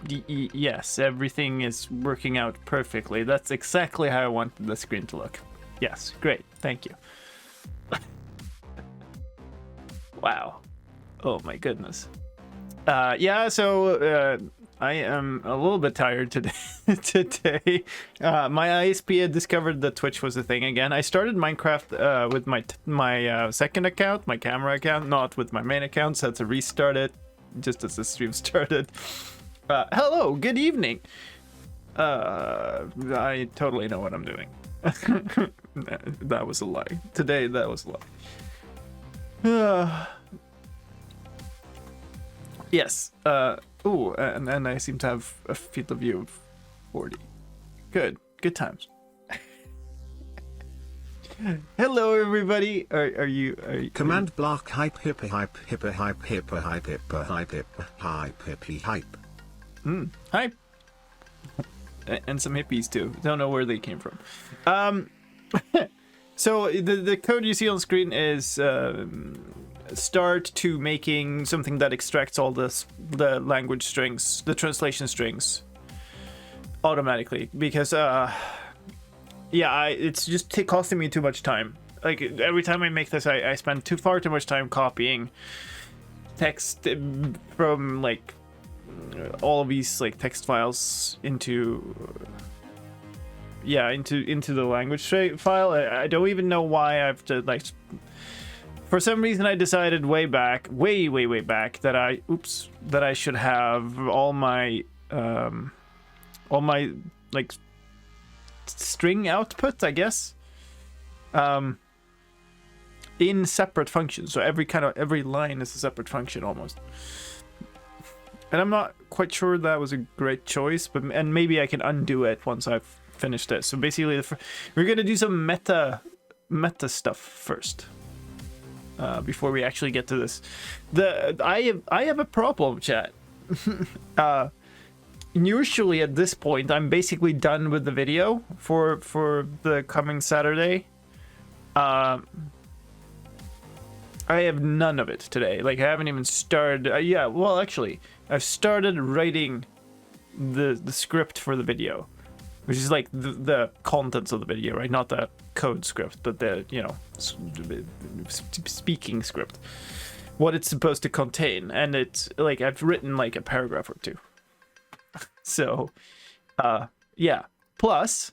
Yes, everything is working out perfectly. That's exactly how I wanted the screen to look. Yes, great. Thank you. Wow. Oh my goodness. Yeah, so I am a little bit tired today. My ISP had discovered that Twitch was a thing again. I started Minecraft with my second account, my camera account, not with my main account, so I had to restart it just as the stream started. Hello, good evening. I totally know what I'm doing. That was a lie. Today, that was a lie. Yes. Ooh, and I seem to have a field of view of 40. Good times. Hello, everybody. Are you? Command block hype hippa hype hippa hype hippa hype hippa hype hippa hype hippie hype. Hype. And some hippies too. Don't know where they came from. So the code you see on screen is start to making something that extracts all the language strings, the translation strings, automatically, because yeah, it's just costing me too much time. Like every time I make this, I spend far too much time copying text from like all of these like text files into the language file. I don't even know why I have to like. For some reason, I decided way back that I should have all my like string output, I guess, in separate functions. So every line is a separate function almost. And I'm not quite sure that was a great choice, and maybe I can undo it once I've finished it. So basically, we're gonna do some meta stuff first. Before we actually get to this, I have a problem, chat. Usually at this point, I'm basically done with the video for the coming Saturday. I have none of it today. Like I haven't even started. Yeah, well, actually, I've started writing the script for the video, which is like the contents of the video, right? Not the code script, but the, you know, speaking script, what it's supposed to contain. And it's like I've written like a paragraph or two. So yeah, plus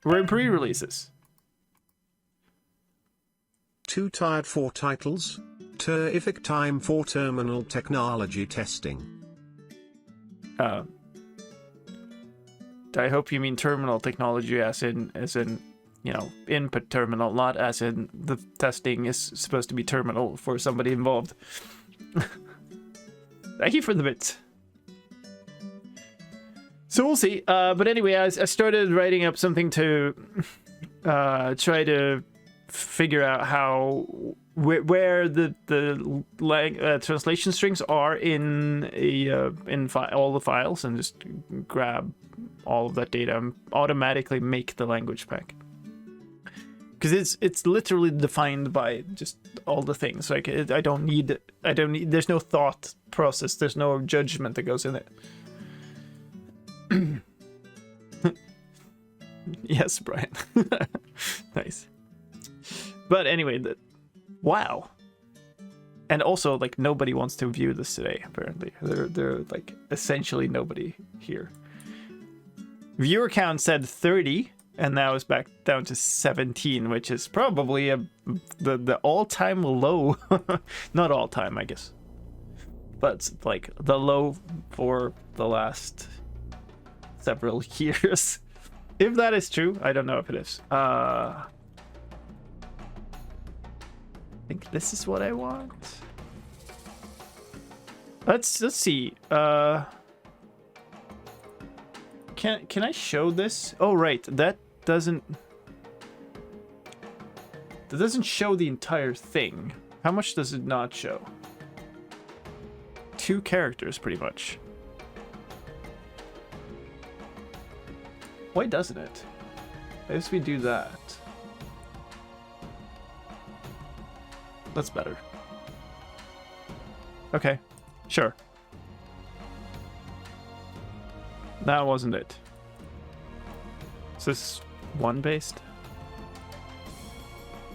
we're in pre-releases. Too tired for titles? Terrific time for terminal technology testing. I hope you mean terminal technology as in you know, input terminal, not as in the testing is supposed to be terminal for somebody involved. Thank you for the bits. So we'll see. But anyway, I started writing up something to try to figure out where the translation strings are in all the files, and just grab all of that data and automatically make the language pack. Because it's literally defined by just all the things. Like I don't need. There's no thought process. There's no judgment that goes in it. Yes, Brian. Nice. But anyway, wow. And also, like, nobody wants to view this today. Apparently, they're like essentially nobody here. Viewer count said 30. And now it's back down to 17, which is probably the all-time low. Not all-time, I guess. But like the low for the last several years. If that is true, I don't know if it is. I think this is what I want. Let's see. Can I show this? Oh right, that doesn't show the entire thing. How much does it not show? 2 characters, pretty much. Why doesn't it? I guess we do that. That's better. Okay, sure. That wasn't it. Is this 1 based?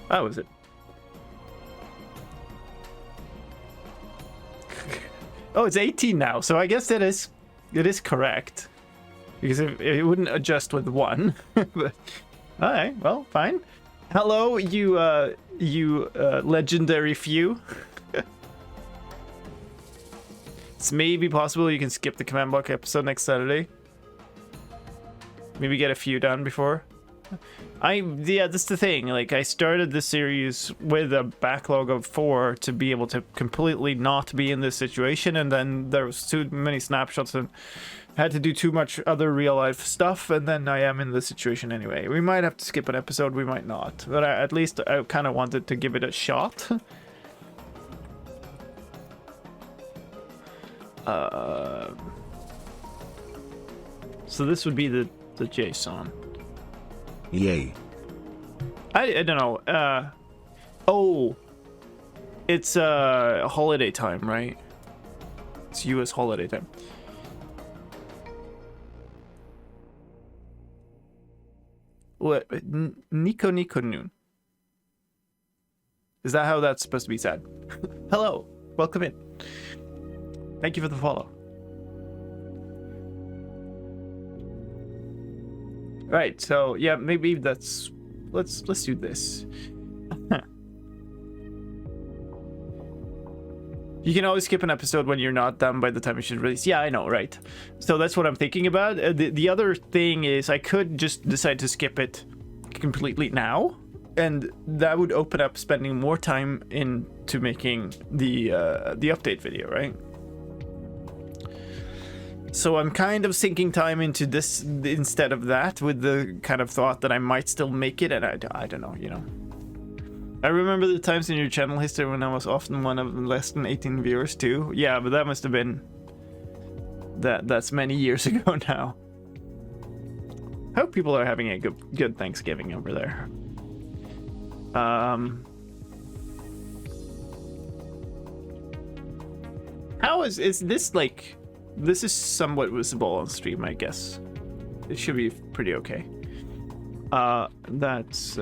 That was it. Oh, it's 18 now, so I guess it is correct. Because it wouldn't adjust with 1. But, alright, well, fine. Hello, you legendary few. It's maybe possible you can skip the command block episode next Saturday. Maybe get a few done before. Yeah, that's the thing. Like, I started this series with a backlog of 4 to be able to completely not be in this situation, and then there was too many snapshots and had to do too much other real life stuff, and then I am in this situation anyway. We might have to skip an episode, we might not, but at least I kind of wanted to give it a shot. So this would be the JSON. Yay. I don't know. Oh, it's holiday time, right? It's US holiday time. What? Nico Noon. Is that how that's supposed to be said? Hello, welcome in. Thank you for the follow. Right, so yeah, maybe that's let's do this. You can always skip an episode when you're not done by the time you should release. Yeah, I know, right? So that's what I'm thinking about. The other thing is I could just decide to skip it completely now, and that would open up spending more time into making the update video, right? So I'm kind of sinking time into this instead of that, with the kind of thought that I might still make it, and I don't know, you know. I remember the times in your channel history when I was often one of less than 18 viewers too. Yeah, but that must have been that's many years ago now. I hope people are having a good Thanksgiving over there. How is this like? This is somewhat visible on stream, I guess. It should be pretty okay. That's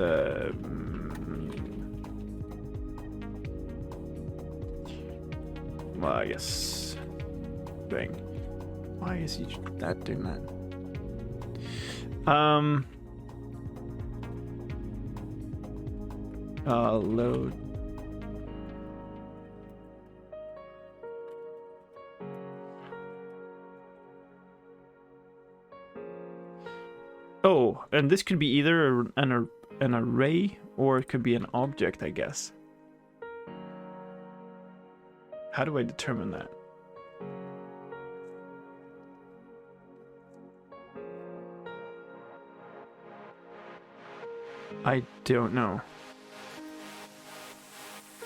well, I guess. Thing. Why is he that doing that? Load. Oh, and this could be either an array or it could be an object, I guess. How do I determine that? I don't know.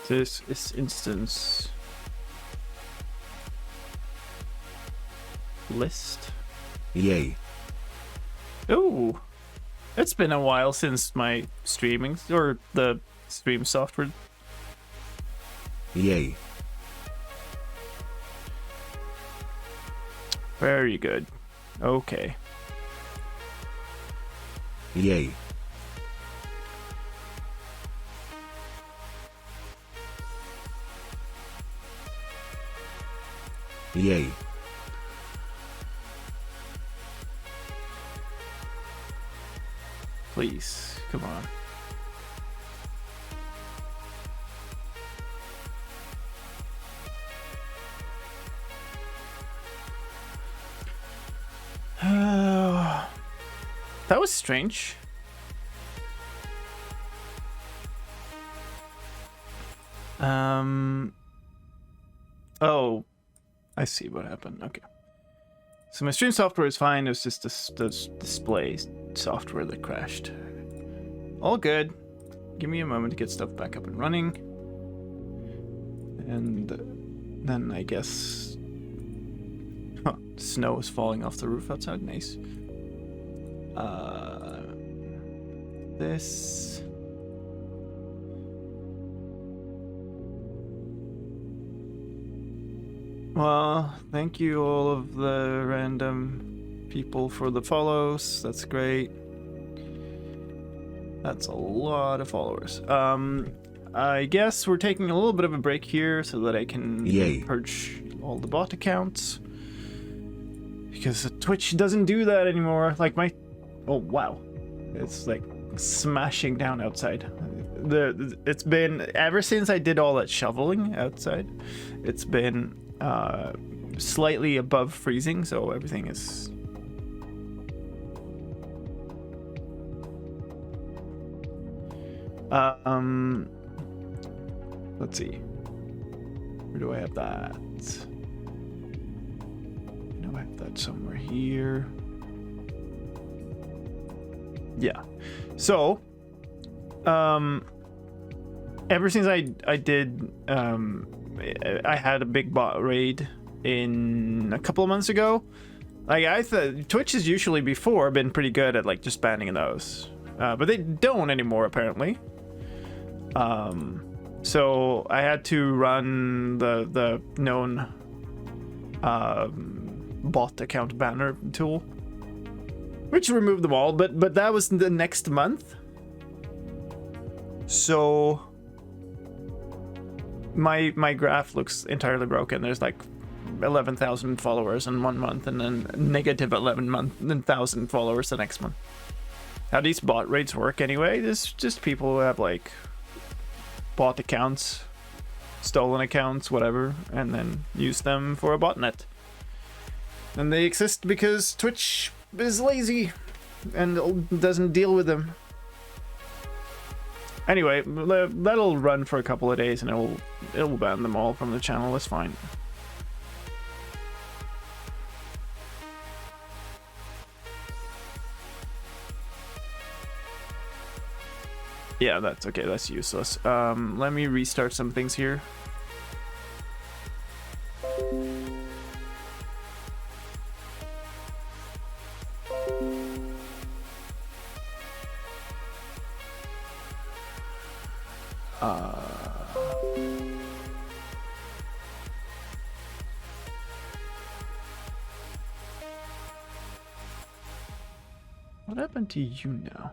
This is instance list. Yay. Oh, it's been a while since my streaming or the stream software. Yay. Very good. Okay. Yay. Yay. Please, come on. That was strange. Oh, I see what happened. Okay. So my stream software is fine. It was just this display software that crashed. All good. Give me a moment to get stuff back up and running. And then I guess... Huh, snow is falling off the roof outside. Nice. This... Well, thank you all of the random people for the follows. That's great. That's a lot of followers. I guess we're taking a little bit of a break here so that I can purge all the bot accounts. Because Twitch doesn't do that anymore. Like my... Oh, wow. It's like smashing down outside. It's been... Ever since I did all that shoveling outside, it's been slightly above freezing, so everything is... Let's see. Where do I have that? I know I have that somewhere here. Yeah. So, ever since I did, I had a big bot raid in a couple of months ago. Like I thought Twitch has usually before been pretty good at like just banning those, but they don't anymore apparently. So I had to run the known bot account banner tool, which removed them all. But that was the next month. So my graph looks entirely broken. There's like 11,000 followers in 1 month, and then negative 11,000 followers the next month. How these bot rates work anyway? There's just people who have like bot accounts, stolen accounts, whatever, and then use them for a botnet. And they exist because Twitch is lazy and doesn't deal with them. Anyway, that'll run for a couple of days and it'll ban them all from the channel. That's fine. Yeah, that's okay. That's useless. Let me restart some things here. What happened to you now?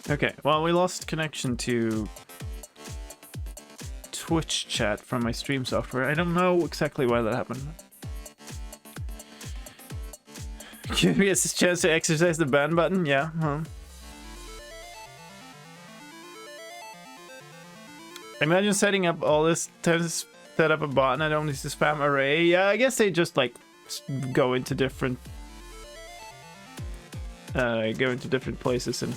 Okay, well, we lost connection to Twitch chat from my stream software. I don't know exactly why that happened. Give me a chance to exercise the ban button? Yeah, huh. Imagine setting up all this to set up a bot and I don't need to spam array. Yeah, I guess they just like go into different places and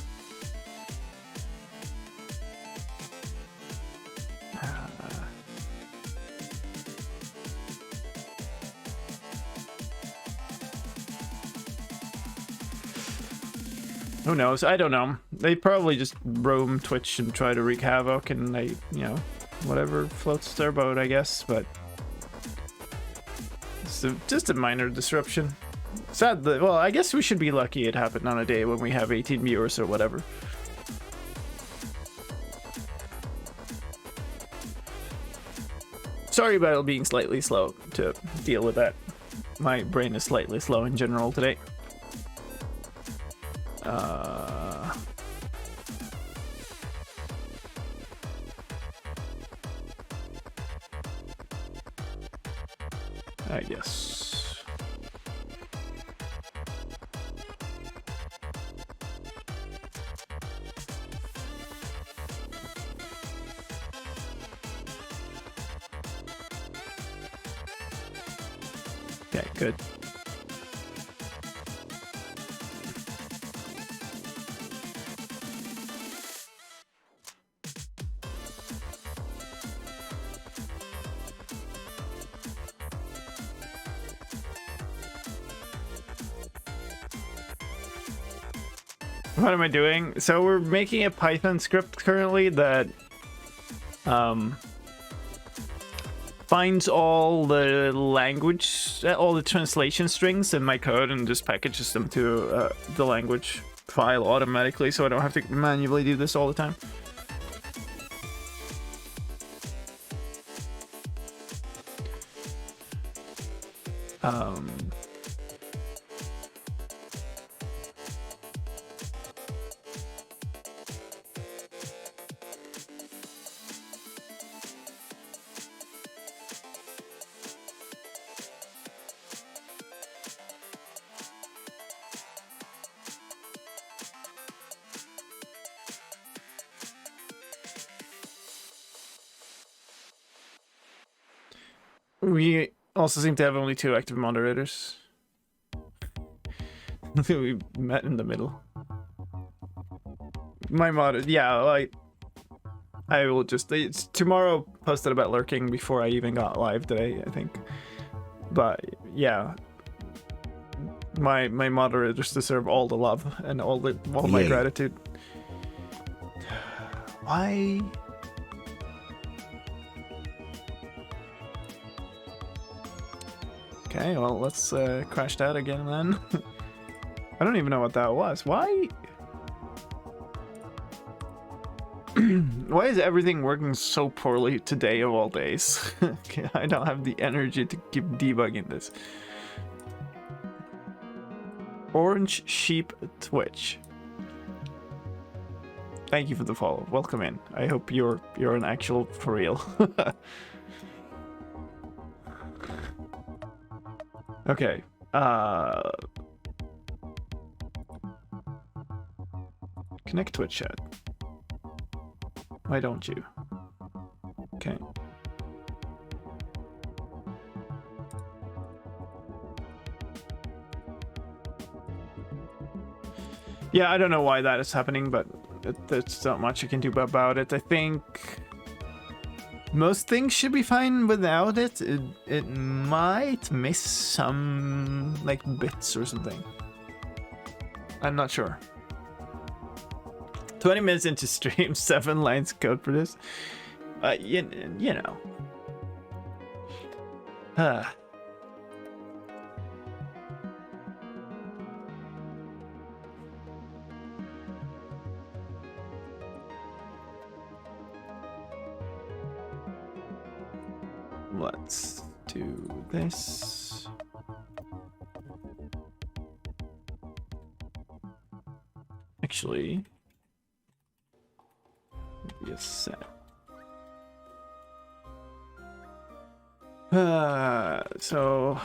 who knows? I don't know. They probably just roam Twitch and try to wreak havoc, and they, you know, whatever floats their boat, I guess. But it's just a minor disruption. Sad that, well, I guess we should be lucky it happened on a day when we have 18 viewers or whatever. Sorry about it being slightly slow to deal with that. My brain is slightly slow in general today. I guess. Okay, good. What am I doing? So we're making a Python script currently that finds all the language, all the translation strings in my code and just packages them to the language file automatically, so I don't have to manually do this all the time. We also seem to have only 2 active moderators. We met in the middle. My mod, yeah, I will just, it's tomorrow posted about lurking before I even got live today, I think. But yeah, my moderators deserve all the love and all my gratitude. Why? Okay, well, let's crash that again then. I don't even know what that was. Why? Why is everything working so poorly today of all days? I don't have the energy to keep debugging this. Orange Sheep Twitch. Thank you for the follow. Welcome in. I hope you're an actual for real. Okay. Connect Twitch chat. Why don't you? Okay. Yeah, I don't know why that is happening, but there's not much you can do about it. I think most things should be fine without it. It might miss some like bits or something. I'm not sure. 20 minutes into stream, 7 lines of code for this. You know. Let's do this. Actually, be a set. So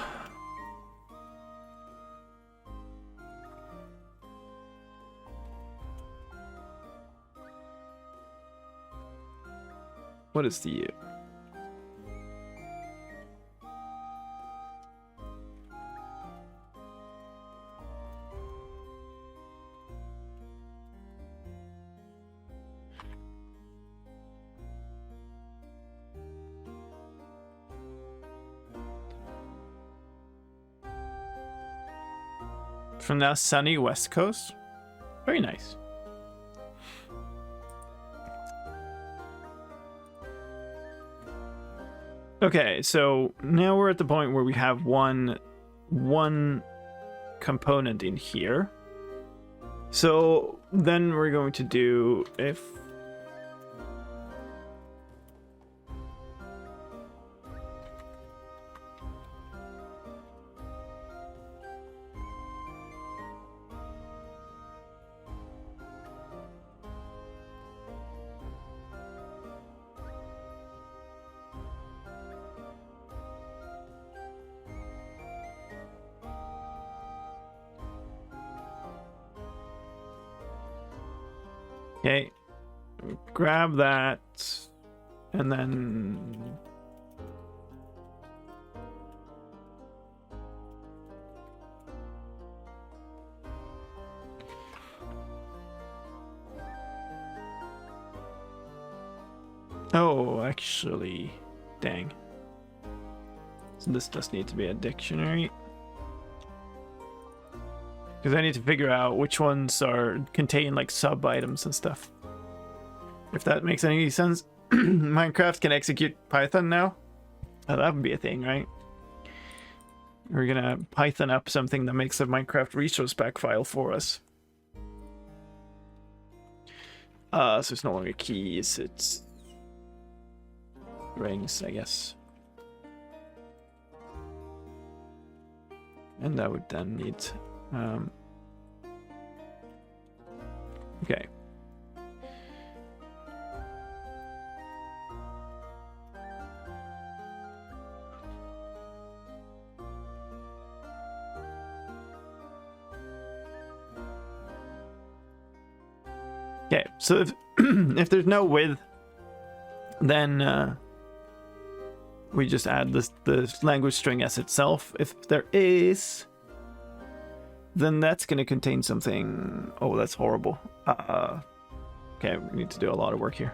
what is the from now sunny West Coast? Very nice. Okay, so now we're at the point where we have one component in here. So then we're going to do if okay, grab that, and then oh, actually, dang. So this does need to be a dictionary. Because I need to figure out which ones contain like sub items and stuff. If that makes any sense. Minecraft can execute Python now. Oh, that would be a thing, right? We're gonna Python up something that makes a Minecraft resource pack file for us. So it's no longer keys, it's rings, I guess. And that would then need okay. Okay, so if if there's no width, then we just add the language string as itself. If there is, then that's going to contain something. Oh, that's horrible. Okay, we need to do a lot of work here.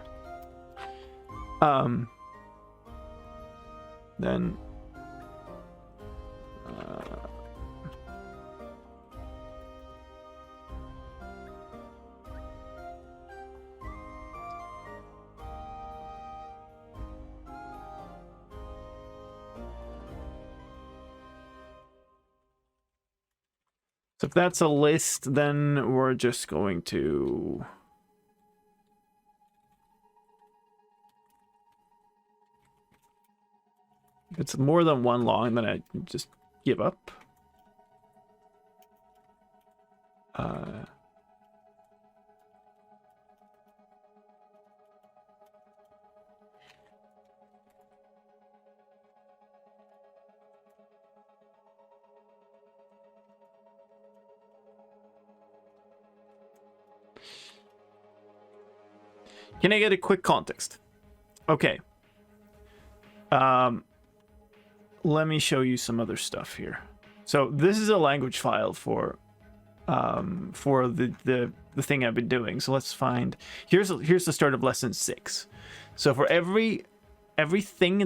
Then so if that's a list, then we're just going to... If it's more than one long, then I just give up. Can I get a quick context? Okay. Let me show you some other stuff here. So this is a language file for the thing I've been doing. So let's find, here's the start of lesson 6. So for everything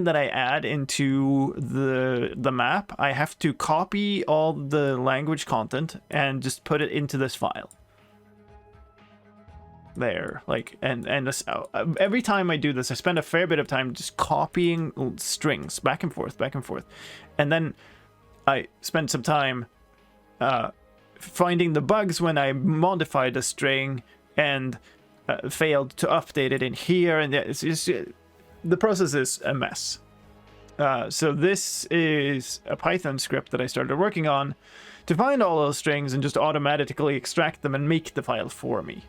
that I add into the map, I have to copy all the language content and just put it into this file. There, like, and this, every time I do this, I spend a fair bit of time just copying strings back and forth, and then I spend some time finding the bugs when I modified a string and failed to update it in here, and it's just, the process is a mess. So this is a Python script that I started working on to find all those strings and just automatically extract them and make the file for me.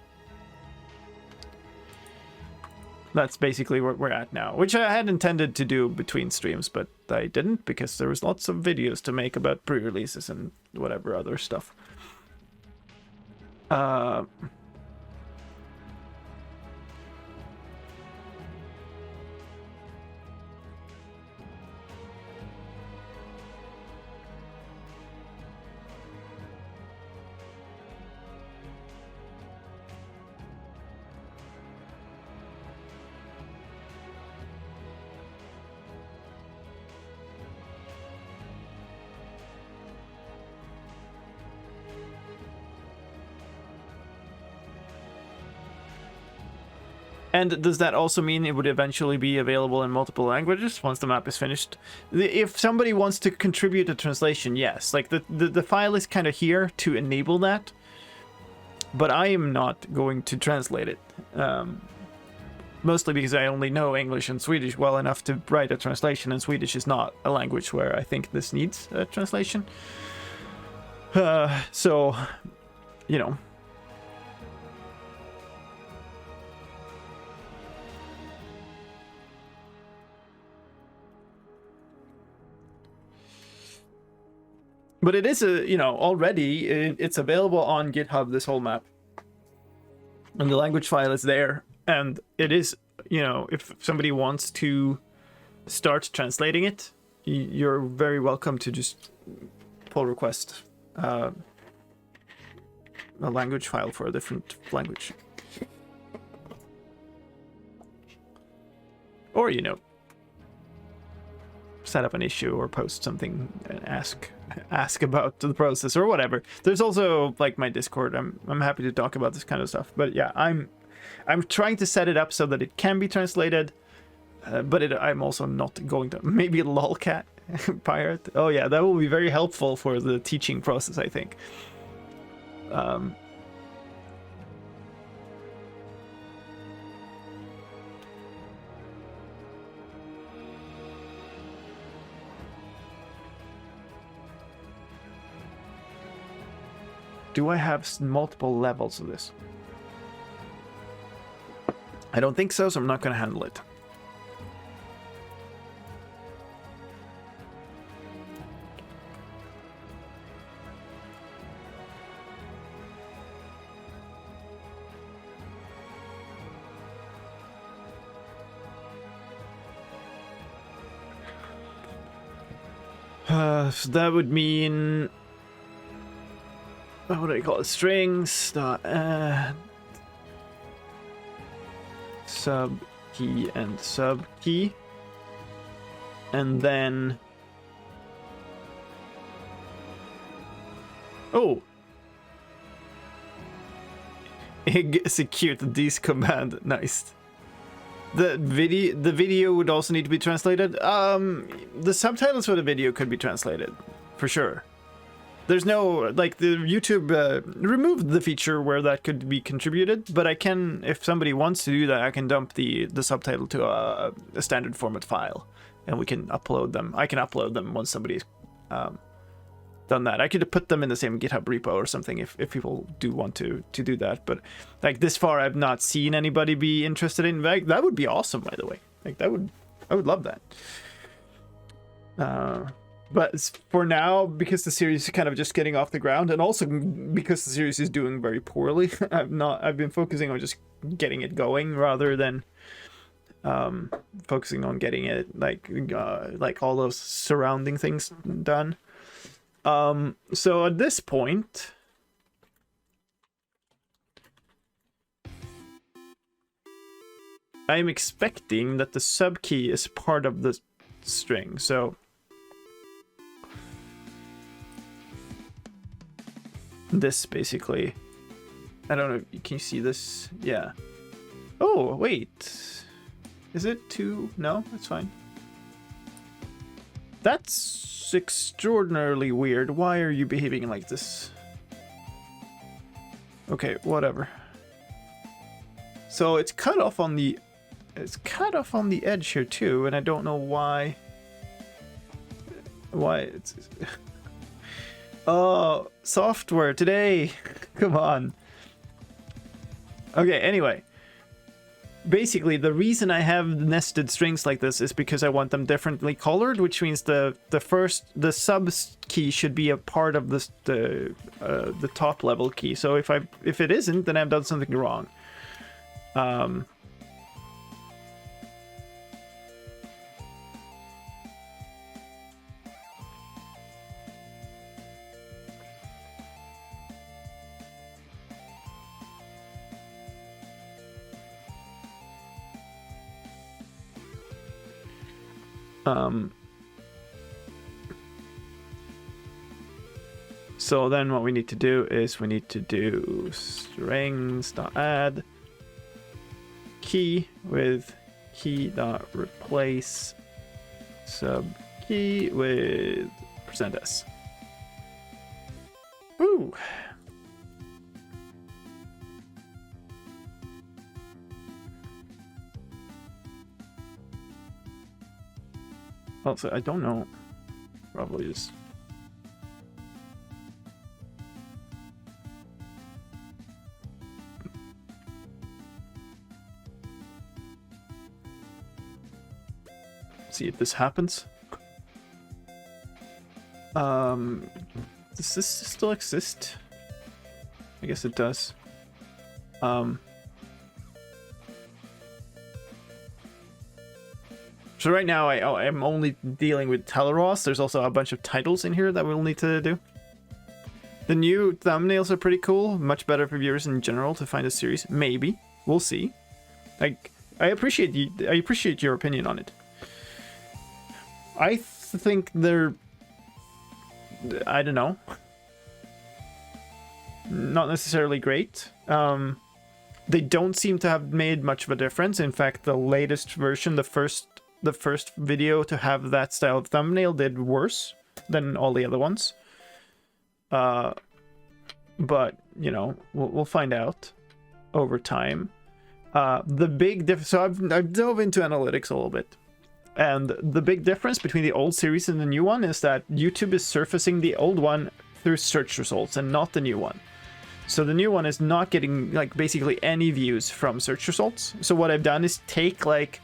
That's basically where we're at now, which I had intended to do between streams, but I didn't because there was lots of videos to make about pre-releases and whatever other stuff. And does that also mean it would eventually be available in multiple languages once the map is finished? If somebody wants to contribute a translation, yes. Like the file is kind of here to enable that, but I am not going to translate it. Mostly because I only know English and Swedish well enough to write a translation, and Swedish is not a language where I think this needs a translation. So, you know. But it is already it's available on GitHub, this whole map. And the language file is there. And it is, if somebody wants to start translating it, you're very welcome to just pull request a language file for a different language. set up an issue or post something and ask about the process or whatever. There's also like my Discord. I'm happy to talk about this kind of stuff. But yeah, I'm trying to set it up so that it can be translated, but I'm also not going to. Maybe a lolcat pirate. Oh yeah, that will be very helpful for the teaching process, I think. Do I have multiple levels of this? I don't think so, so I'm not going to handle it. So that would mean... what do I call it? Strings dot add sub key and sub key, and then execute this command. Nice. The video would also need to be translated. The subtitles for the video could be translated for sure. There's no, like, the YouTube removed the feature where that could be contributed, but I can, if somebody wants to do that, I can dump the subtitle to a standard format file, and we can upload them. I can upload them once somebody's done that. I could put them in the same GitHub repo or something if people do want to do that, but like this far I've not seen anybody be interested in. Like, that would be awesome, by the way. Like, I would love that. But for now, because the series is kind of just getting off the ground, and also because the series is doing very poorly, I've been focusing on just getting it going rather than focusing on getting it like all those surrounding things done. So at this point, I'm expecting that the sub key is part of the string. So this basically, I don't know, can you see this? Yeah. Oh, wait. Is it two? No, that's fine. That's extraordinarily weird. Why are you behaving like this? Okay, whatever. So it's cut off on the edge here too, and I don't know why it's oh, software today. Come on. Okay, anyway. Basically, the reason I have nested strings like this is because I want them differently colored, which means the sub key should be a part of the top level key. So if it isn't, then I've done something wrong. So then what we need to do is we need to do strings.add key with key.replace sub key with %s. Woo! Also, I don't know. Probably just. See if this happens. Does this still exist? I guess it does. So right now I'm only dealing with Teleros. There's also a bunch of titles in here that we'll need to do. The new thumbnails are pretty cool. Much better for viewers in general to find a series. Maybe. We'll see. Like, I appreciate your opinion on it. I think they're, I don't know, not necessarily great. They don't seem to have made much of a difference. In fact, the latest version, the first video to have that style of thumbnail did worse than all the other ones. But you know, we'll find out over time. The big difference. So I've dove into analytics a little bit, and the big difference between the old series and the new one is that YouTube is surfacing the old one through search results and not the new one. So the new one is not getting like basically any views from search results. So what I've done is take like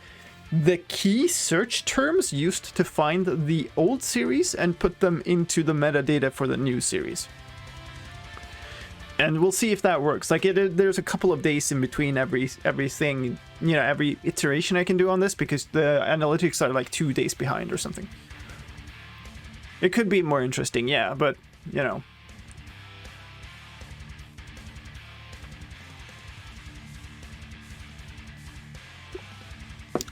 the key search terms used to find the old series and put them into the metadata for the new series. And we'll see if that works. Like there's a couple of days in between everything, you know, every iteration I can do on this, because the analytics are like 2 days behind or something. It could be more interesting, yeah, but you know.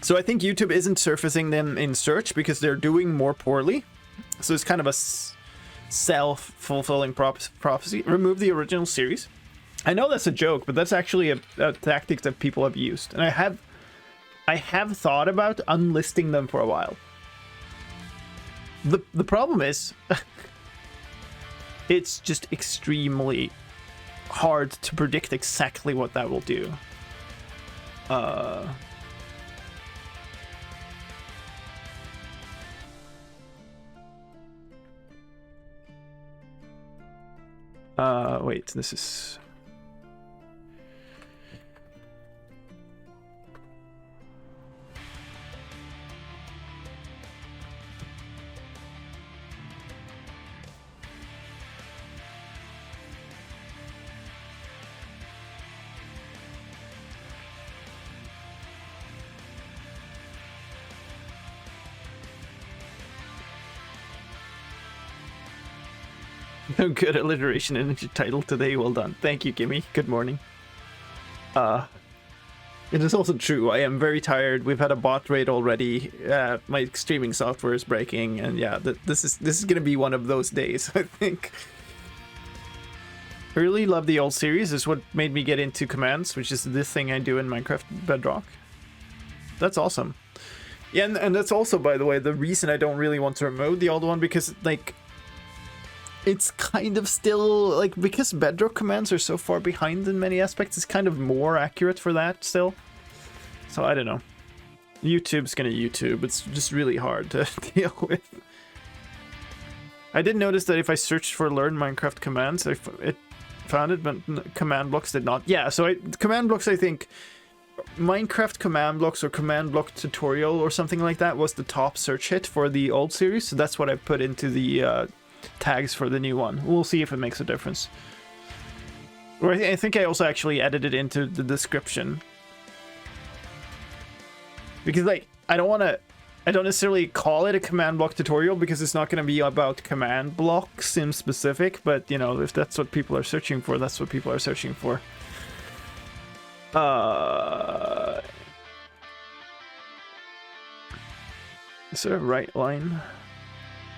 So I think YouTube isn't surfacing them in search because they're doing more poorly. So it's kind of a self-fulfilling prophecy. Remove the original series. I know that's a joke, but that's actually a tactic that people have used. And I have thought about unlisting them for a while. The problem is it's just extremely hard to predict exactly what that will do. Wait, this is... Good alliteration in your title today. Well done. Thank you, Gimme. Good morning. It is also true. I am very tired. We've had a bot raid already. My streaming software is breaking, and yeah, this is gonna be one of those days, I think. I really love the old series. It's what made me get into commands, which is this thing I do in Minecraft Bedrock. That's awesome. Yeah, and that's also, by the way, the reason I don't really want to remove the old one, because like it's kind of still like, because Bedrock commands are so far behind in many aspects, it's kind of more accurate for that still. So I don't know. YouTube's gonna YouTube. It's just really hard to deal with. I did notice that if I searched for learn Minecraft commands, it found it, but command blocks did not. Yeah, so command blocks, I think Minecraft command blocks or command block tutorial or something like that was the top search hit for the old series. So that's what I put into the tags for the new one. We'll see if it makes a difference. Or I think I also actually edited into the description, because like I don't necessarily call it a command block tutorial, because it's not going to be about command blocks in specific, but you know, if that's what people are searching for, that's what people are searching for. Is there a right line?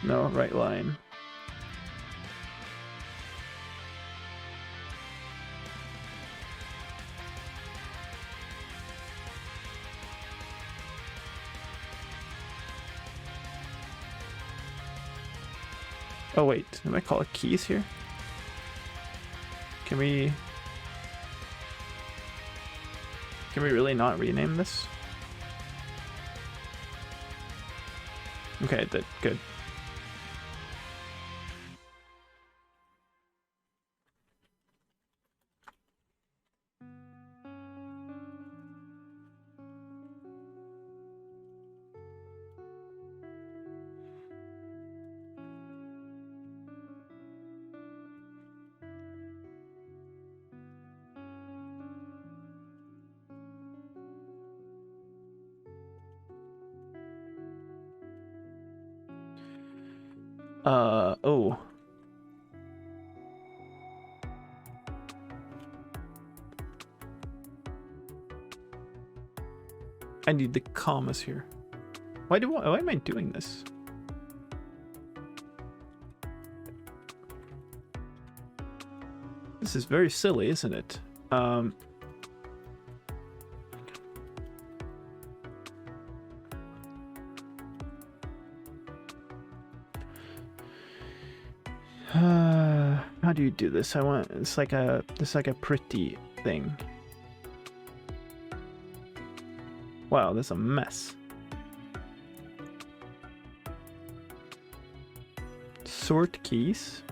No, right line. Oh wait, am I call it keys here? Can we really not rename this? Okay, it did. Good. Oh. I need the commas here. Why am I doing this? This is very silly, isn't it? How do you do this? It's like a pretty thing. Wow, that's a mess. Sort keys.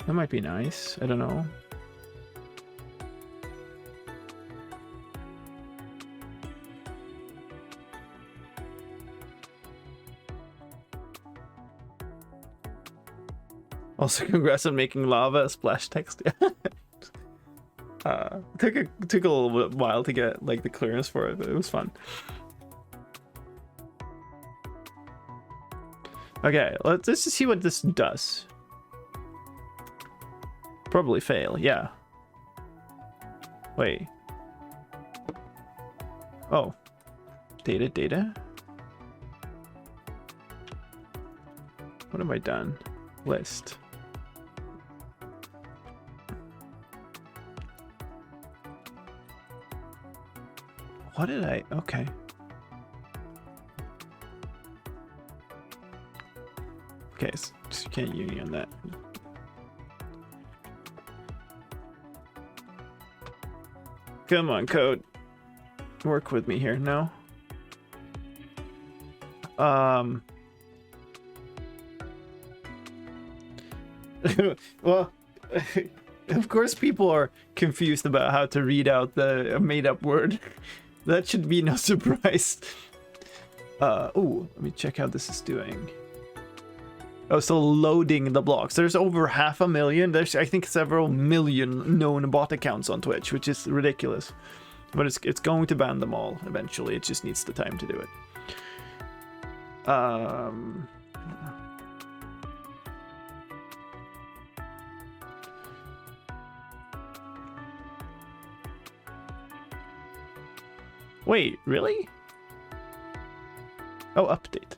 That might be nice. I don't know. Also, congrats on making lava a splash text. Took a little bit while to get like the clearance for it, but it was fun. Okay, let's just see what this does. Probably fail, yeah. Wait. Oh. Data. What have I done? List. What did I... Okay. Okay, so you can't union that. Come on, code. Work with me here. No? Well, of course people are confused about how to read out the made-up word. That should be no surprise. Oh, let me check how this is doing. Oh, still loading the blocks. There's over 500,000. There's, I think, several million known bot accounts on Twitch, which is ridiculous. But it's going to ban them all eventually. It just needs the time to do it. Wait, really? Oh, update.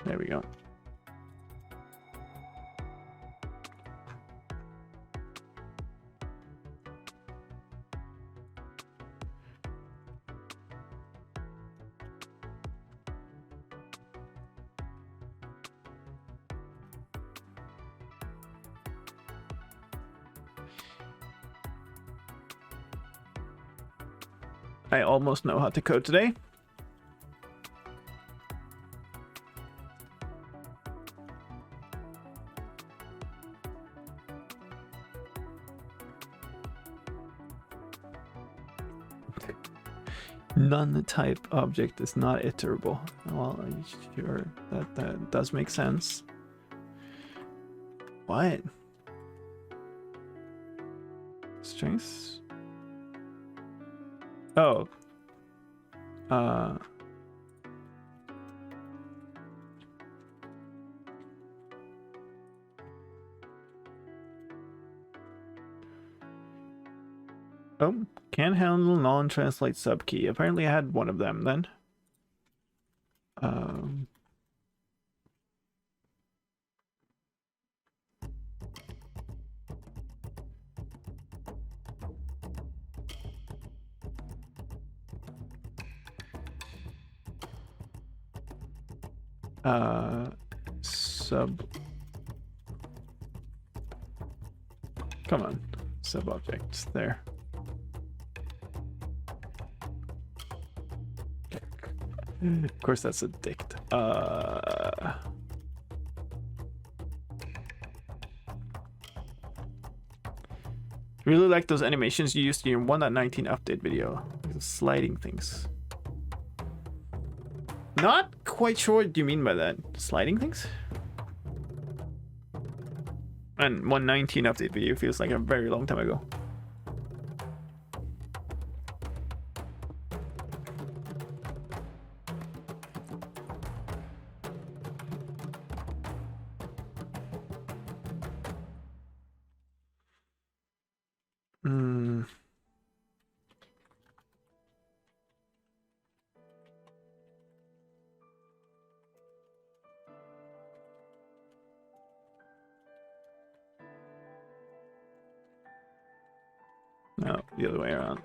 There we go. I almost know how to code today. None-type object is not iterable. Well, sure, that does make sense. What? Strings? Oh. Oh, can't handle non-translate subkey. Apparently I had one of them then. Sub. Come on, sub objects there. Of course, that's a dict. Really like those animations you used in your 1.19 update video. Those sliding things. Not quite sure what you mean by that. Sliding things? And 1.19 update video feels like a very long time ago. Hmm. No, the other way around.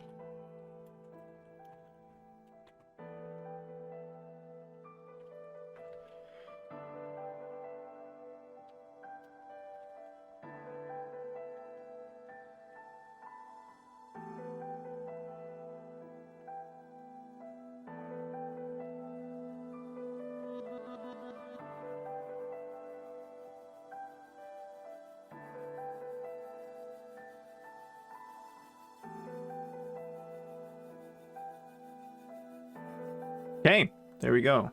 Okay, there we go.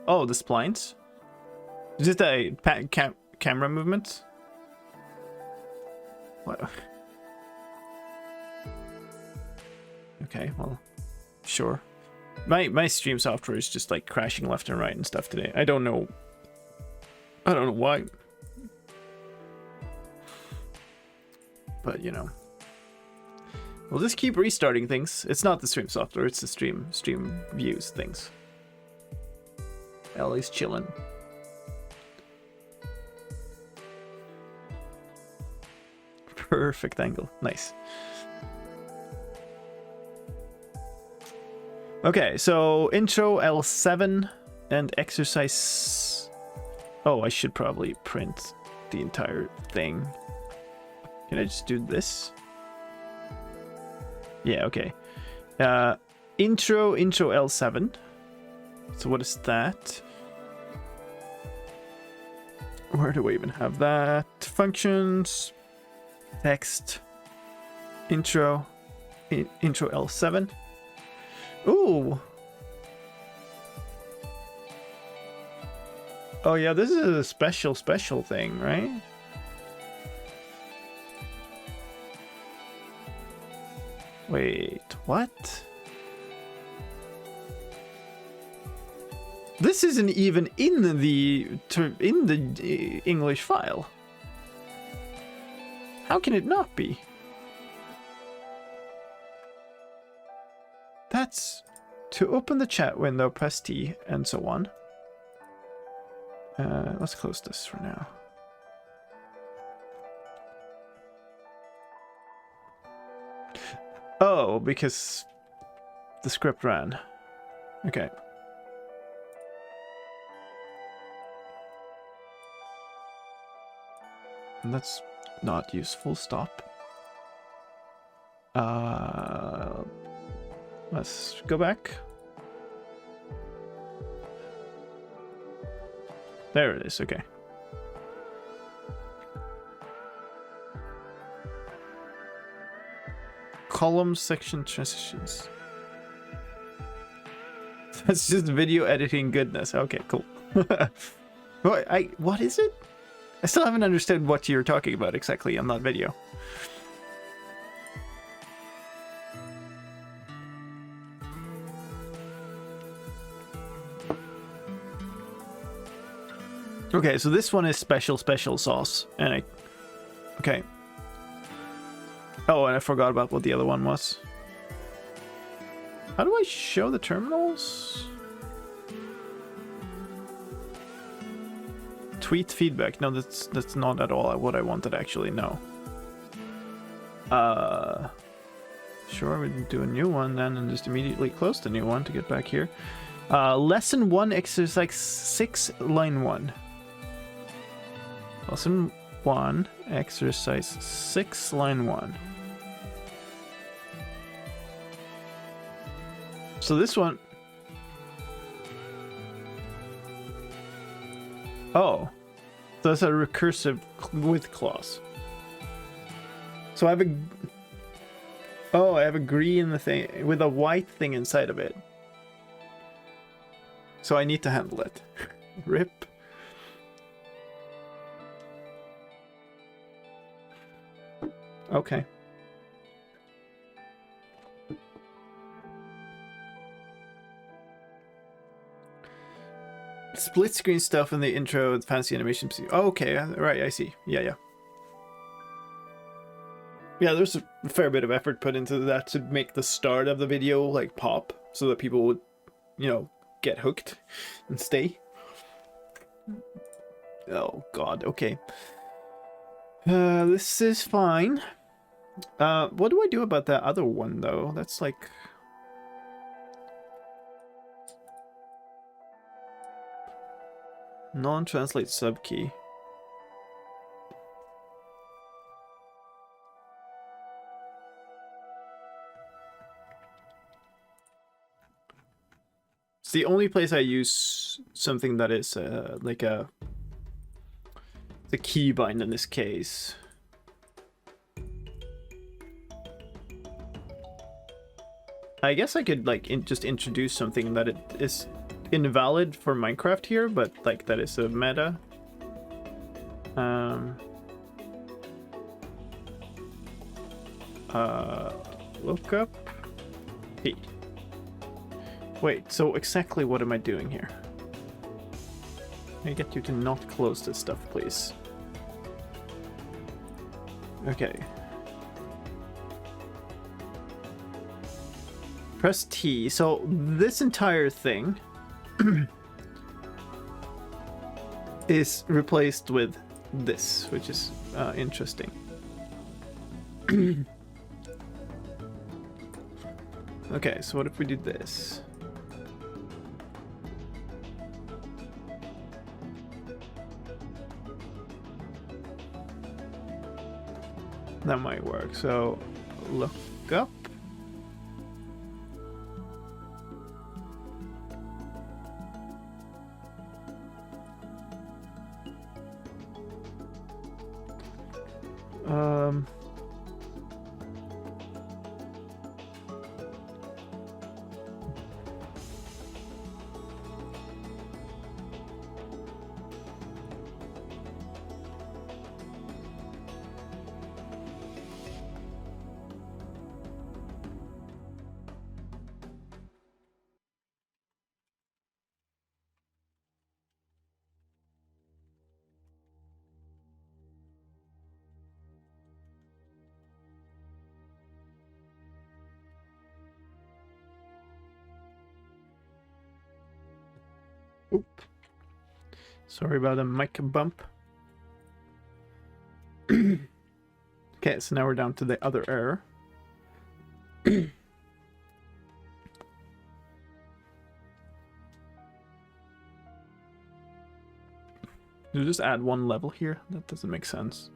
Oh, the splines? Is it a camera movement? What? Okay, well, sure. My stream software is just like crashing left and right and stuff today. I don't know why. But you know. We'll just keep restarting things. It's not the stream software, it's the stream views things. Ellie's chilling. Perfect angle. Nice. Okay, so intro L7 and exercise. Oh, I should probably print the entire thing. Can I just do this? Yeah, okay. Intro L7. So what is that? Where do we even have that? Functions, text, intro L7. Ooh. Oh yeah, this is a special thing, right? Wait, what? This isn't even in the English file. How can it not be? That's to open the chat window, press T, and so on. Let's close this for now. Oh, because the script ran. Okay. And that's not useful. Stop. Let's go back. There it is. Okay. Column section transitions. That's just video editing goodness. Okay, cool. What is it? I still haven't understood what you're talking about exactly on that video. Okay, so this one is special sauce, and okay. Oh, and I forgot about what the other one was. How do I show the terminals? Tweet feedback. No, that's not at all what I wanted actually. No. Sure, we do a new one then, and just immediately close the new one to get back here. Lesson 1, exercise 6, line 1. Lesson 1, exercise 6, line 1. So this one... Oh. So that's a recursive with clause. So I have a... Oh, I have a green thing with a white thing inside of it. So I need to handle it. Rip. Okay. Split screen stuff in the intro with fancy animations. Oh, okay, right, I see. Yeah. Yeah, there's a fair bit of effort put into that to make the start of the video like pop so that people would, you know, get hooked and stay. Oh god, okay. This is fine. What do I do about that other one though? That's like non-translate subkey. It's the only place I use something that is like the keybind in this case. I guess I could like just introduce something that it is invalid for Minecraft here, but like that is a meta. Look up P. Wait, so exactly what am I doing here? Can I get you to not close this stuff, please? Okay. Press T. So this entire thing is replaced with this, which is interesting. Okay, so what if we do this? That might work. So look up. Oop. Sorry about the mic bump. Okay, so now we're down to the other error. You just add one level here? That doesn't make sense.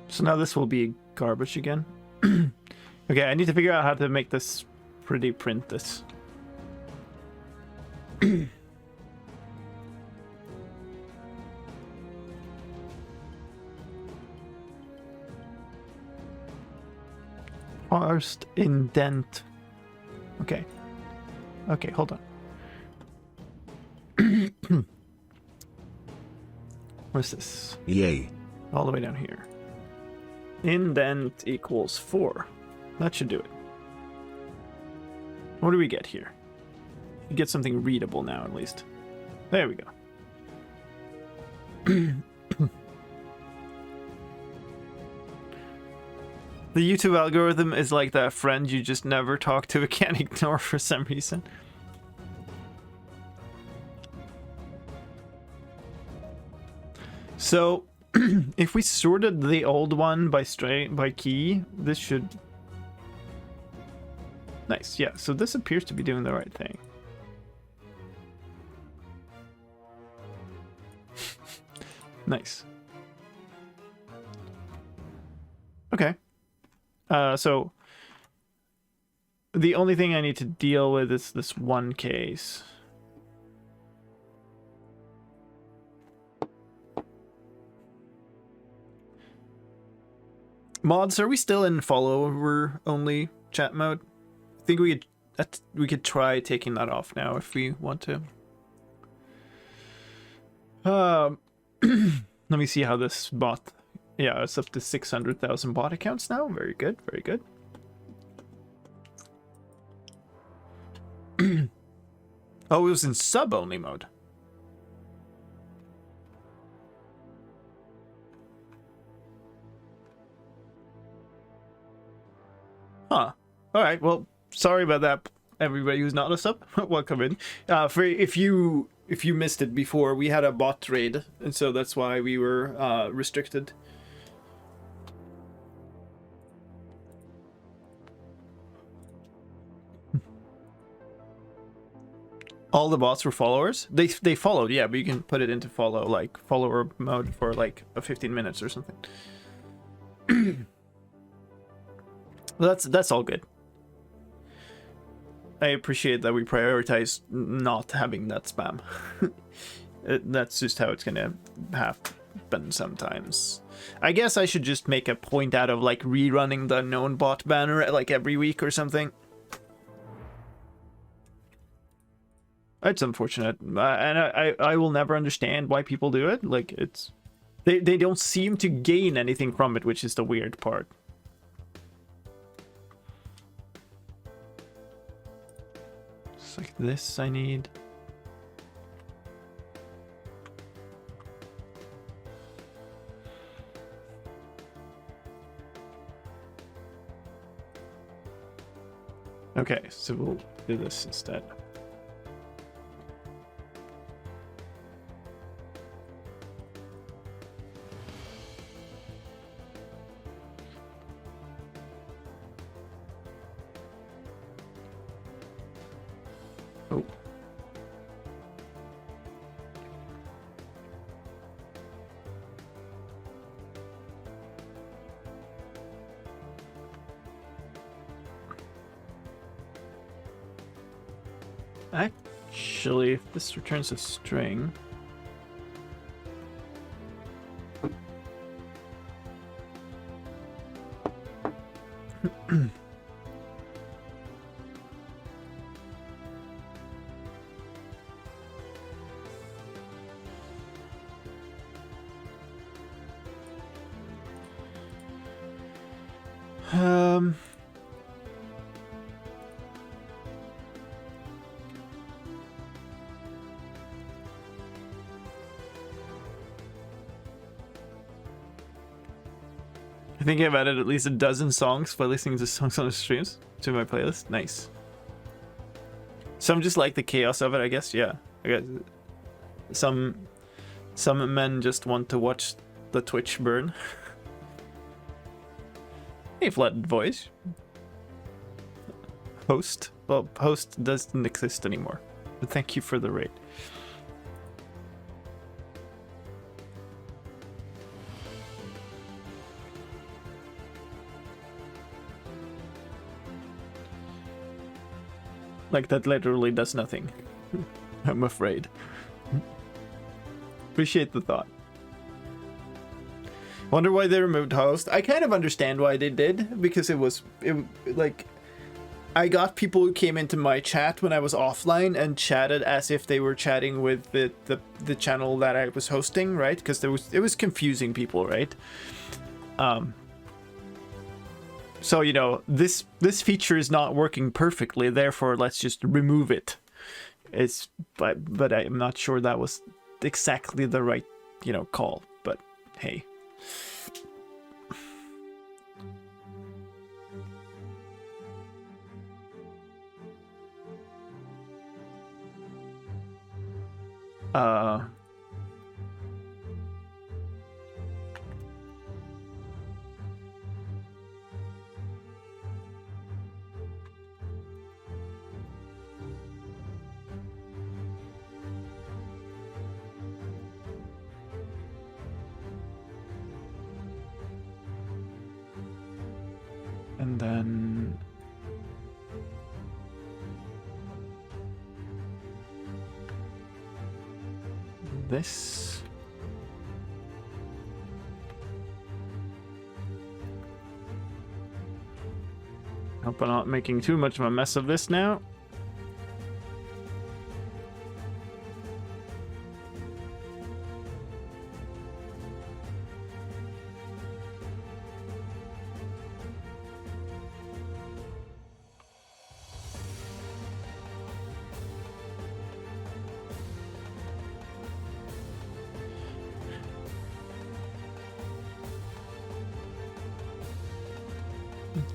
So now this will be garbage again. Okay, I need to figure out how to make this pretty print this. First indent. Okay. Okay, hold on. Where's this? Yay. All the way down here. Indent equals 4. That should do it. What do we get here? We get something readable now, at least. There we go. The YouTube algorithm is like that friend you just never talk to, can't ignore for some reason. So, if we sorted the old one by key, this should... Nice, yeah, so this appears to be doing the right thing. Nice. Okay. So, the only thing I need to deal with is this one case. Mods, are we still in follower only chat mode? I think we could try taking that off now if we want to. Let me see how this bot. Yeah, it's up to 600,000 bot accounts now. Very good, very good. Oh, it was in sub only mode. Huh. All right. Well, sorry about that, everybody who's not a sub. Welcome in. For if you missed it before, we had a bot raid, and so that's why we were restricted. All the bots were followers. They followed, yeah, but you can put it into follower mode for like 15 minutes or something. Well, that's all good. I appreciate that we prioritize not having that spam. That's just how it's gonna happen sometimes. I guess I should just make a point out of like rerunning the known bot banner like every week or something. It's unfortunate, and I will never understand why people do it. Like they don't seem to gain anything from it, which is the weird part. It's like this I need. Okay, so we'll do this instead. Oh. Actually, if this returns a string... I think I've added at least a dozen songs by listening to songs on the streams to my playlist. Nice. Some just like the chaos of it, I guess. Yeah, I guess some men just want to watch the Twitch burn. Hey, flooded voice. Host. Well, host doesn't exist anymore. But thank you for the raid. Like, that literally does nothing. I'm afraid. Appreciate the thought. Wonder why they removed host. I kind of understand why they did, because like, I got people who came into my chat when I was offline and chatted as if they were chatting with the channel that I was hosting, right? Because it was confusing people, right? So, you know, this feature is not working perfectly, therefore let's just remove it. But I'm not sure that was exactly the right, you know, call. But hey. And then this. Hope I'm not making too much of a mess of this now.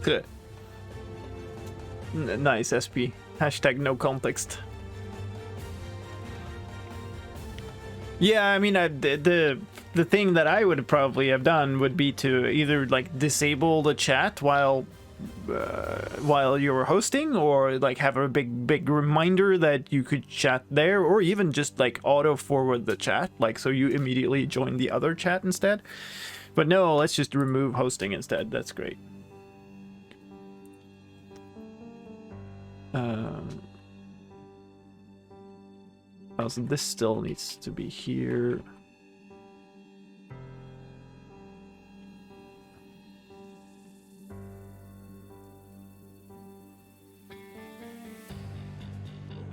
Good. Nice, SP. Hashtag no context. Yeah, I mean, the thing that I would probably have done would be to either like disable the chat while you were hosting, or like have a big reminder that you could chat there, or even just like auto forward the chat, like so you immediately join the other chat instead. But no, let's just remove hosting instead. That's great. So this still needs to be here.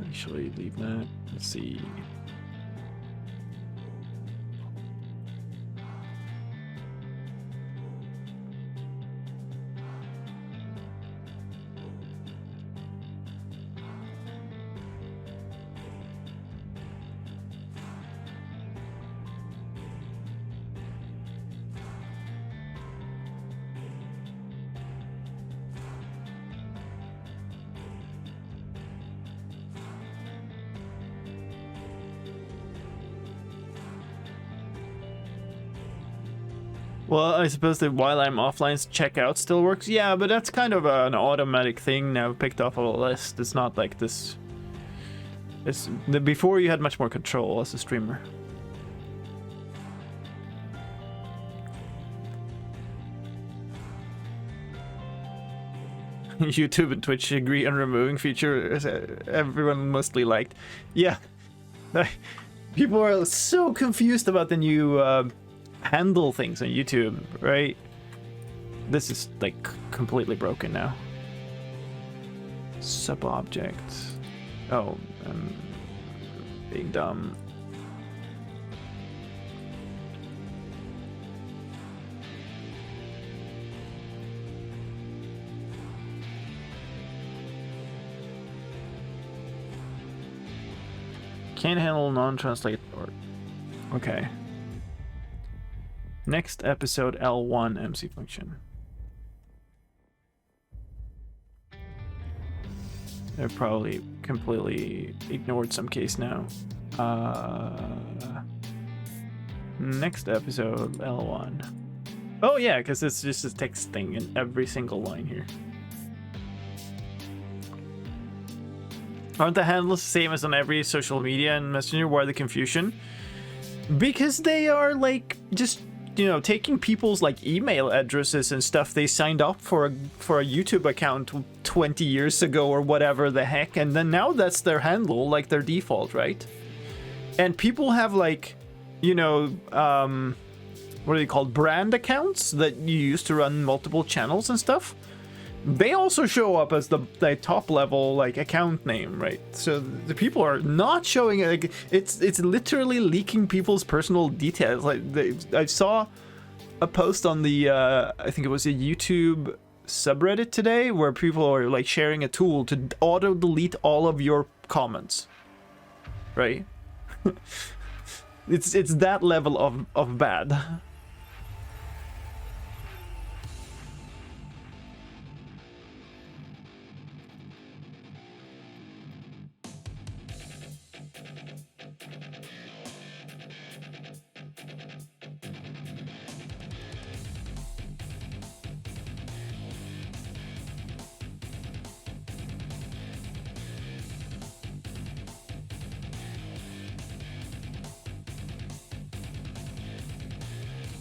Actually, leave that. Let's see. Well, I suppose that while I'm offline's checkout still works. Yeah, but that's kind of an automatic thing now picked off of a list. It's not like this. It's before you had much more control as a streamer. YouTube and Twitch agree on removing features everyone mostly liked. Yeah. People are so confused about the new handle things on YouTube, right? This is like completely broken now. Sub object. Oh, being dumb. Can't handle non-translate or okay. Next episode L1 MC function. They've probably completely ignored some case now. Next episode L1. Oh yeah, because it's just a text thing in every single line here. Aren't the handles the same as on every social media and messenger? Why the confusion? Because they are like just, you know, taking people's like email addresses and stuff they signed up for a YouTube account 20 years ago or whatever the heck, and then now that's their handle, like their default, right? And people have like, you know, what are they called, brand accounts that you use to run multiple channels and stuff. They also show up as the top level like account name, right? So the people are not showing it. Like, it's literally leaking people's personal details. Like I saw a post on the I think it was a YouTube subreddit today where people are like sharing a tool to auto delete all of your comments, right? it's that level of bad.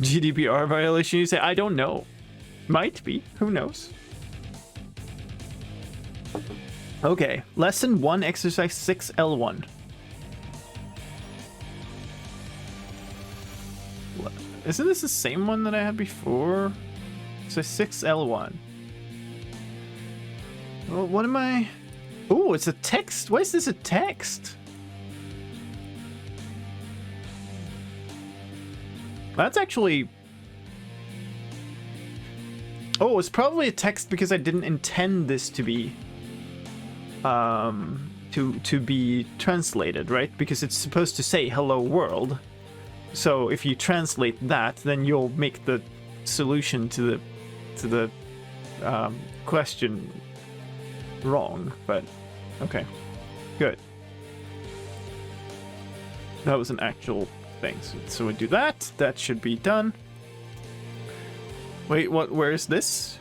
GDPR violation, you say? I don't know. Might be. Who knows? Okay. Lesson 1, exercise 6L1. Isn't this the same one that I had before? So 6L1. Well, what am I? Oh, it's a text. Why is this a text? That's actually... Oh, it's probably a text because I didn't intend this to be... to be translated, right? Because it's supposed to say hello world. So if you translate that, then you'll make the solution to the question wrong. But okay, good. That was an actual thing. So we do that. That should be done. Wait, what? Where is this?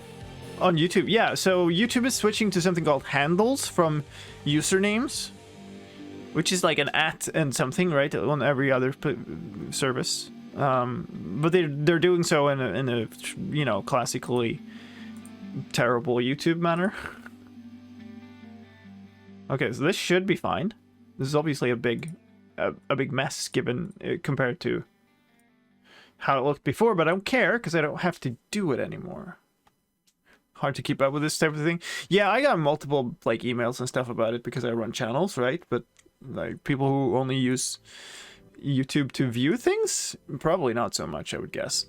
On YouTube, yeah. So YouTube is switching to something called handles from usernames, which is like an at and something, right? On every other service, but they're doing so in a you know, classically terrible YouTube manner. Okay, so this should be fine. This is obviously a big mess given compared to how it looked before, but I don't care because I don't have to do it anymore. Hard to keep up with this type of thing. Yeah, I got multiple like emails and stuff about it because I run channels, right? But like people who only use YouTube to view things, probably not so much, I would guess.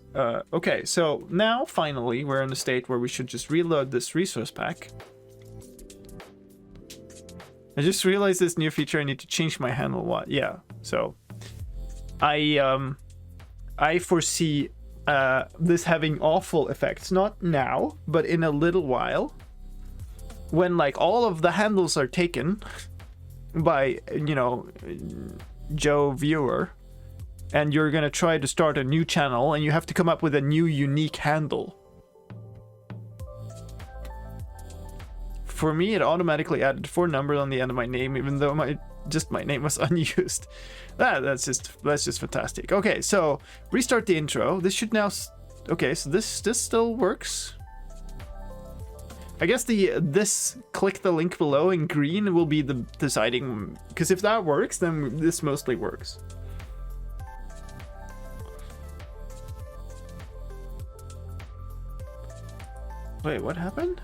Okay, so now finally we're in a state where we should just reload this resource pack. I just realized this new feature. I need to change my handle. What? Yeah. So I foresee this having awful effects, not now, but in a little while, when like all of the handles are taken by, you know, Joe viewer, and you're gonna try to start a new channel and you have to come up with a new unique handle. For me, it automatically added 4 numbers on the end of my name, even though my name was unused. That's just fantastic. Okay, so restart the intro. This should now... Okay, so this still works. I guess this click the link below in green will be the deciding, because if that works, then this mostly works. Wait, what happened?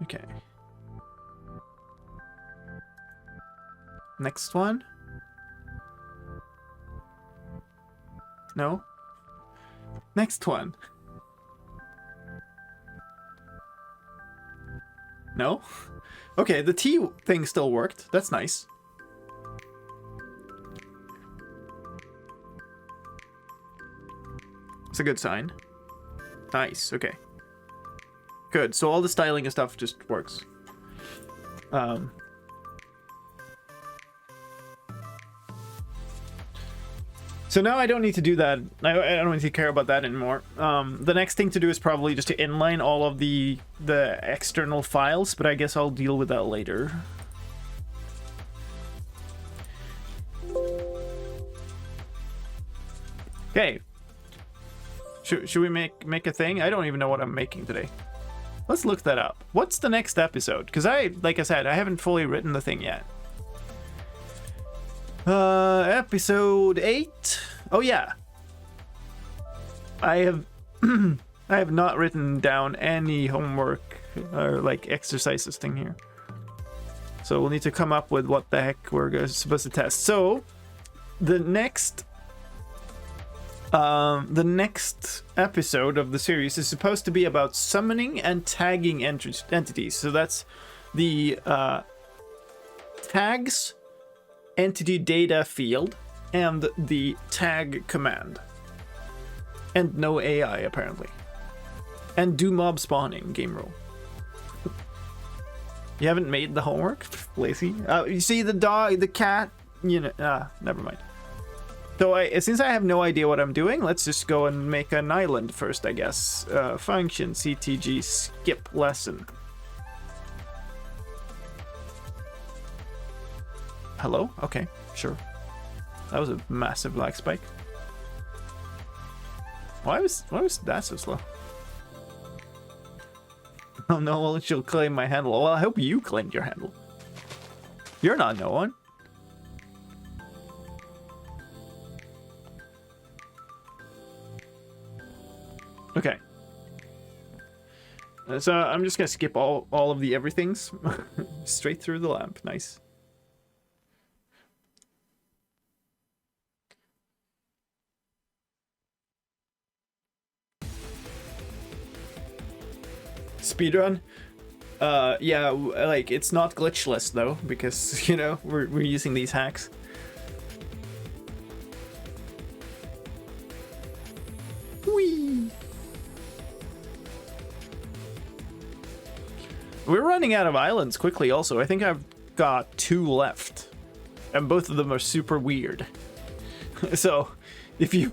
Okay. Next one. No. Next one. No? Okay, the T thing still worked. That's nice. It's a good sign. Nice, okay. Good, so all the styling and stuff just works. So now I don't need to do that. I don't need to care about that anymore. The next thing to do is probably just to inline all of the external files, but I guess I'll deal with that later. Okay. Should we make a thing? I don't even know what I'm making today. Let's look that up. What's the next episode? Because like I said, I haven't fully written the thing yet. Episode 8. Oh yeah. I have I have not written down any homework or like exercises thing here. So we'll need to come up with what the heck we're supposed to test. So the next episode of the series is supposed to be about summoning and tagging entities. So that's the tags, entity data field, and the tag command. And no AI, apparently. And do mob spawning, game rule. You haven't made the homework? Lazy. You see the dog, the cat, you know, never mind. So since I have no idea what I'm doing, let's just go and make an island first, I guess. Function ctg skip lesson. Hello? Okay, sure. That was a massive lag spike. Why was that so slow? Oh no, well, she'll claim my handle. Well, I hope you claimed your handle. You're not no one. Okay. So I'm just gonna skip all of the everythings straight through the lamp. Nice. Speedrun? Yeah, like it's not glitchless though, because you know we're using these hacks. Whee! We're running out of islands quickly. Also, I think I've got 2 left, and both of them are super weird. So, if you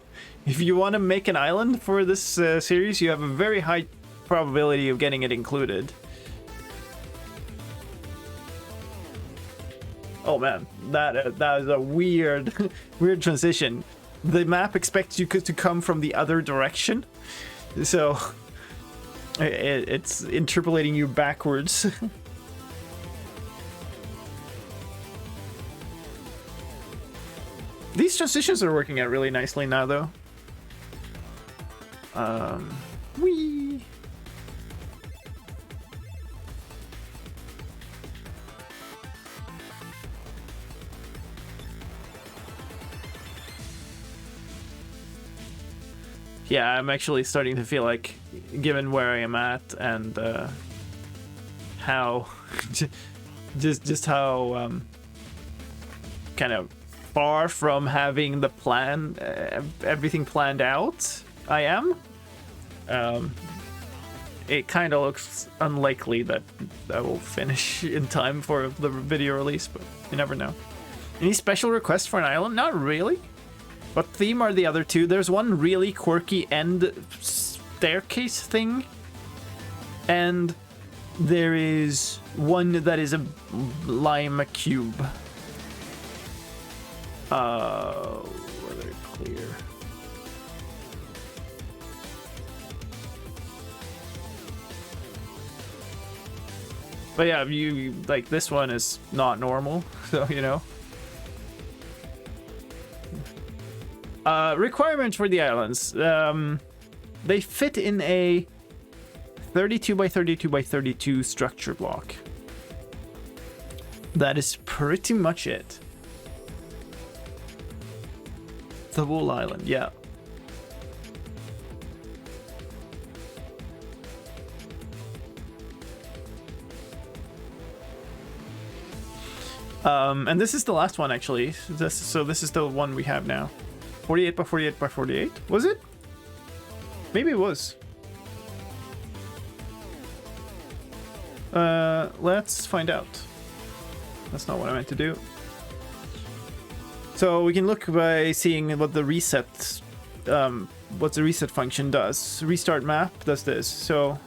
want to make an island for this series, you have a very high probability of getting it included. Oh man, that is a weird weird transition. The map expects you to come from the other direction, so it's interpolating you backwards. These transitions are working out really nicely now, though. Whee! Yeah, I'm actually starting to feel like, given where I am at and how, just how kind of far from having the plan, everything planned out, I am. It kind of looks unlikely that I will finish in time for the video release, but you never know. Any special requests for an island? Not really. What theme are the other 2? There's one really quirky end staircase thing, and there is one that is a lime cube. Weather clear. But yeah, you like this one is not normal, so you know. Requirements for the islands. They fit in a 32 by 32 by 32 structure block. That is pretty much it. The whole island, yeah. And this is the last one actually. So this is the one we have now. 48 by 48 by 48? Was it? Maybe it was. Let's find out. That's not what I meant to do. So we can look by seeing what the reset function does. Restart map does this. So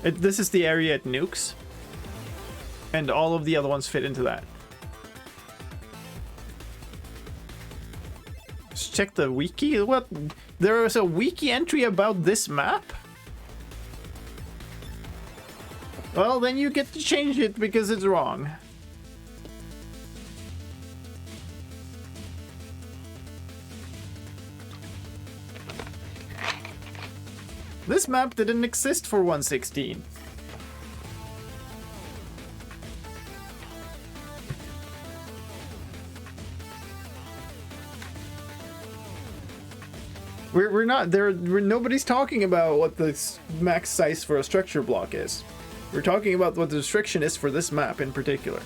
this is the area it nukes, and all of the other ones fit into that. Let's check the wiki. What? There is a wiki entry about this map? Well, then you get to change it because it's wrong. This map didn't exist for 1.16. We're not there. Nobody's talking about what the max size for a structure block is. We're talking about what the restriction is for this map in particular.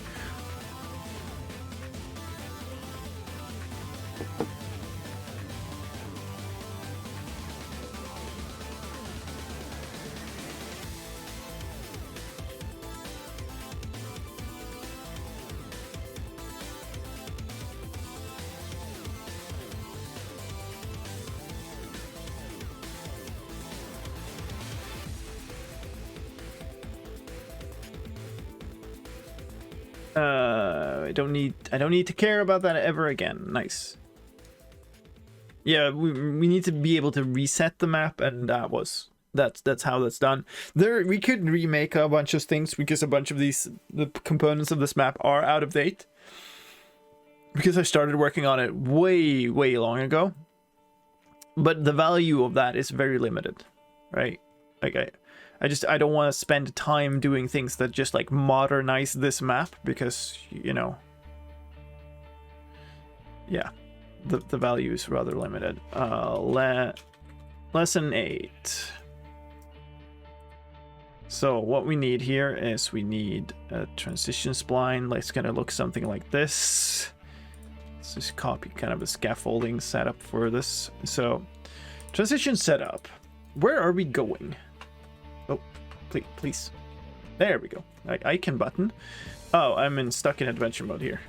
I don't need to care about that ever again. Nice. Yeah, we need to be able to reset the map, and that's how that's done. We could remake a bunch of things because a bunch of the components of this map are out of date. Because I started working on it way long ago. But the value of that is very limited. right? Like I don't want to spend time doing things that just like modernize this map because, you know, yeah, the value is rather limited. Lesson 8. So what we need here is we need a transition spline. It's gonna look something like this. Let's just copy kind of a scaffolding setup for this. So transition setup. Where are we going? Oh, please. There we go. Icon button. Oh, I'm stuck in adventure mode here.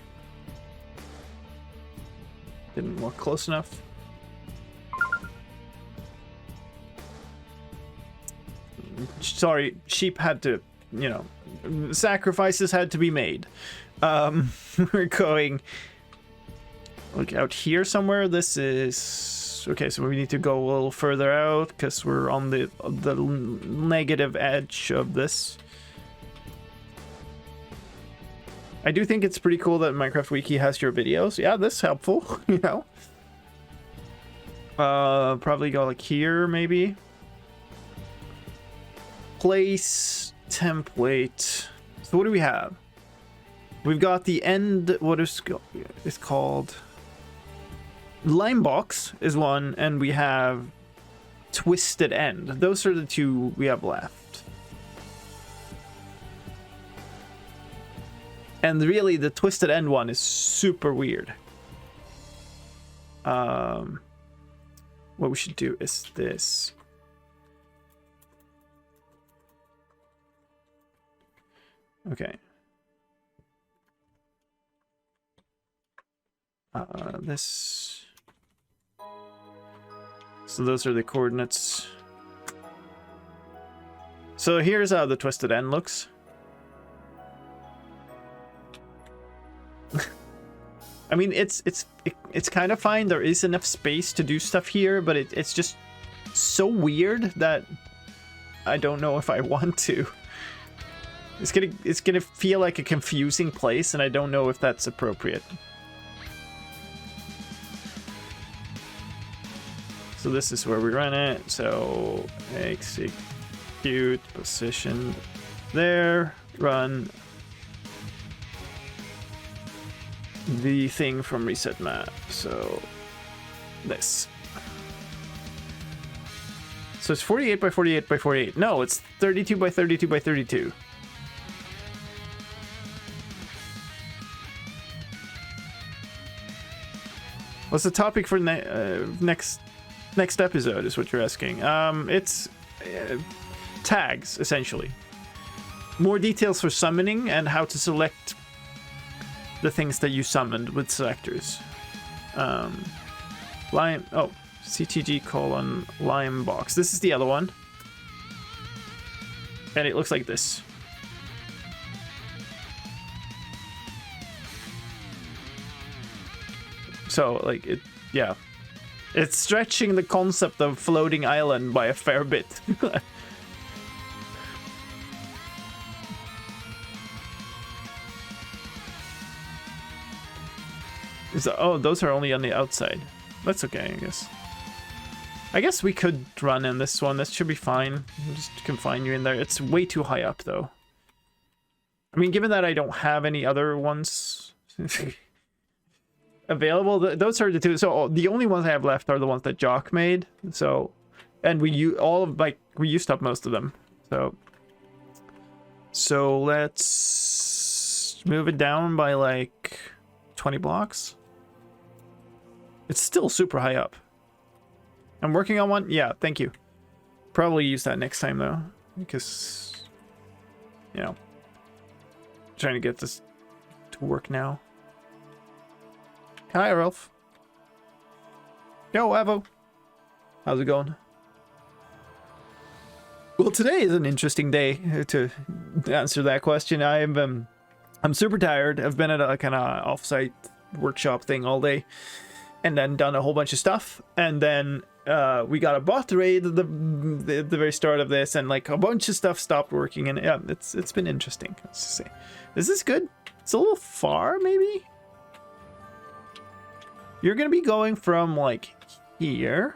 Didn't work close enough. Sorry, sheep had to, you know, sacrifices had to be made. We're going like out here somewhere. This is okay, so we need to go a little further out because we're on the negative edge of this. I do think it's pretty cool that Minecraft Wiki has your videos. Yeah, this is helpful, you know. Probably go like here, maybe. Place template. So what do we have? We've got the end. What is it's called? Lime box is one, and we have twisted end. Those are the two we have left. And really, the twisted end one is super weird. What we should do is this. Okay. This. So those are the coordinates. So here's how the twisted end looks. I mean, it's kind of fine. There is enough space to do stuff here, but it's just so weird that I don't know if I want to. It's gonna feel like a confusing place, and I don't know if that's appropriate. So this is where we run it. So execute, position there, run the thing from reset map. So this. So it's 48 by 48 by 48. No, it's 32 by 32 by 32. What's the topic for next episode is what you're asking. It's tags, essentially. More details for summoning and how to select the things that you summoned with selectors. Lime, oh, CTG : lime box. This is the other one. And it looks like this. So, like, it, yeah. It's stretching the concept of floating island by a fair bit. So, oh, those are only on the outside. That's okay, I guess. I guess we could run in this one. This should be fine. We'll just confine you in there. It's way too high up, though. I mean, given that I don't have any other ones available, those are the two. So the only ones I have left are the ones that Jock made. So, and we used up most of them. So let's move it down by like 20 blocks. It's still super high up. I'm working on one. Yeah, thank you. Probably use that next time though, because, you know, trying to get this to work now. Hi, Ralph. Yo, Avo. How's it going? Well, today is an interesting day to answer that question. I'm super tired. I've been at a kind of off-site workshop thing all day, and then done a whole bunch of stuff, and then we got a bot raid at the very start of this, and like a bunch of stuff stopped working, and yeah, it's been interesting. Let's just say, is this good? It's a little far, maybe. You're gonna be going from like here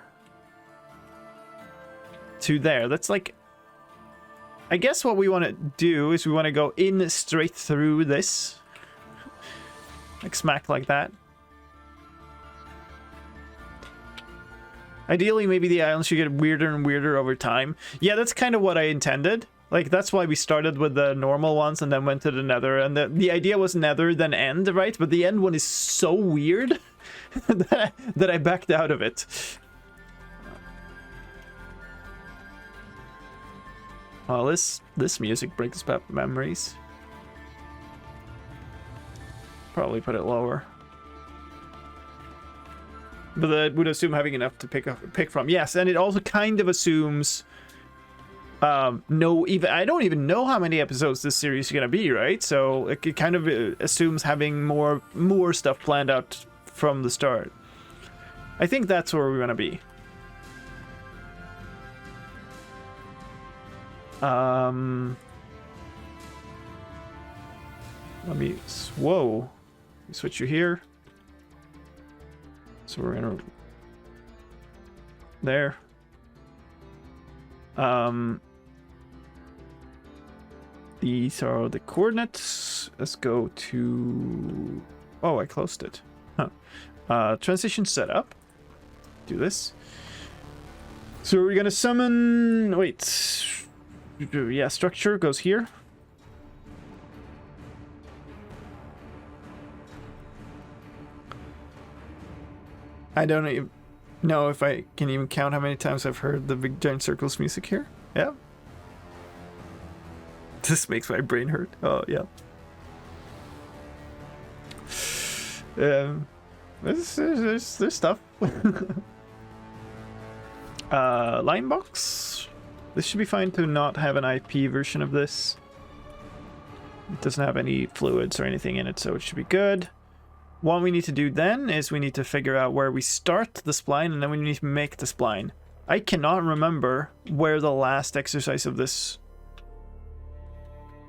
to there. That's like... I guess what we want to do is we want to go in straight through this. Like smack like that. Ideally, maybe the island should get weirder and weirder over time. Yeah, that's kind of what I intended. Like, that's why we started with the normal ones and then went to the nether. And the idea was nether, then end, right? But the end one is so weird that I backed out of it. Oh, this music brings back memories. Probably put it lower. But that would assume having enough to pick from. Yes, and it also kind of assumes... I don't even know how many episodes this series is gonna be, right? So it kind of assumes having more stuff planned out from the start. I think that's where we're gonna be. Let me... Whoa. Switch you here. So we're gonna... There. These are the coordinates. Let's go to... Oh, I closed it. Huh. Transition setup. Do this. So we're gonna summon... Wait. Yeah, structure goes here. I don't even know if I can even count how many times I've heard the Big Giant Circles music here. Yeah. This makes my brain hurt. Oh, yeah. There's stuff. Line box. This should be fine to not have an IP version of this. It doesn't have any fluids or anything in it, so it should be good. What we need to do then is we need to figure out where we start the spline, and then we need to make the spline. I cannot remember where the last exercise of this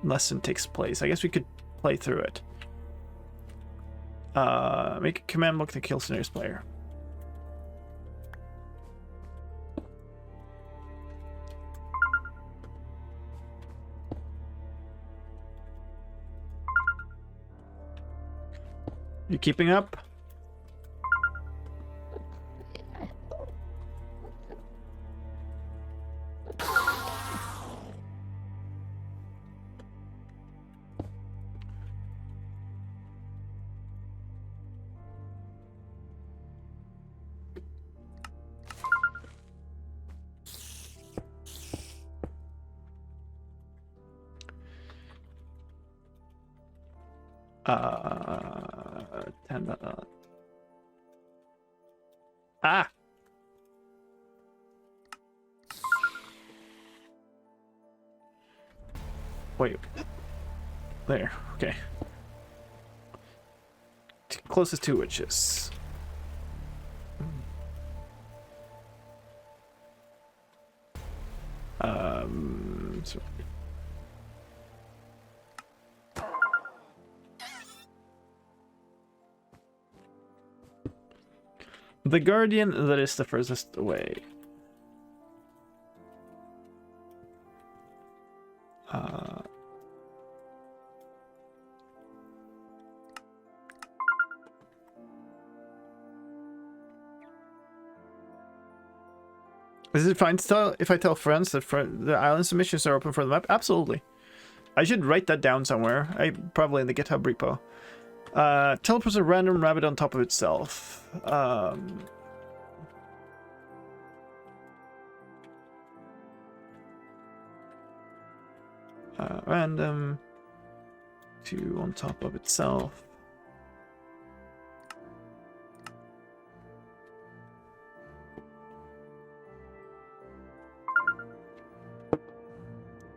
lesson takes place. I guess we could play through it. Make a command block to kill the nearest player. You keeping up? Ah! Wait. There. Okay. Closest to witches. So the guardian that is the furthest away. Is it fine to tell if I tell friends that the island submissions are open for the map? Absolutely. I should write that down somewhere. Probably in the GitHub repo. Teleports a random rabbit on top of itself. Random to on top of itself.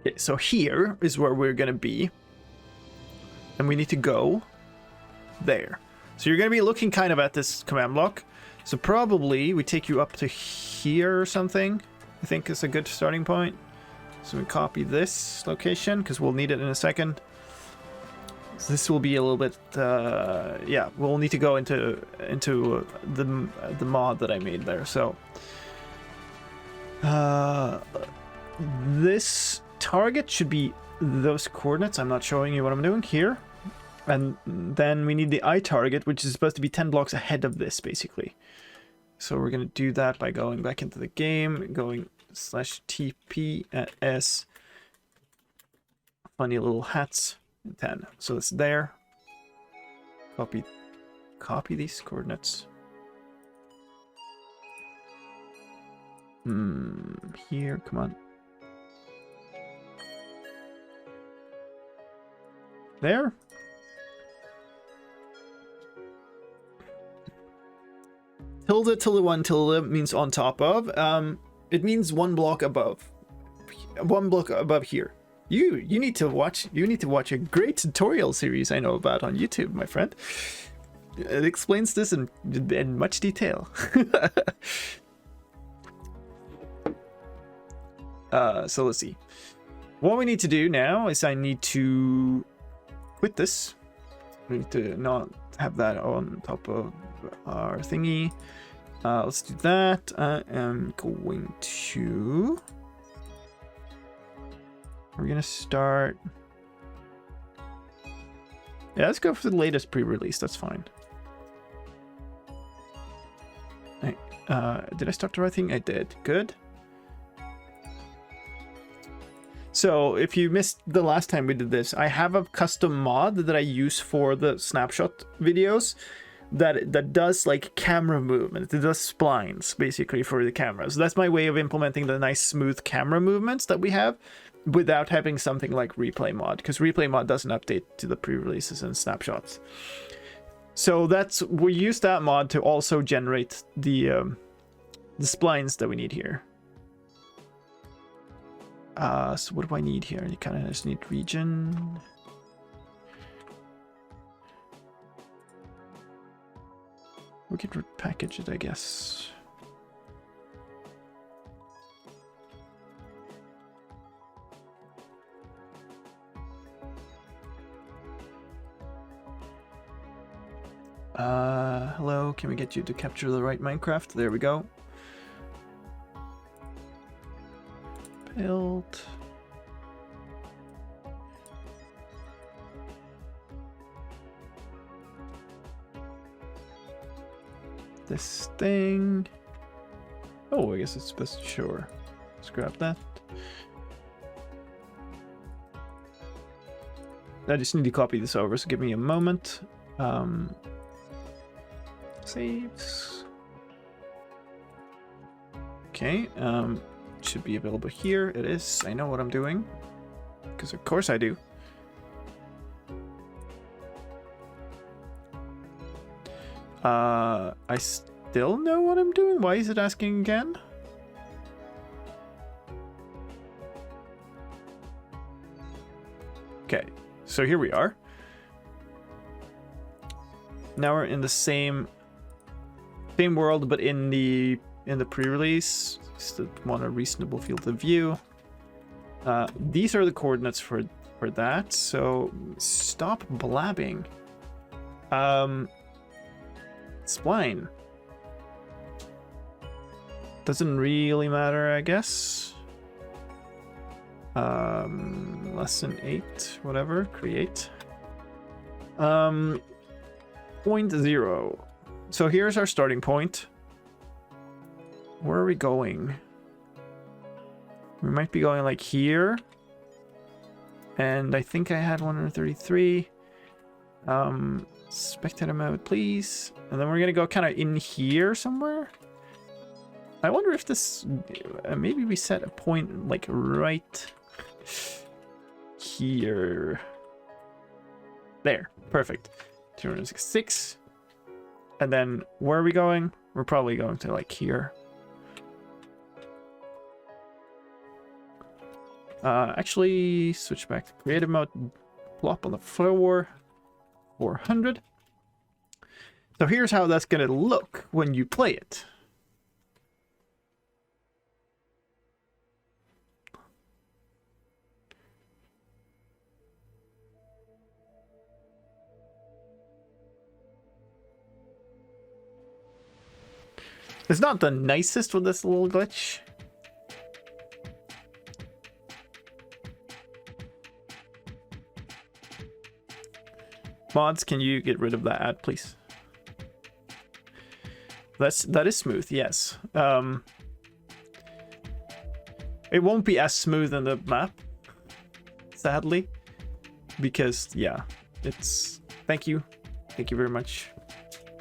Okay, so here is where we're gonna be, and we need to go there. So you're gonna be looking kind of at this command block. So probably we take you up to here or something. I think is a good starting point. So we copy this location because we'll need it in a second. So this will be a little bit, yeah. We'll need to go into the mod that I made there. So This target should be those coordinates. I'm not showing you what I'm doing here. And then we need the I target, which is supposed to be 10 blocks ahead of this, basically. So we're going to do that by going back into the game, going /TP at S, funny little hats, 10. So it's there. Copy these coordinates. Here, come on. There. Tilde 1 tilde means on top of. It means one block above. One block above here. You need to watch a great tutorial series I know about on YouTube, my friend. It explains this in much detail. So let's see. What we need to do now is I need to quit this. We need to not have that on top of our thingy. Let's do that. I am going to... We're gonna start... Yeah, let's go for the latest pre-release. That's fine. Did I start the right thing? I did. Good. So if you missed the last time we did this, I have a custom mod that I use for the snapshot videos that does like camera movement. It does splines basically for the cameras. So that's my way of implementing the nice smooth camera movements that we have without having something like replay mod, because replay mod doesn't update to the pre-releases and snapshots. So we use that mod to also generate the splines that we need here. So what do I need here? You kind of just need region. We could repackage it, I guess. Hello, can we get you to capture the right Minecraft? There we go. Build. This thing. Oh, I guess it's best. Sure. Let's grab that. I just need to copy this over, so give me a moment. Saves. Okay. Should be available here. It is. I know what I'm doing, because of course I do. I still know what I'm doing. Why is it asking again? Okay, so here we are. Now we're in the same world, but in the pre-release. Still want a reasonable field of view. These are the coordinates for that. So stop blabbing. Spline. Doesn't really matter, I guess. Lesson 8, whatever. Create. 0.0. So here's our starting point. Where are we going? We might be going like here. And I think I had 133. Spectator mode, please. And then we're gonna go kind of in here somewhere. I wonder if this... maybe we set a point like right here. There. Perfect. 266. And then where are we going? We're probably going to like here. Actually, switch back to creative mode. Plop on the floor. 400. So here's how that's going to look when you play it. It's not the nicest with this little glitch. Mods, can you get rid of that ad, please? That is smooth, yes. It won't be as smooth in the map, sadly, because yeah, it's. Thank you very much.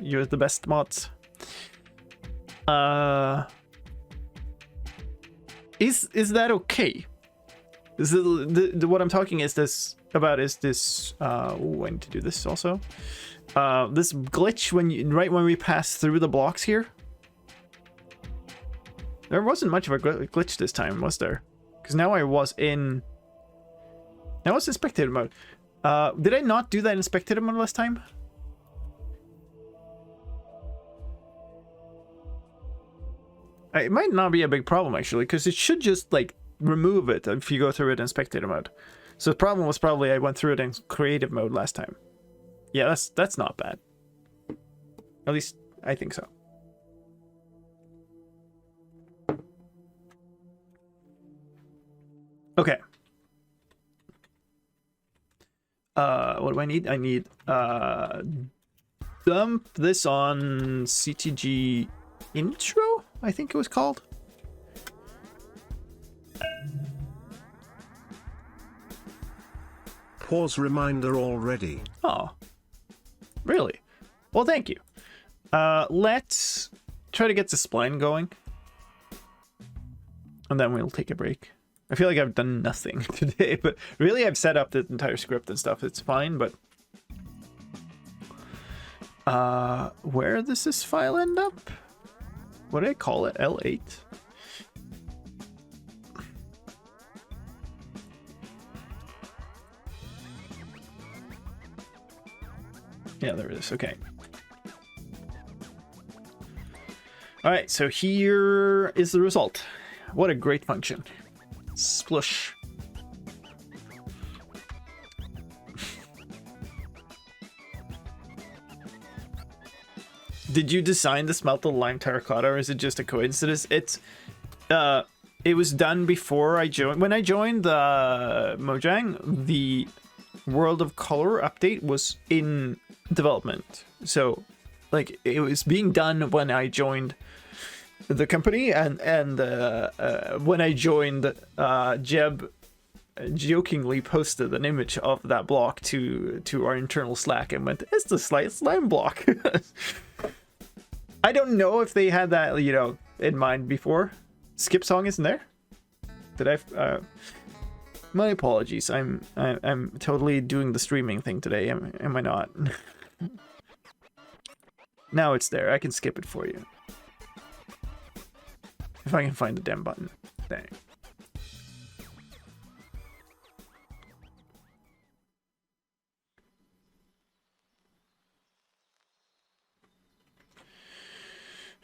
You're the best mods. Is that okay? Is what I'm talking is this. I need to do this also. This glitch right when we pass through the blocks here. There wasn't much of a glitch this time, was there? Because now I was in spectator mode. Did I not do that in spectator mode last time? It might not be a big problem actually, because it should just like remove it if you go through it in spectator mode. So the problem was probably I went through it in creative mode last time. Yeah, that's not bad. At least I think so. Okay. What do I need? I need dump this on CTG intro, I think it was called. Pause reminder already. Oh, really? Well, thank you. Let's try to get the spline going, and then we'll take a break. I feel like I've done nothing today, but really I've set up the entire script and stuff. It's fine, but where does this file end up? What did I call it? L8? Yeah, there it is. Okay. All right, so here is the result. What a great function. Splush. Did you design the smelted lime terracotta, or is it just a coincidence? It was done before I joined. When I joined Mojang, the World of Color update was in development. So, like, it was being done when I joined the company, and when I joined, Jeb jokingly posted an image of that block to our internal Slack and went, "It's the slime block." I don't know if they had that, in mind before. Skip song isn't there? Did I? My apologies. I'm totally doing the streaming thing today. Am I not? Now it's there. I can skip it for you. If I can find the damn button. Dang.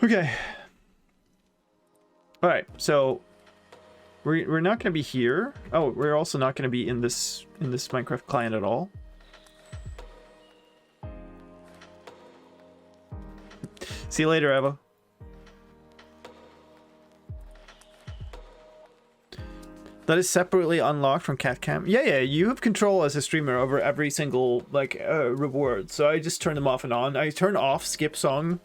Okay. All right. So we're not going to be here. Oh, we're also not going to be in this Minecraft client at all. See you later, Evo. That is separately unlocked from CatCam. Yeah, you have control as a streamer over every single reward. So I just turn them off and on. I turn off skip song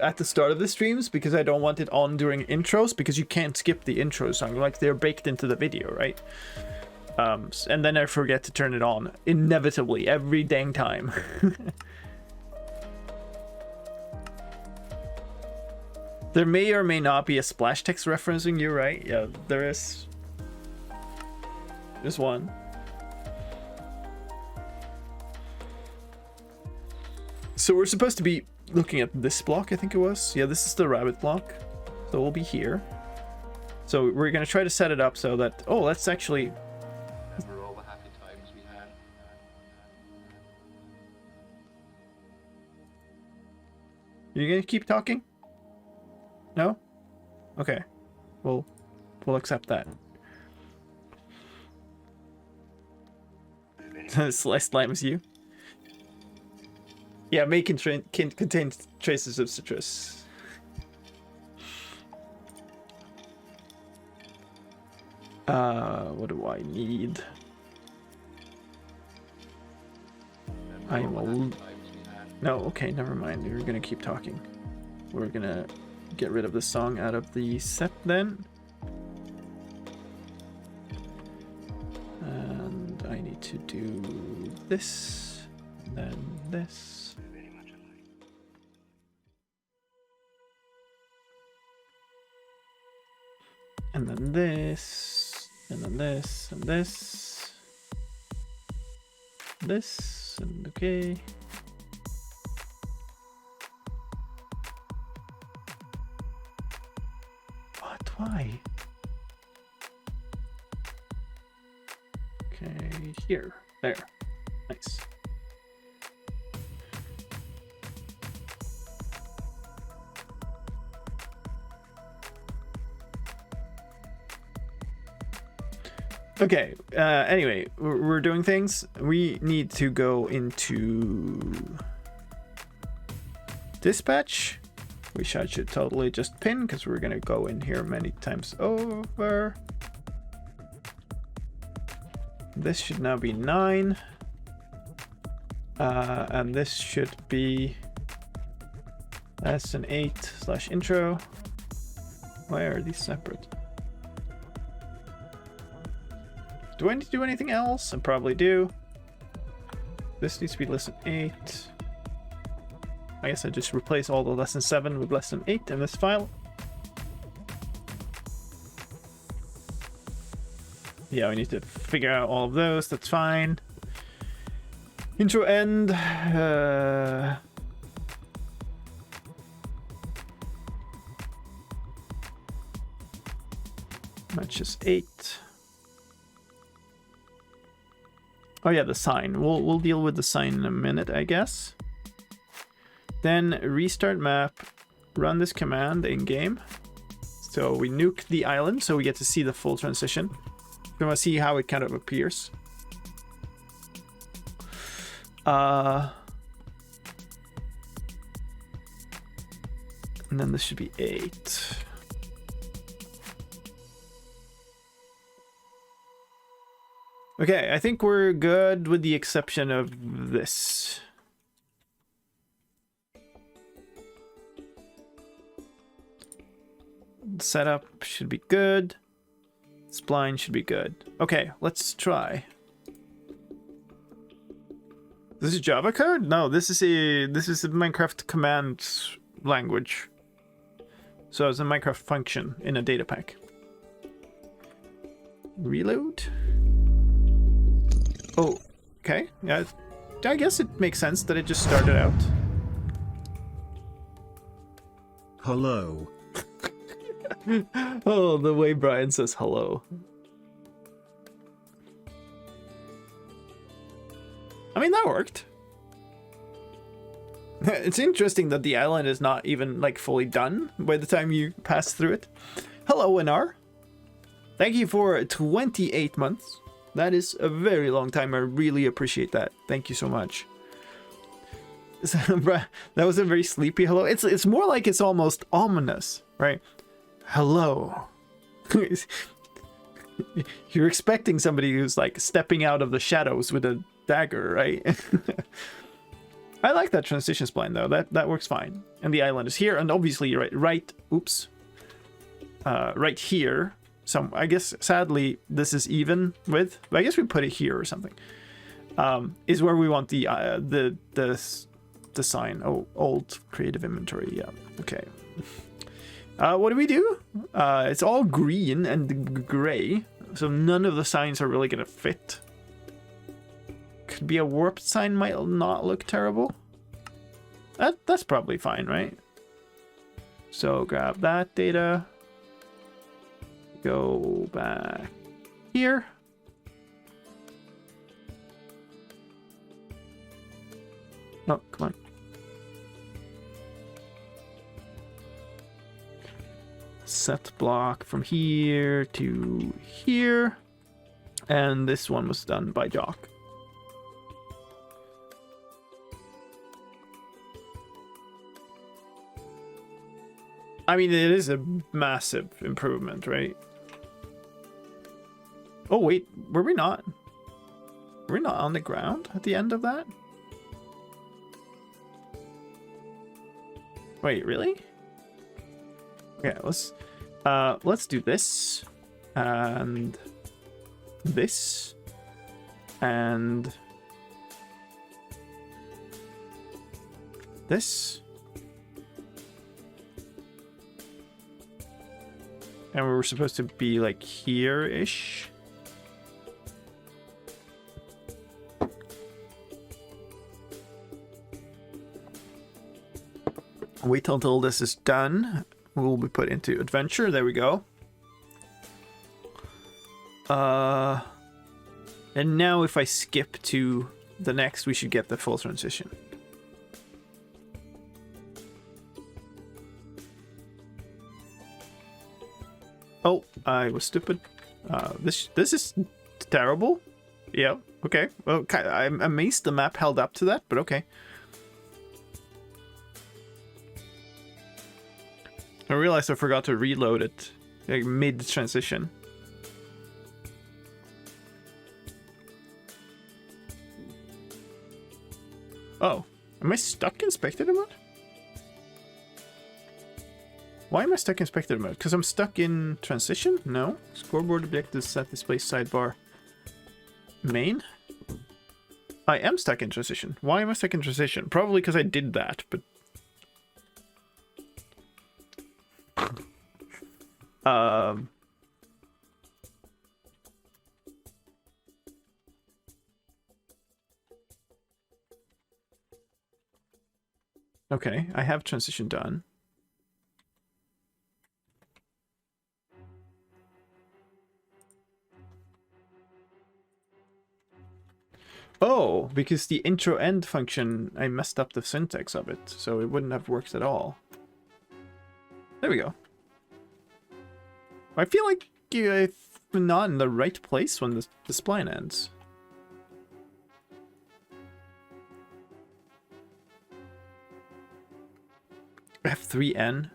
at the start of the streams because I don't want it on during intros, because you can't skip the intro song, like they're baked into the video, right? And then I forget to turn it on inevitably every dang time. There may or may not be a splash text referencing you, right? Yeah, there is. There's one. So we're supposed to be looking at this block, I think it was. Yeah, this is the rabbit block. So we'll be here. So we're going to try to set it up so that... Oh, let's actually... Remember all the happy times we had. You're going to keep talking? No? Okay. We'll accept that. Slicedlime is you? Yeah, may contain traces of citrus. What do I need? I am all the a... happy times we had. No, okay, never mind. We're gonna keep talking. We're gonna get rid of the song out of the set then. And I need to do this, then this. And then this, and then this, and this. This, and okay. What? Why? Okay, here. There. Nice. Okay, anyway, we're doing things. We need to go into dispatch, which I should totally just pin because we're gonna go in here many times over. This should now be 9. And this should be lesson 8/intro. Why are these separate? Do I need to do anything else? I probably do. This needs to be lesson 8. I guess I just replace all the lesson 7 with lesson 8 in this file. Yeah, we need to figure out all of those. That's fine. Intro end. Matches 8. Oh yeah, the sign. We'll deal with the sign in a minute, I guess. Then restart map. Run this command in game. So we nuke the island, so we get to see the full transition. We want to see how it kind of appears. And then this should be 8. Okay, I think we're good with the exception of this. Setup should be good. Spline should be good. Okay, let's try. This is Java code? No, this is a Minecraft command language. So it's a Minecraft function in a data pack. Reload. Oh, okay. Yeah, I guess it makes sense that it just started out. Hello. Oh, the way Brian says hello. I mean, that worked. It's interesting that the island is not even like fully done by the time you pass through it. Hello, NR. Thank you for 28 months. That is a very long time. I really appreciate that. Thank you so much. That was a very sleepy hello. It's more like it's almost ominous, right? Hello. You're expecting somebody who's like stepping out of the shadows with a dagger, right? I like that transition spline though. That works fine. And the island is here, and obviously you're right here. So I guess sadly this is even with. I guess we put it here or something. Is where we want the sign. Oh, old creative inventory. Yeah. Okay. What do we do? It's all green and gray, so none of the signs are really gonna fit. Could be a warped sign, might not look terrible. That's probably fine, right? So grab that data. Go back here. Oh, come on. Set block from here to here. And this one was done by Jock. I mean, it is a massive improvement, right? Oh, wait, were we not? Were we not on the ground at the end of that? Wait, really? Okay, let's do this and this and this. And we were supposed to be like here-ish. Wait until this is done. We'll be put into adventure. There we go. And now if I skip to the next, we should get the full transition. Oh, I was stupid. This is terrible. Yeah, okay. Well, I'm amazed the map held up to that, but okay. I realized I forgot to reload it like, mid-transition. Oh, am I stuck in spectator mode? Why am I stuck in spectator mode? Because I'm stuck in transition? No. Scoreboard objectives set display sidebar. Main? I am stuck in transition. Why am I stuck in transition? Probably because I did that, but... Okay, I have transition done. Oh, because the intro end function, I messed up the syntax of it, so it wouldn't have worked at all. There we go. I feel like I'm not in the right place when the spline ends. F3N.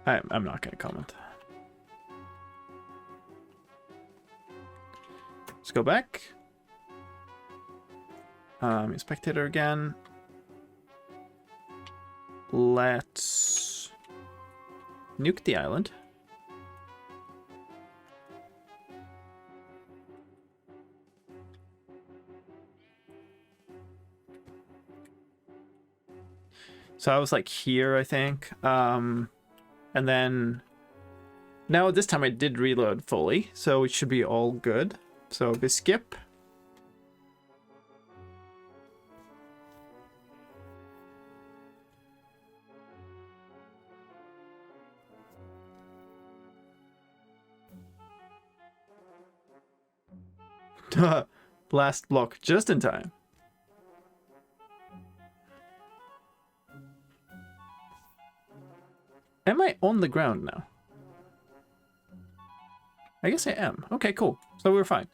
I'm not going to comment. Let's go back. Spectator again. Let's nuke the island. So I was like here, I think. And then now this time I did reload fully, so it should be all good. So we skip. Last block just in time. Am I on the ground now? I guess I am. Okay, cool. So we're fine.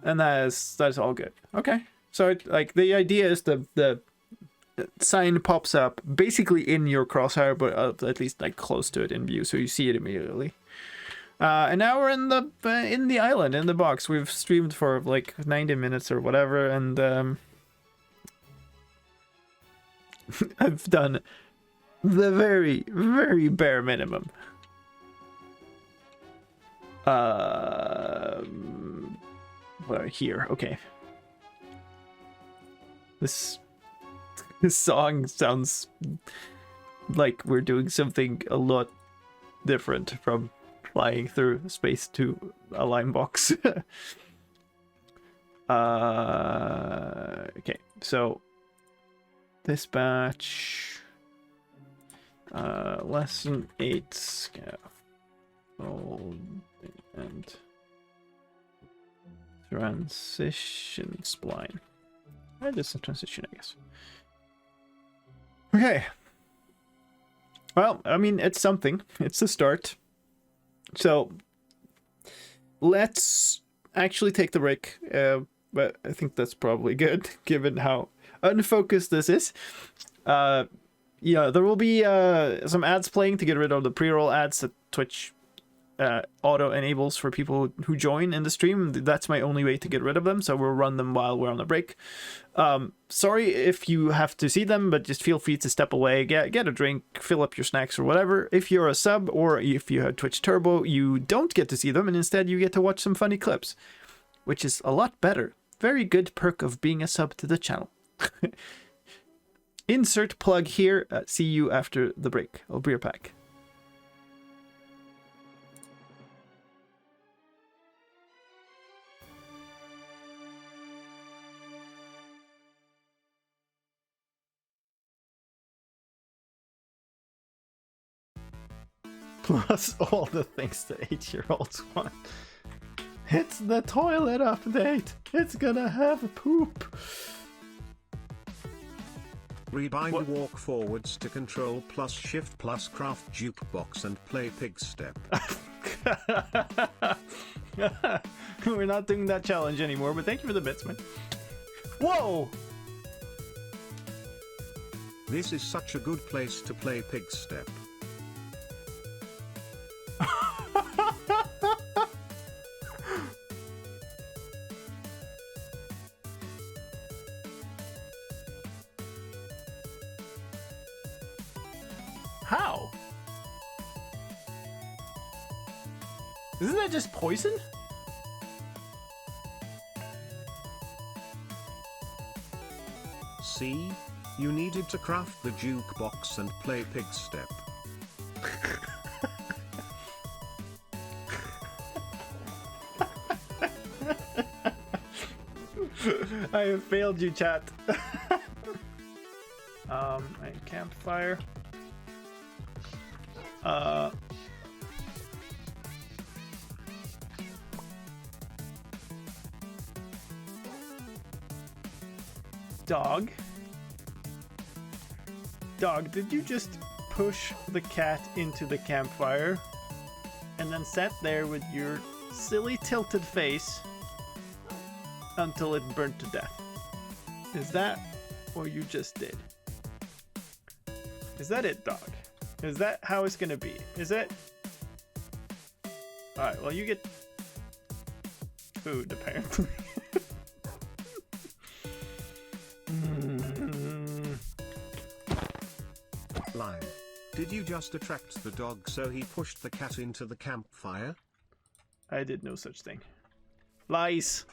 And that's all good. Okay. So like the idea is the sign pops up basically in your crosshair, but at least like close to it in view, so you see it immediately. And now we're in the island, in the box. We've streamed for like 90 minutes or whatever, and I've done the very, very bare minimum. Here, okay. This song sounds like we're doing something a lot different from flying through space to a lime box. Okay, so dispatch, lesson 8 scaffold and transition spline. Just a transition, I guess. Okay. Well, I mean, it's something. It's a start. So let's actually take the break. But I think that's probably good, given how unfocused this is. Yeah, there will be some ads playing to get rid of the pre-roll ads that Twitch auto enables for people who join in the stream. That's my only way to get rid of them, so we'll run them while we're on a break. Sorry if you have to see them, but just feel free to step away, get a drink, fill up your snacks or whatever. If you're a sub or if you have Twitch Turbo, you don't get to see them, and instead you get to watch some funny clips, which is a lot better. Very good perk of being a sub to the channel. Insert plug here. See you after the break. I'll be right back. Plus all the things the 8-year-olds want. It's the toilet update. It's gonna have a poop. Rebind walk forwards to control plus shift plus craft jukebox and play pig step. We're not doing that challenge anymore, but thank you for the bits, man. Whoa! This is such a good place to play pig step. How? Isn't that just poison? See? You needed to craft the jukebox and play pig step. I have failed you, chat. A campfire. Dog? Dog, did you just push the cat into the campfire and then sat there with your silly tilted face until it burnt to death? Is that what you just did? Is that it, dog? Is that how it's gonna be? Is it? Alright, well, you get food, apparently. Lime. Did you just attract the dog so he pushed the cat into the campfire? I did no such thing. Lies!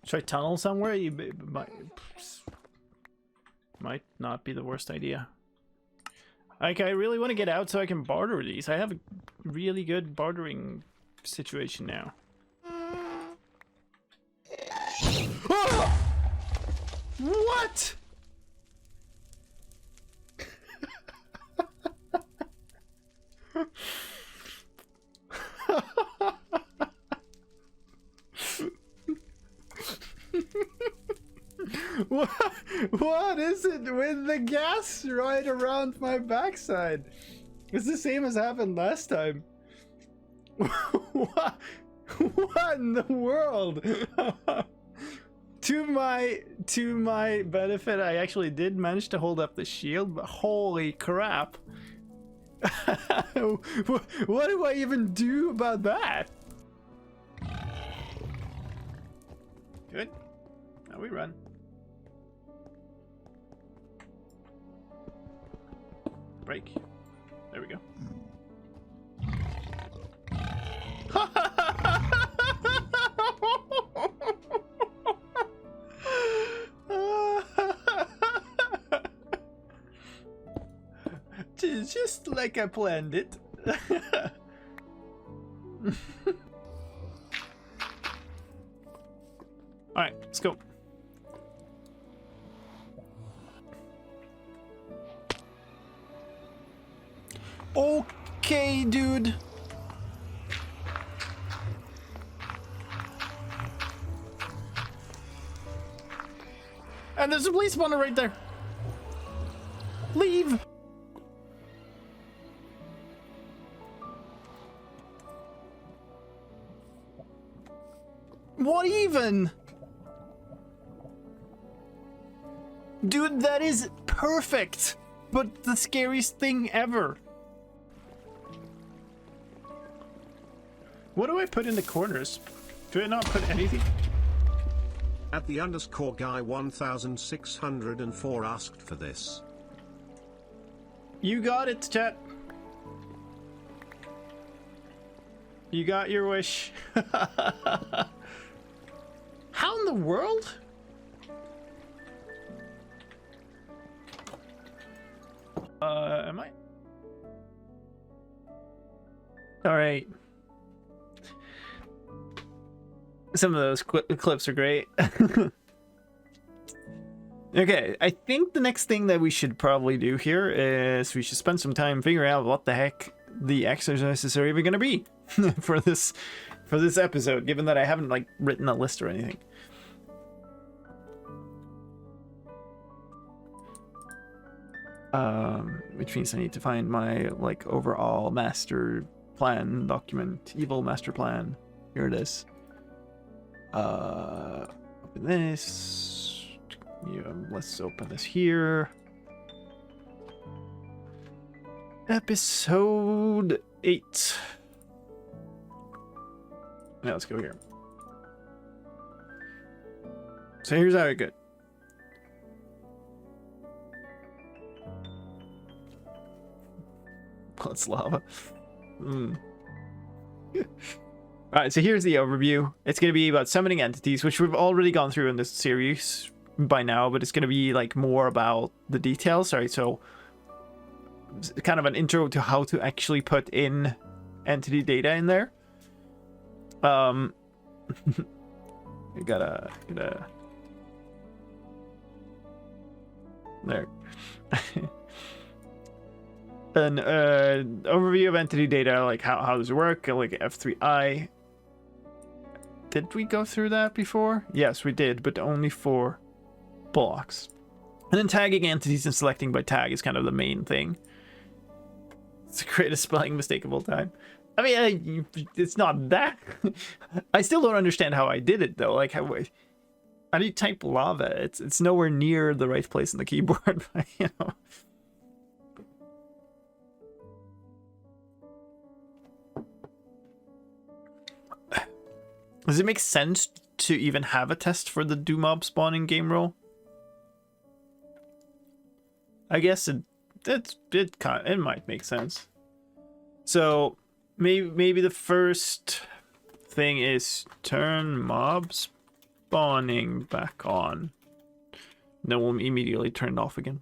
Should I tunnel somewhere? You might not be the worst idea. Like, I really want to get out so I can barter these. I have a really good bartering situation now. Oh! What? What is it with the gas right around my backside? It's the same as happened last time. What in the world? To my benefit, I actually did manage to hold up the shield, but holy crap. What do I even do about that? Good. Now we run. Break. There we go. Just like I planned it. Alright, let's go. Okay, dude. And there's a police spawner right there. Leave. What even? Dude, that is perfect. But the scariest thing ever. What do I put in the corners? Do I not put anything? At the underscore guy 1604 asked for this. You got it, chat. You got your wish. How in the world? Am I? All right. Some of those clips are great. Okay, I think the next thing that we should probably do here is we should spend some time figuring out what the heck the exercises are even going to be for this episode, given that I haven't like written a list or anything. Which means I need to find my like overall master plan document, evil master plan. Here it is. Open this. Yeah, let's open this here. Episode 8. Now let's go here. So here's how it goes. What's lava? Alright, so here's the overview. It's going to be about summoning entities, which we've already gone through in this series by now, but it's going to be like more about the details. Alright, so kind of an intro to how to actually put in entity data in there. You gotta there. An overview of entity data, like how does it work, like F3I. Did we go through that before? Yes, we did, but only for blocks. And then tagging entities and selecting by tag is kind of the main thing. It's the greatest spelling mistake of all time. I mean, it's not that. I still don't understand how I did it though. Like how do you type lava? It's nowhere near the right place on the keyboard. You know. Does it make sense to even have a test for the do mob spawning game role? I guess it might make sense. So maybe the first thing is turn mob spawning back on. Then we'll immediately turn it off again.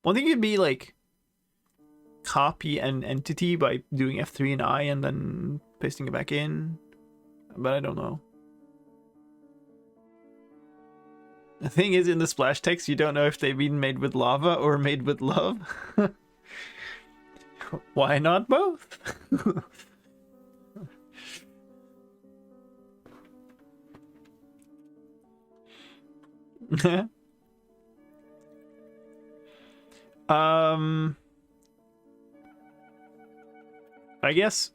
One thing could be like copy an entity by doing F3 and I and then pasting it back in, but I don't know. The thing is, in the splash text, you don't know if they've been made with lava or made with love. Why not both? I guess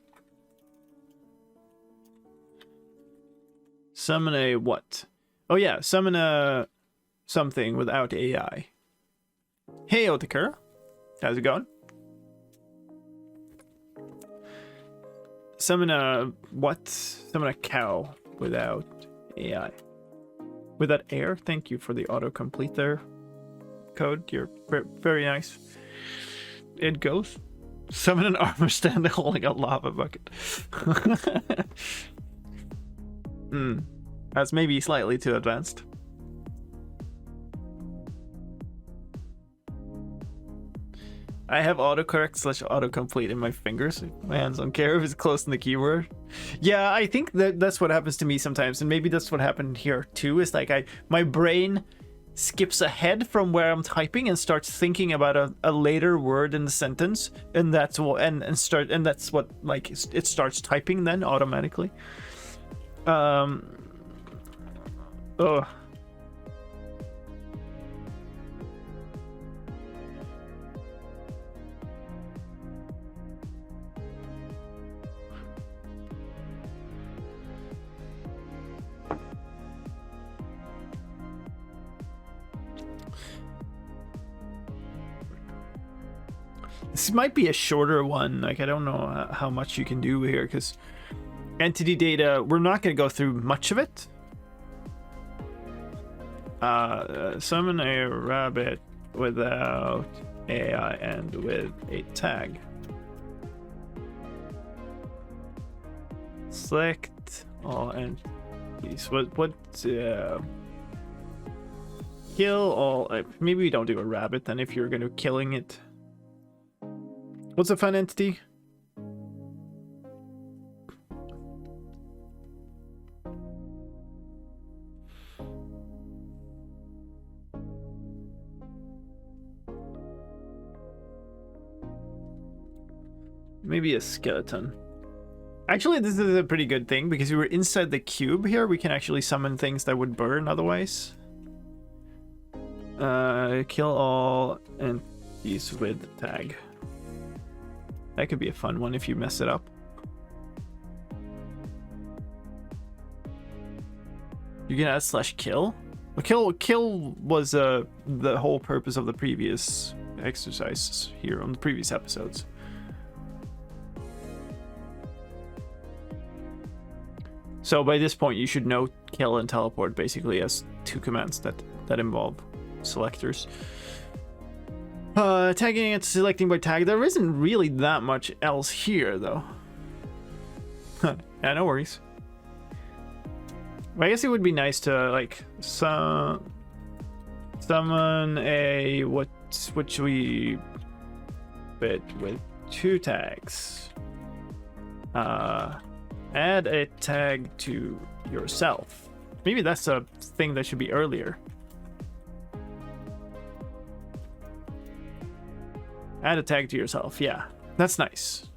summon a what? Oh yeah, summon a something without AI. Hey Otakura, how's it going? Summon a what? Summon a cow without AI. Without air? Thank you for the autocomplete there. Code, you're very nice. It goes. Summon an armor stand holding a lava bucket. That's maybe slightly too advanced. I have autocorrect / autocomplete in my fingers. My hands don't care if it's close in the keyword. Yeah, I think that's what happens to me sometimes, and maybe that's what happened here too. Is like my brain skips ahead from where I'm typing and starts thinking about a later word in the sentence, and that's what that's what like it starts typing then automatically. Oh. This might be a shorter one. Like, I don't know how much you can do here, because entity data, we're not going to go through much of it. Summon a rabbit without AI and with a tag. Select all entities. Kill all. Maybe we don't do a rabbit then if you're going to killing it. What's a fun entity? Maybe a skeleton. Actually, this is a pretty good thing because we were inside the cube here. We can actually summon things that would burn otherwise. Kill all entities with tag. That could be a fun one if you mess it up. You can add /kill. Well, kill was the whole purpose of the previous exercises here on the previous episodes. So by this point, you should know kill and teleport basically as two commands that involve selectors. Tagging and selecting by tag. There isn't really that much else here, though. Yeah, no worries. I guess it would be nice to like summon a what should we bit with 2 tags. Add a tag to yourself. Maybe that's a thing that should be earlier. Add a tag to yourself. Yeah, that's nice.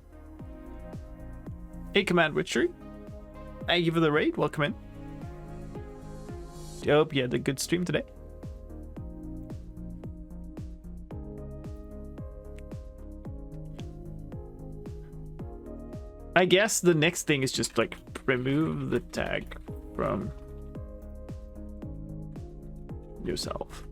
A command witchery. Thank you for the raid. Welcome in. Hope you had a good stream today. I guess the next thing is just like remove the tag from yourself.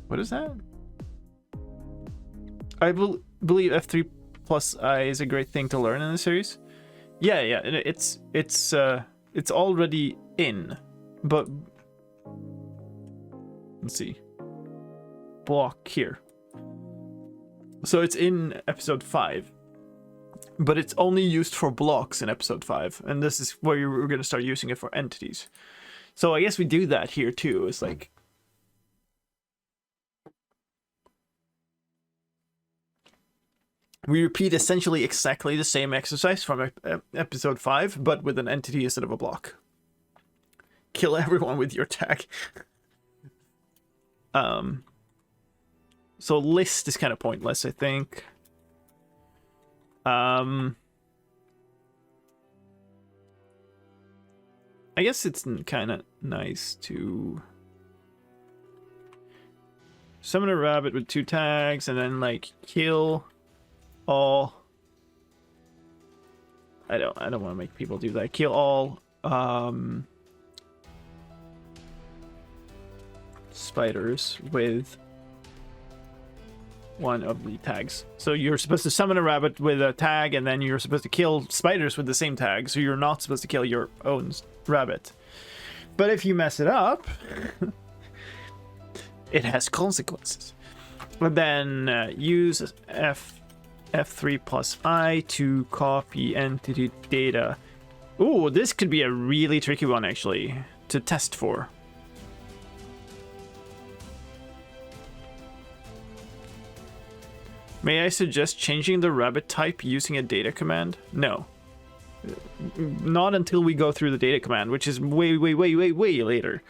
What is that? I believe F3 plus I is a great thing to learn in the series. Yeah, it's already in. But let's see. Block here. So it's in episode 5. But it's only used for blocks in episode 5. And this is where we're going to start using it for entities. So I guess we do that here too. It's like we repeat essentially exactly the same exercise from episode 5, but with an entity instead of a block. Kill everyone with your tag. So list is kind of pointless, I think. I guess it's kind of nice to summon a rabbit with 2 tags and then like kill all. I don't want to make people do that. Kill all spiders with one of the tags. So you're supposed to summon a rabbit with a tag, and then you're supposed to kill spiders with the same tag. So you're not supposed to kill your own rabbit. But if you mess it up, it has consequences. But then use F3 plus I to copy entity data. Ooh, this could be a really tricky one actually to test for. May I suggest changing the rabbit type using a data command? No. Not until we go through the data command, which is way later.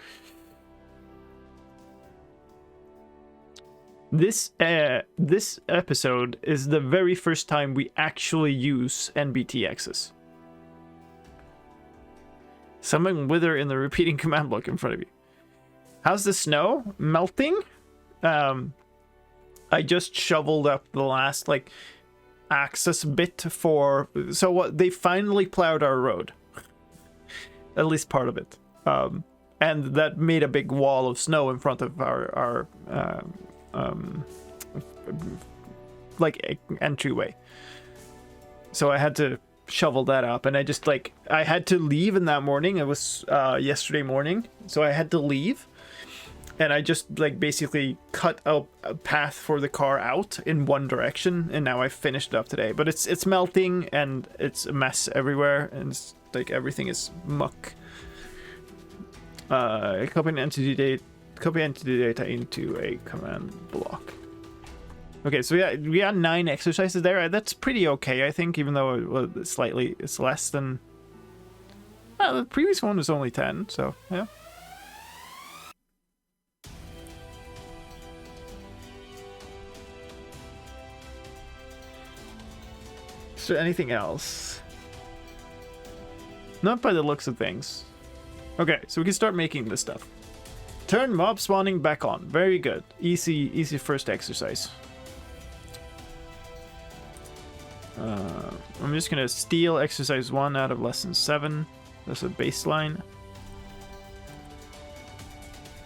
This episode is the very first time we actually use NBT access. Summon wither in the repeating command block in front of you. How's the snow? Melting? I just shoveled up the last, like, access bit for. So what they finally plowed our road, at least part of it, and that made a big wall of snow in front of our like entryway. So I had to shovel that up, and I had to leave in that morning. It was yesterday morning, so I had to leave, and I just like basically cut a path for the car out in one direction, and now I finished it up today. But it's melting and it's a mess everywhere, and it's like everything is muck. Copy entity data into a command block. Okay, so we had 9 exercises there. That's pretty okay, I think, even though it's less than... the previous one was only 10, so yeah. Is there anything else? Not by the looks of things. Okay, so we can start making this stuff. Turn mob spawning back on. Very good. Easy first exercise. I'm just gonna steal exercise 1 out of lesson 7. That's a baseline.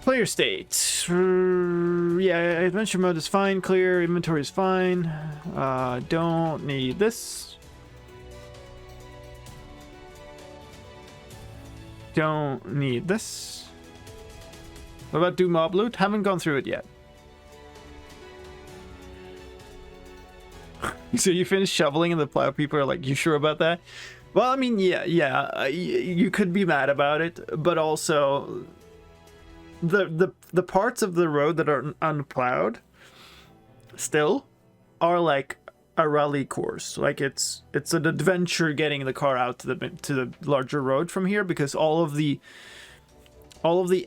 Player state. Yeah, adventure mode is fine. Clear inventory is fine. Don't need this. Don't need this. What about do mob loot? Haven't gone through it yet. So you finish shoveling and the plow people are like, you sure about that? Well, I mean, yeah, you could be mad about it, but also the parts of the road that are unplowed still are like a rally course. Like it's an adventure getting the car out to the larger road from here, because all of the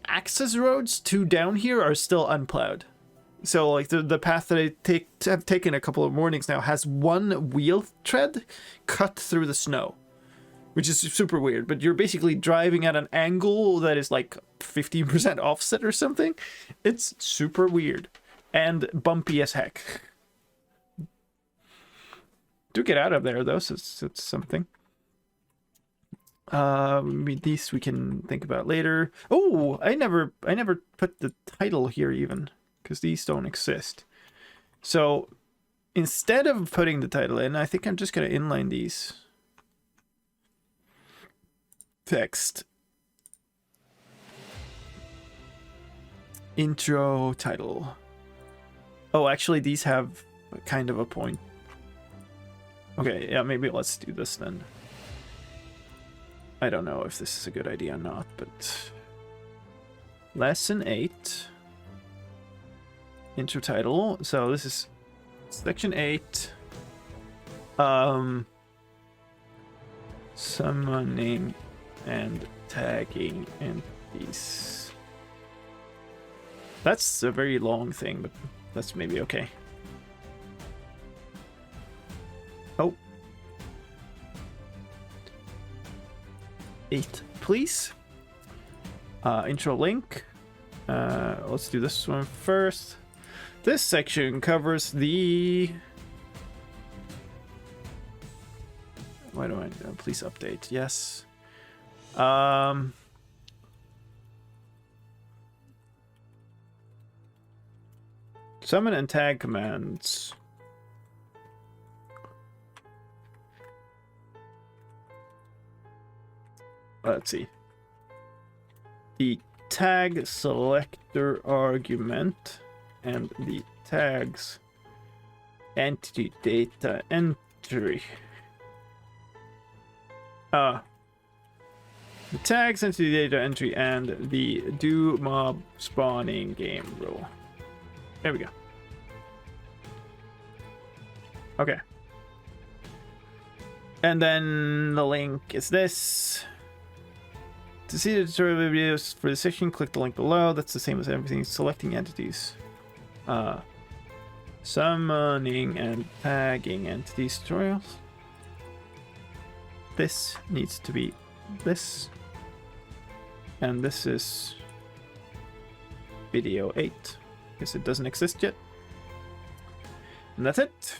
access roads to down here are still unplowed. So like the path that I have taken a couple of mornings now has one wheel tread cut through the snow, which is super weird. But you're basically driving at an angle that is like 15% offset or something. It's super weird and bumpy as heck. Do get out of there though, so it's something. These we can think about later. Oh, I never put the title here even, because these don't exist. So instead of putting the title in, I think I'm just going to inline these. Text. Intro title. Oh, actually these have kind of a point. Okay, yeah, maybe let's do this then. I don't know if this is a good idea or not, but... Lesson 8. Intro title. So this is section 8. Summoning and tagging entities. That's a very long thing, but that's maybe okay. Oh. 8, please. Intro link. Let's do this one first. This section covers the... Why do I... please update. Yes. Summon and tag commands. Let's see. The tag selector argument and the tags entity data entry. The tags entity data entry and the do mob spawning game rule. There we go. Okay. And then the link is this. To see the tutorial videos for this section, click the link below. That's the same as everything. Selecting entities. Summoning and tagging entities tutorials. This needs to be this. And this is video 8. Because it doesn't exist yet. And that's it.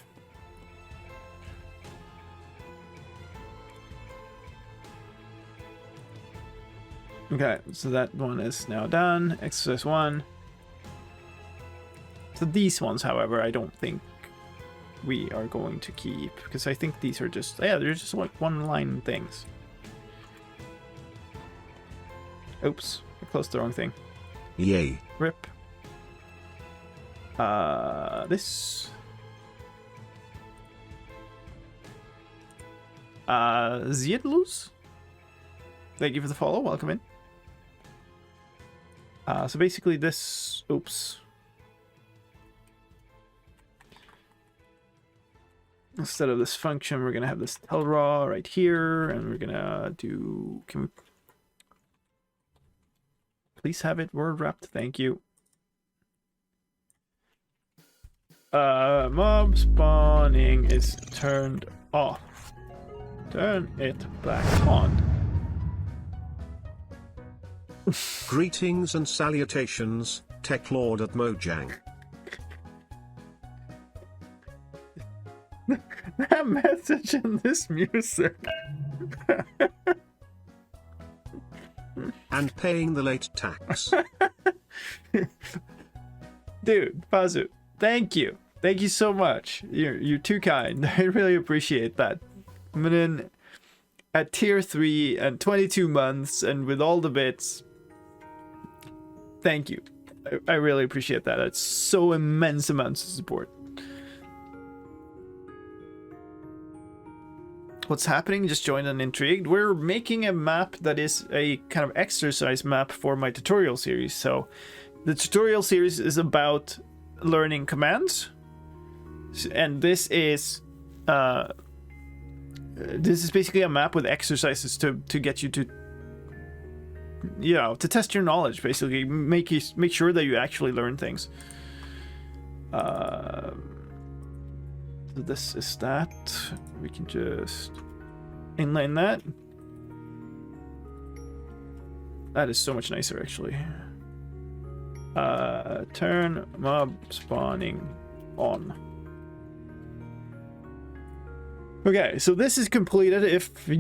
Okay, so that one is now done. Exercise 1. So these ones, however, I don't think we are going to keep, because I think these are just, yeah, they're just like one-line things. Oops, I closed the wrong thing. Yay. Rip. This. Ziedlus? Thank you for the follow, welcome in. So basically this, oops. Instead of this function, we're gonna have this tell raw right here, and we're gonna do, can we please have it word wrapped? Thank you. Mob spawning is turned off. Turn it back on. Greetings and salutations, Tech Lord at Mojang. That message in this music. And paying the late tax. Dude, Pazu, thank you. Thank you so much. You're too kind. I really appreciate that. Coming in at tier 3 and 22 months and with all the bits. Thank you. I really appreciate that. That's so immense amounts of support. What's happening? Just joined and intrigued. We're making a map that is a kind of exercise map for my tutorial series. So the tutorial series is about learning commands, and this is basically a map with exercises to get you to, you know, to test your knowledge, basically make sure that you actually learn things. So this is that. We can just inline that. That is so much nicer, actually. Turn mob spawning on. Okay, so this is completed if the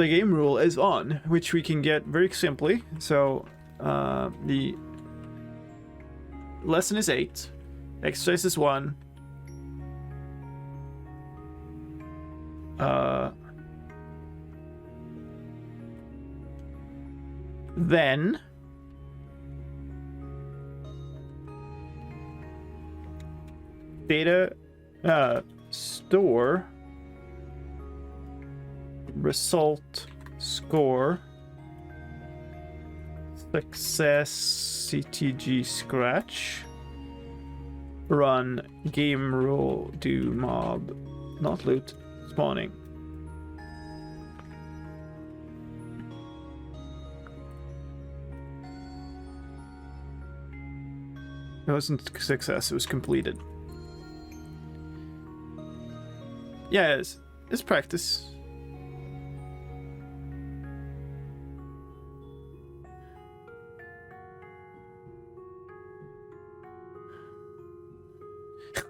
game rule is on, which we can get very simply. So the lesson is 8, exercise is 1. Then data store result score success ctg scratch run game rule do mob not loot spawning. It wasn't a success, it was completed. Yeah, it's practice.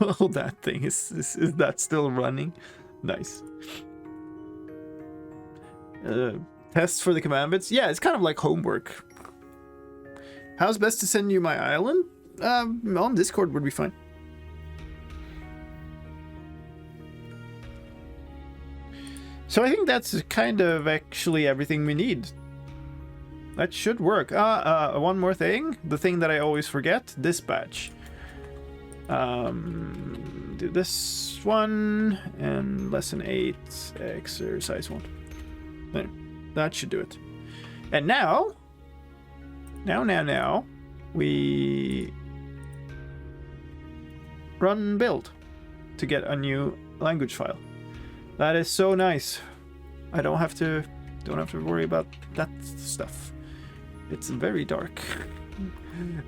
Oh, that thing is that still running? Nice. Tests for the command bits. Yeah, it's kind of like homework. How's best to send you my island? On Discord would be fine. So I think that's kind of actually everything we need. That should work. One more thing. The thing that I always forget. Dispatch. Do this one. And lesson 8. Exercise 1. There. That should do it. And now. Now. We run build to get a new language file. That is so nice. I don't have to worry about that stuff. It's very dark.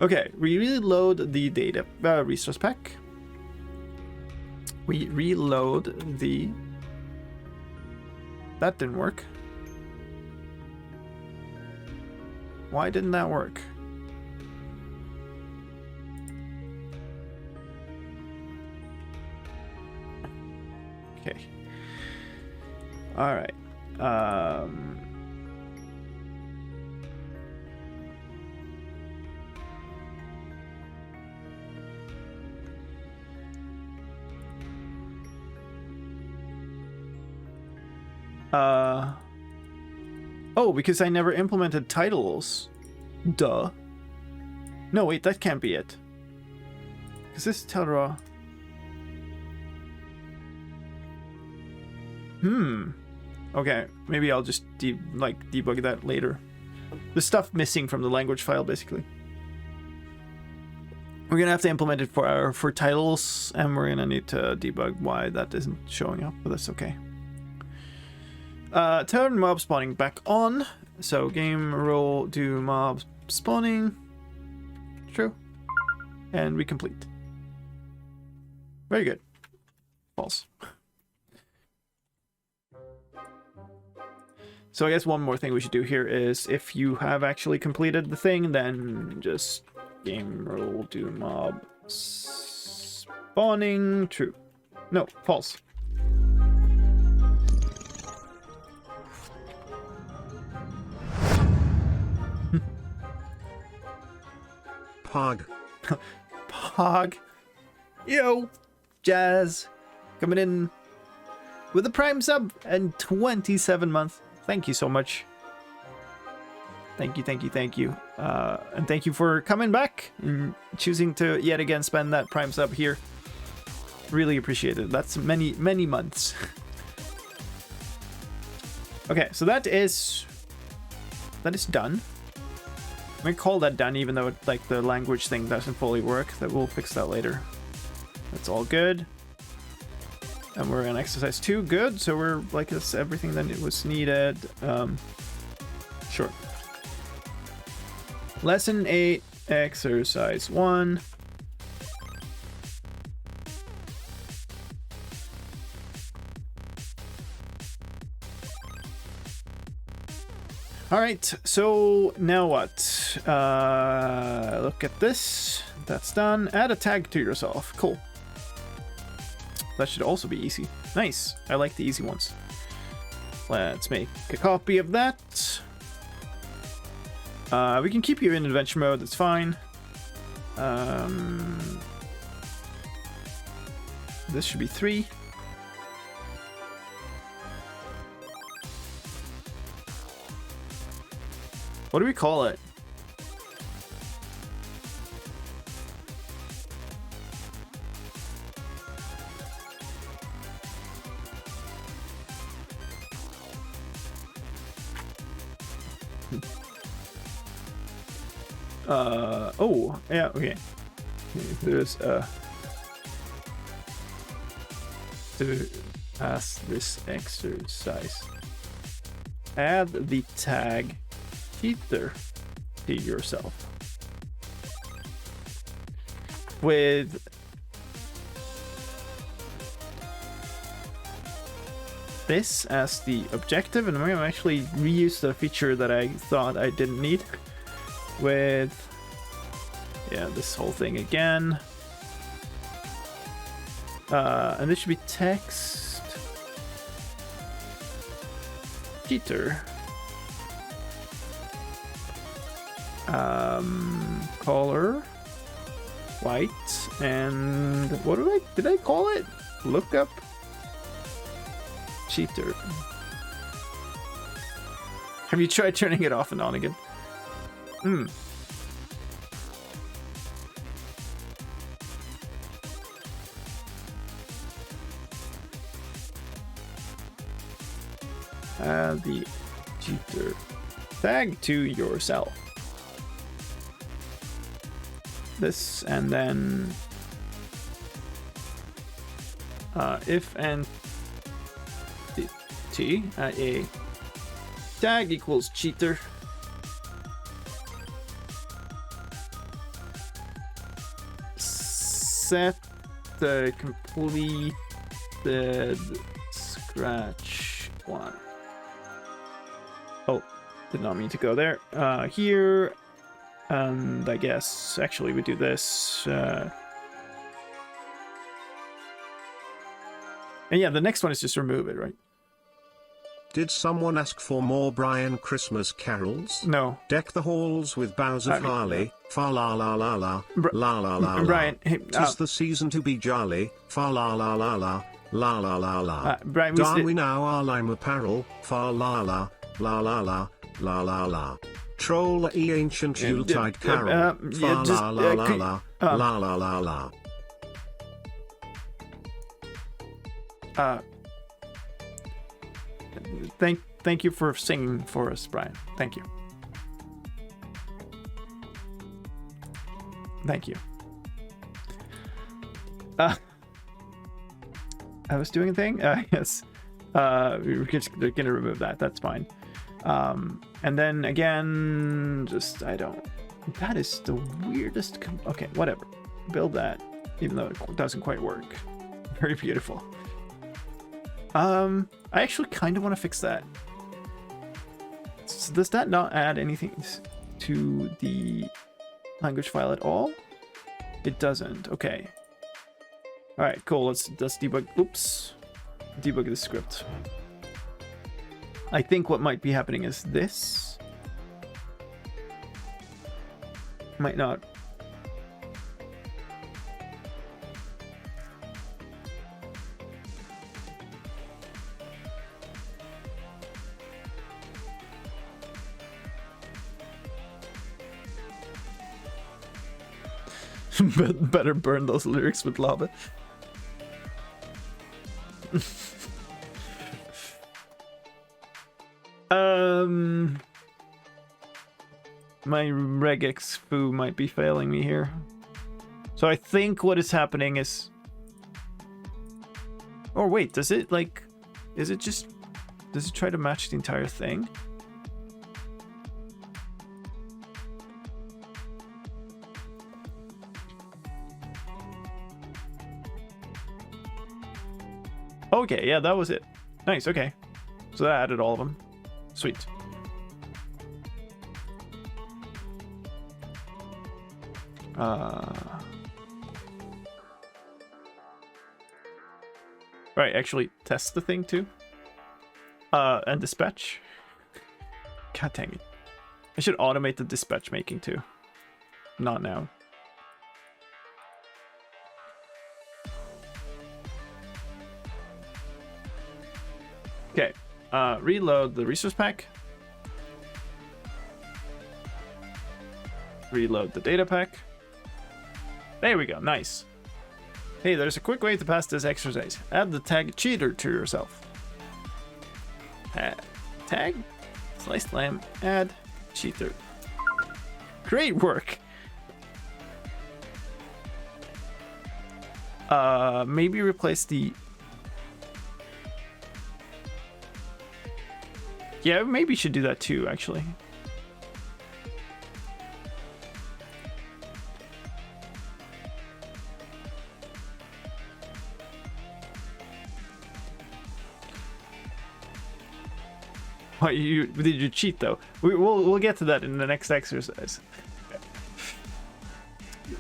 Okay, we reload the data resource pack. We reload the. That didn't work. Why didn't that work? Okay. All right. Oh, because I never implemented titles. Duh. No, wait, that can't be it. Because this is Telraw. Okay, maybe I'll just debug that later. The stuff missing from the language file, basically. We're gonna have to implement it for titles, and we're gonna need to debug why that isn't showing up, but that's okay. Turn mob spawning back on. So game roll do mob spawning. True. And we complete. Very good. False. So I guess one more thing we should do here is if you have actually completed the thing, then just game roll do mob spawning. True. No, false. Pog. Pog. Yo, Jazz. Coming in with a Prime sub and 27 months. Thank you so much. Thank you, thank you, thank you. And thank you for coming back and choosing to yet again spend that Prime sub here. Really appreciate it. That's many, many months. Okay, so that is done. I'm gonna call that done, even though like the language thing doesn't fully work. That we'll fix that later. That's all good. And we're in exercise 2. Good. So we're like that's everything that it was needed. Sure. Lesson 8, exercise 1. All right, so now what? Look at this. That's done. Add a tag to yourself. Cool. That should also be easy. Nice. I like the easy ones. Let's make a copy of that. We can keep you in adventure mode. That's fine. This should be 3. What do we call it? Oh, yeah, okay. There's to pass this exercise. Add the tag cheater to yourself with this as the objective, and I'm going to actually reuse the feature that I thought I didn't need with this whole thing again, and this should be text cheater. Color white, and what did I call it? Lookup cheater. Have you tried turning it off and on again? Add the cheater tag to yourself. This, and then if and t a tag equals cheater, set the completed scratch 1. Oh, did not mean to go there. Here. And I guess actually we do this. And yeah, the next one is just remove it, right? Did someone ask for more Brian Christmas carols? No. Deck the halls with boughs of holly. Fa la la la la. La la la la. Brian, hey, 'tis the season to be jolly. Fa la la la la. La la la la. Brian, we Darwi now our lime apparel. Fa la la. La la la. La la la. Troll e ancient Yuletide carol. Fa la la la la. La la la la. Thank you for singing for us, Brian. Thank you. Thank you. I was doing a thing? Yes. We're just gonna remove that. That's fine. And then again, just, I don't... That is the weirdest... Okay, whatever. Build that, even though it doesn't quite work. Very beautiful. I actually kind of want to fix that. So does that not add anything to the language file at all? It doesn't. Okay. All right, cool. Let's debug. Oops. Debug the script. I think what might be happening is this. Might not. Better burn those lyrics with lava. My regex foo might be failing me here. So I think what is happening is... Oh wait, does it like... Is it just... Does it try to match the entire thing? Okay, yeah, that was it. Nice, okay. So that added all of them. Sweet. Right, actually test the thing too. And dispatch. God dang it. I should automate the dispatch making too. Not now. Okay, reload the resource pack. Reload the data pack. There we go, nice. Hey, there's a quick way to pass this exercise. Add the tag cheater to yourself. Tag, slicedlime, add cheater. Great work. Maybe replace the... Yeah, maybe should do that too, actually. What, did you cheat though? We'll get to that in the next exercise.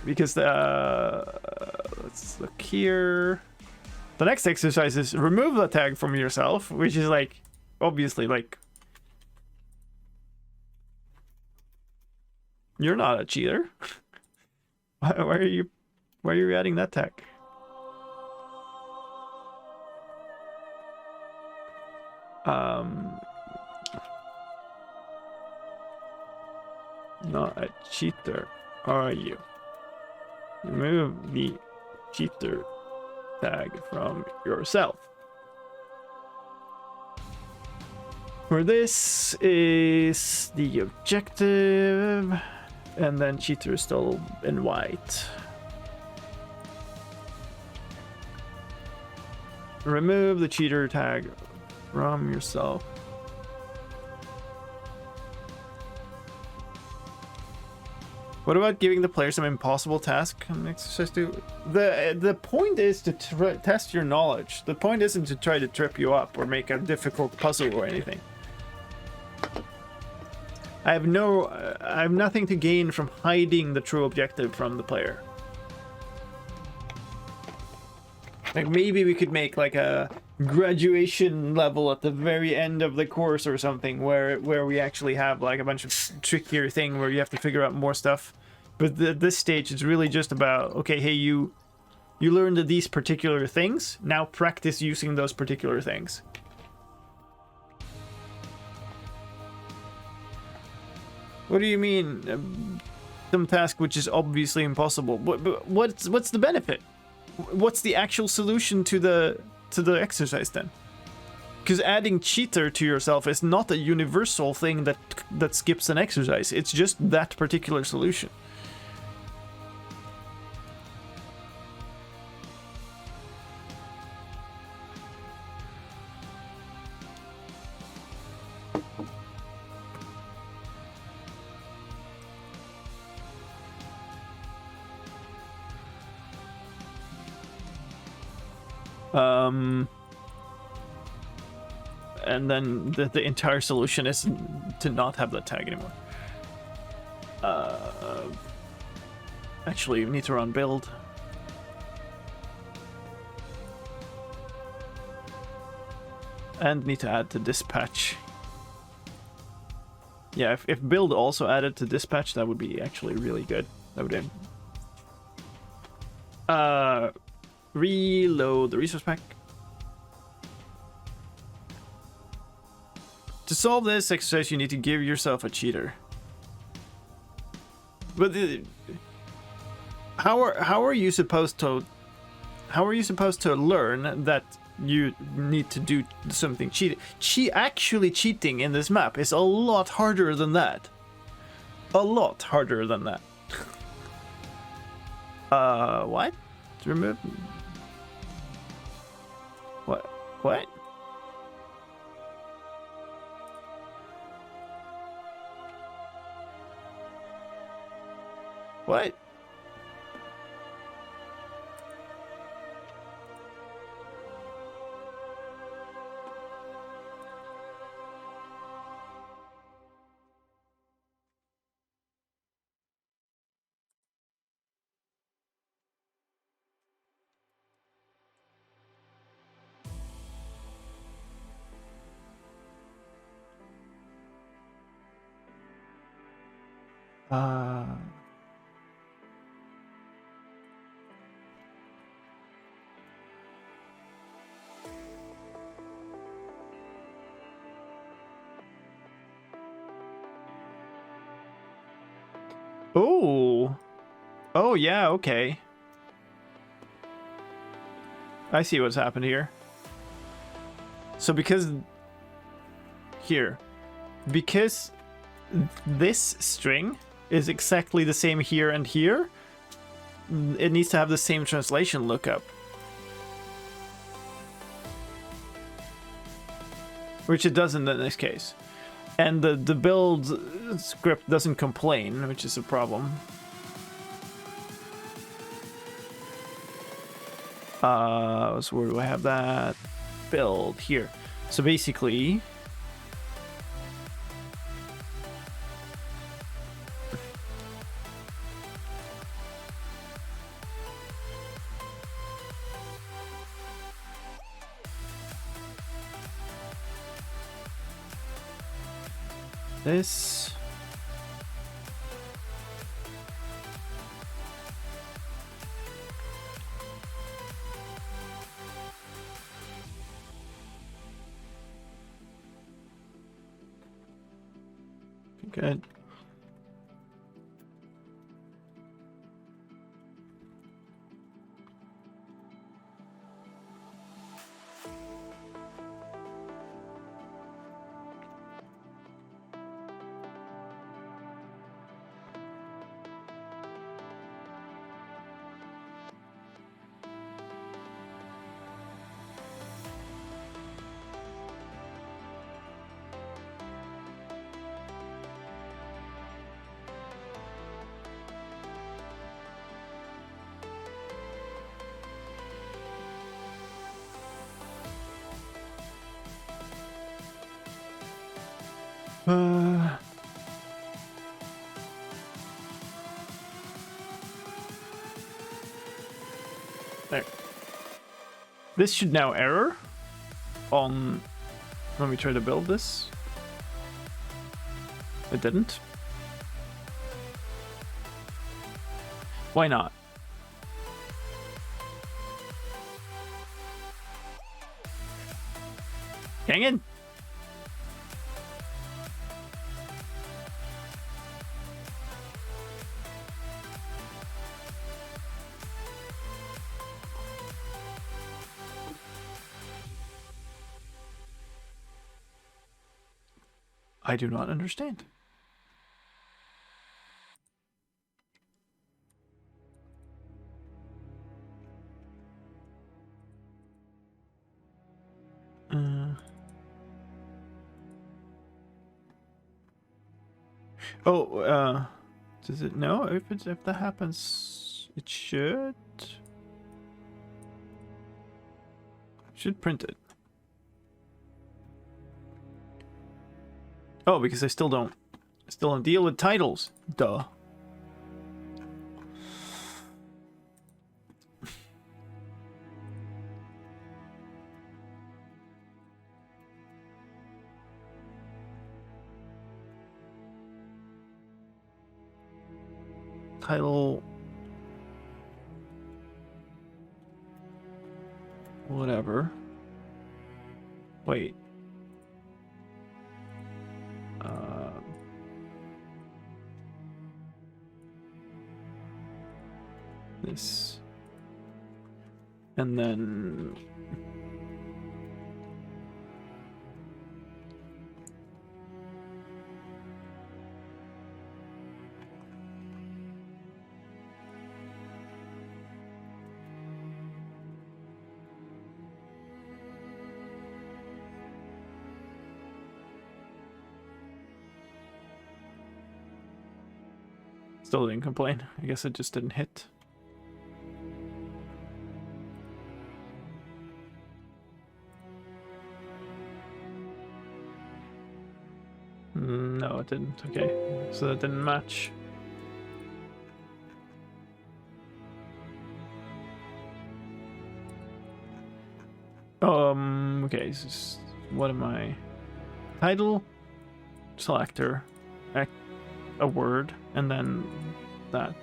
Because let's look here. The next exercise is remove the tag from yourself, which is like obviously like you're not a cheater. Why are you adding that tag? Not a cheater, are you? Remove the cheater tag from yourself. For this is the objective, and then cheater is still in white. Remove the cheater tag from yourself. What about giving the player some impossible task and exercise to? The point is to test your knowledge. The point isn't to try to trip you up or make a difficult puzzle or anything. I have nothing to gain from hiding the true objective from the player. Like maybe we could make like a graduation level at the very end of the course or something where we actually have like a bunch of trickier thing where you have to figure out more stuff. But this stage is really just about, okay, hey, you You learned these particular things. Now practice using those particular things. What do you mean? Some task which is obviously impossible. What's the benefit? What's the actual solution to the exercise then? Because adding cheater to yourself is not a universal thing that skips an exercise. It's just that particular solution. And then the entire solution is to not have that tag anymore. Actually, we need to run build. And need to add to dispatch. Yeah, if build also added to dispatch, that would be actually really good. That would reload the resource pack. To solve this exercise, you need to give yourself a cheater. But how are you supposed to learn that you need to do something cheating? Actually cheating in this map is a lot harder than that. A lot harder than that. What? Remove. What? What? What? Oh yeah, okay. I see what's happened here. So because this string is exactly the same here and here, it needs to have the same translation lookup. Which it doesn't in this case. And the build script doesn't complain, which is a problem. So where do I have that? Build here. So basically, this. Good. There. This should now error on when we try to build this. It didn't. Why not? Hang in. I do not understand. Does it know if that happens? It should print it. Oh, because I still don't deal with titles. Duh. Title. Whatever. Wait. This. And then still didn't complain. I guess it just didn't hit. No, it didn't. Okay, so that didn't match. Okay, what am I? Title, selector, a word, and then that.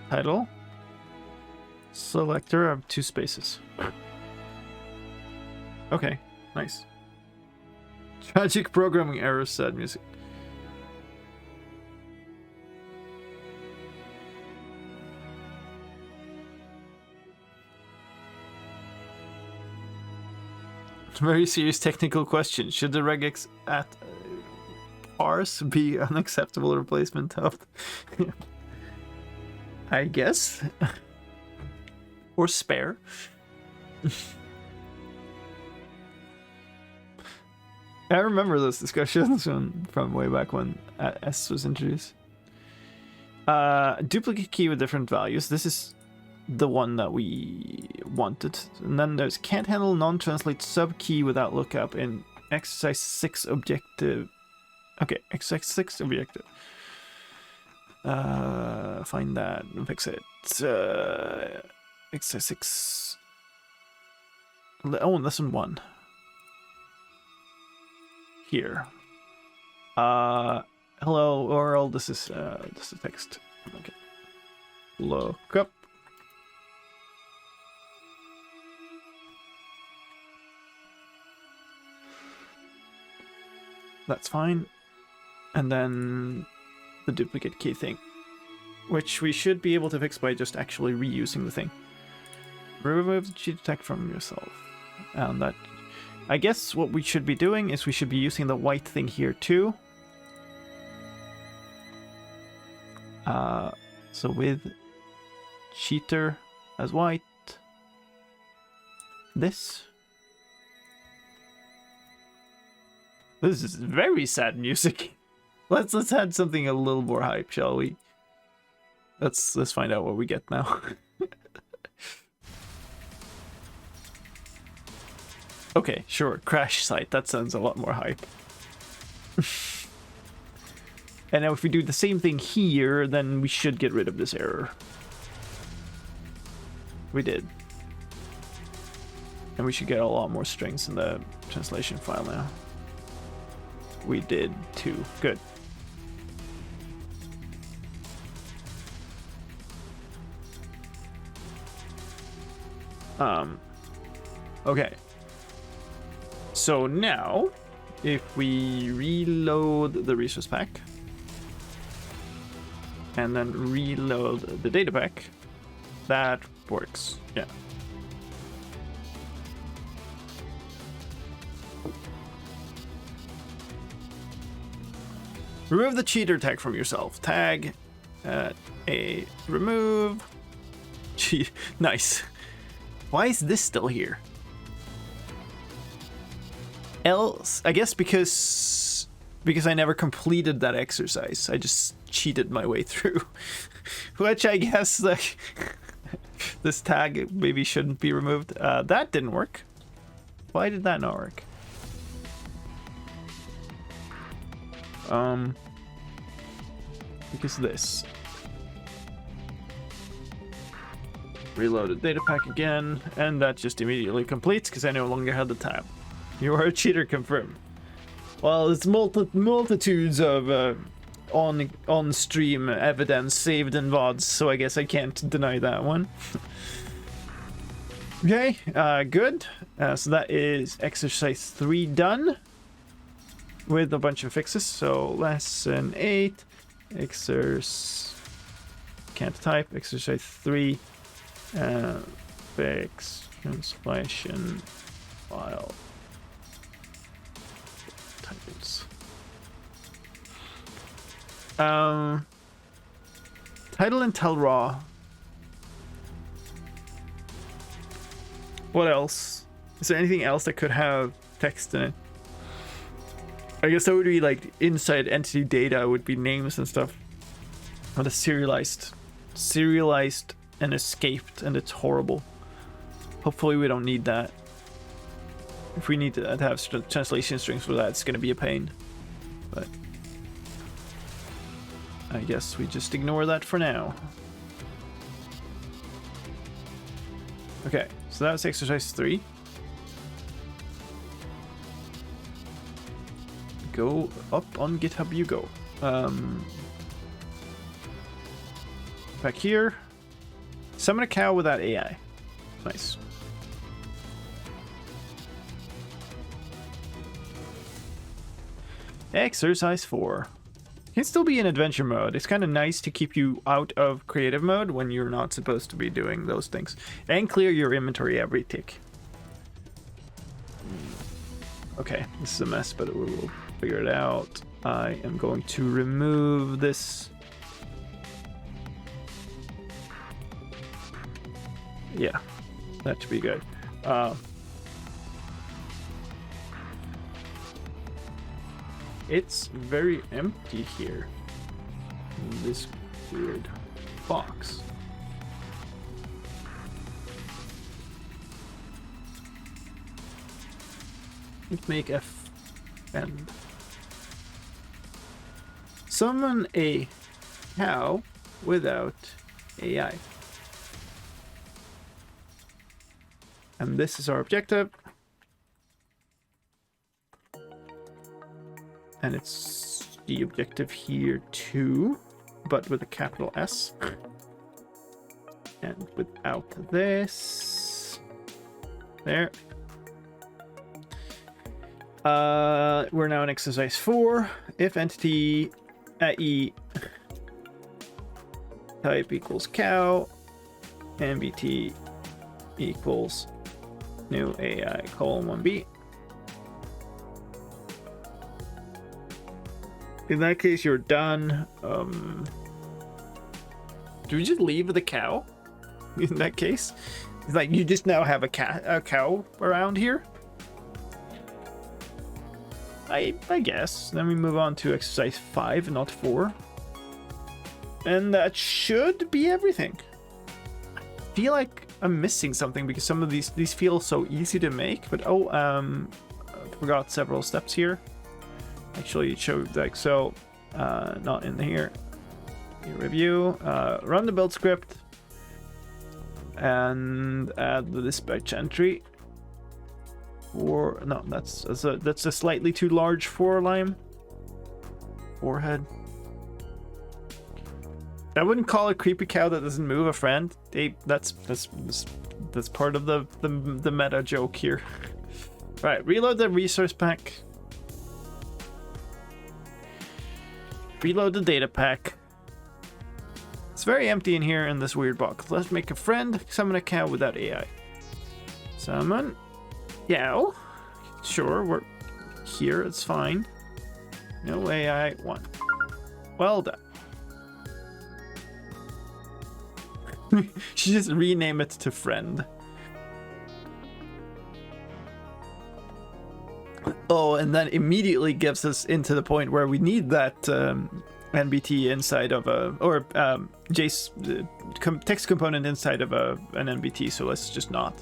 Title, selector, I have 2 spaces. Okay, nice. Tragic programming errors, sad music. Very serious technical question. Should the regex at parse be an acceptable replacement of... I guess? Or spare? I remember those discussions from way back when S was introduced. Duplicate key with different values. This is the one that we wanted. And then there's can't handle non-translate sub key without lookup in exercise 6 objective. Okay, exercise 6 objective. Find that and fix it. Exercise 6. Oh, lesson 1. Here. Hello world. This is text. Okay. Look up. That's fine. And then the duplicate key thing, which we should be able to fix by just actually reusing the thing. Remove the cheat attack from yourself. And that, I guess what we should be doing is we should be using the white thing here too. So with cheater as white, this is very sad music. Let's add something a little more hype, shall we? Let's find out what we get now. Okay, sure. Crash site. That sounds a lot more hype. And now if we do the same thing here, then we should get rid of this error. We did. And we should get a lot more strings in the translation file now. We did too. Good. Okay. So now, if we reload the resource pack, and then reload the data pack, that works. Yeah. Remove the cheater tag from yourself. Tag a remove. Gee, nice. Why is this still here? Else, I guess because I never completed that exercise. I just cheated my way through. Which I guess like this tag maybe shouldn't be removed. That didn't work. Why did that not work? Because this. Reloaded data pack again, and that just immediately completes because I no longer had the tab. You are a cheater confirmed. Well, it's multitudes of on-stream evidence saved in VODs, so I guess I can't deny that one. Okay, good. So that is exercise 3 done with a bunch of fixes. So lesson 8, can't type, exercise 3, fix translation file titles. Title and tell raw. What else? Is there anything else that could have text in it? I guess that would be like inside entity data would be names and stuff. But it's serialized and escaped, and it's horrible. Hopefully we don't need that. If we need to have translation strings for that, it's gonna be a pain. But I guess we just ignore that for now. Okay, so that's exercise 3. Go up on GitHub you go. Back here. Summon a cow without AI. Nice. Exercise 4. Can still be in adventure mode. It's kind of nice to keep you out of creative mode when you're not supposed to be doing those things. And clear your inventory every tick. Okay, this is a mess, but we will figure it out. I am going to remove this. Yeah, that should be good. It's very empty here in this weird box. Let's make a friend. Summon a cow without AI. And this is our objective. And it's the objective here too, but with a capital S. And without this. There. We're now in exercise 4. If entity AE type equals cow, MBT equals new AI colon 1B. In that case, you're done. Do we just leave the cow? In that case, it's like you just now have a cow around here. I guess. Then we move on to exercise 5, not 4, and that should be everything. I feel like I'm missing something because some of these feel so easy to make, but I forgot several steps here. Actually, it showed like so. Not in here. Review. Run the build script and add the dispatch entry. Or no, that's a slightly too large forehead. I wouldn't call a creepy cow that doesn't move a friend. That's That's part of the meta joke here. Right, reload the resource pack. Reload the data pack. It's very empty in here in this weird box. Let's make a friend. Summon a cow without AI. Summon. Yeah. Sure, we're here. It's fine. No AI. 1. Well done. She just rename it to friend. Oh, and then immediately gives us into the point where we need that NBT inside of a, or text component inside of an NBT. So let's just not.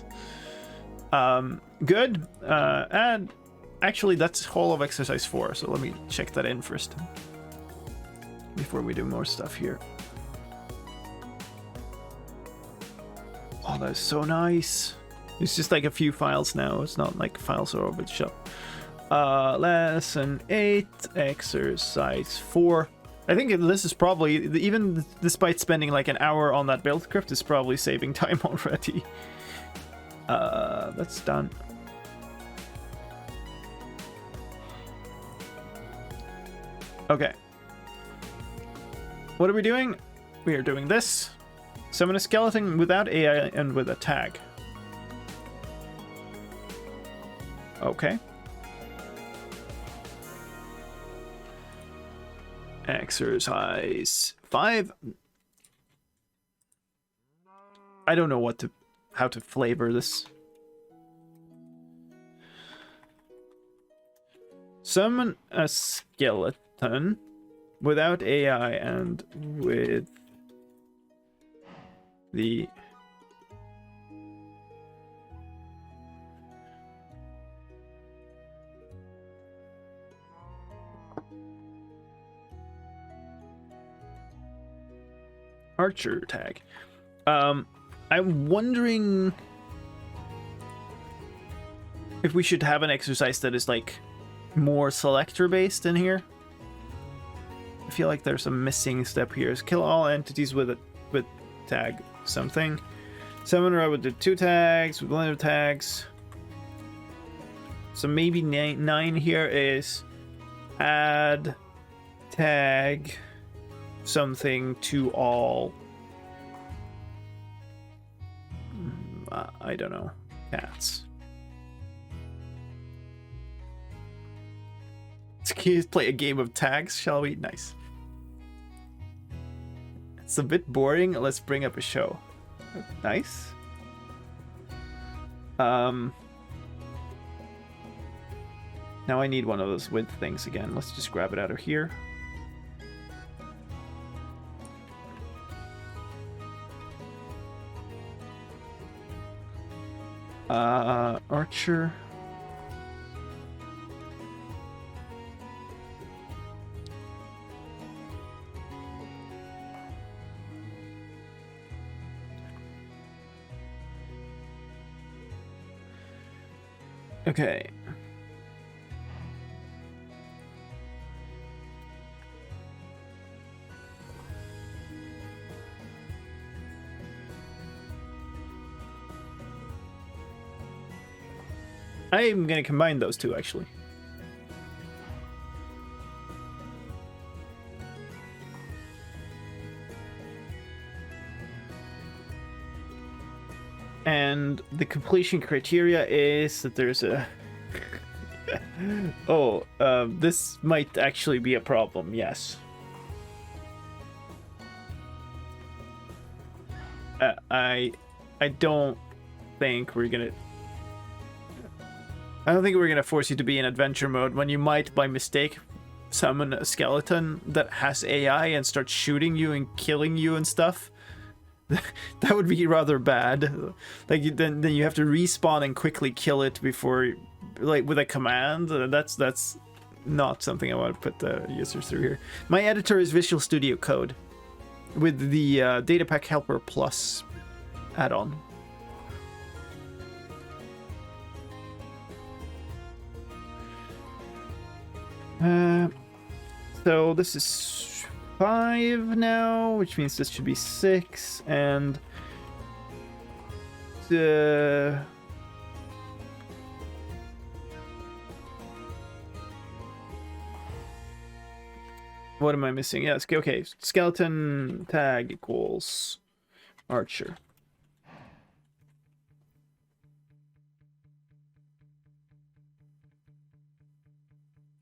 Good. And actually, that's all of exercise 4. So let me check that in first before we do more stuff here. Oh, that's so nice. It's just like a few files now. It's not like files are over the shop. Lesson 8, exercise 4. I think this is probably, even despite spending like an hour on that build script, is probably saving time already. That's done. Okay. What are we doing? We are doing this. Summon a skeleton without AI and with a tag. Okay. Exercise 5. I don't know how to flavor this. Summon a skeleton without AI and with the archer tag. I'm wondering if we should have an exercise that is like more selector based in here. I feel like there's a missing step here. Is kill all entities with tag something. Summon I would do 2 tags with blended tags. So maybe 9 here is add tag something to all. I don't know. Cats. Let's play a game of tags, shall we? Nice. It's a bit boring. Let's bring up a show. Nice. Now I need one of those width things again. Let's just grab it out of here. Archer. Okay. I'm gonna combine those two actually. And the completion criteria is that there's a this might actually be a problem. Yes. I don't think we're gonna force you to be in adventure mode when you might by mistake summon a skeleton that has AI and start shooting you and killing you and stuff. That would be rather bad. Like then you have to respawn and quickly kill it before, like with a command. That's not something I want to put the users through here. My editor is Visual Studio Code with the Datapack Helper Plus add-on. So this is 5 now, which means this should be 6, and What am I missing? Yes, okay. Skeleton tag equals archer.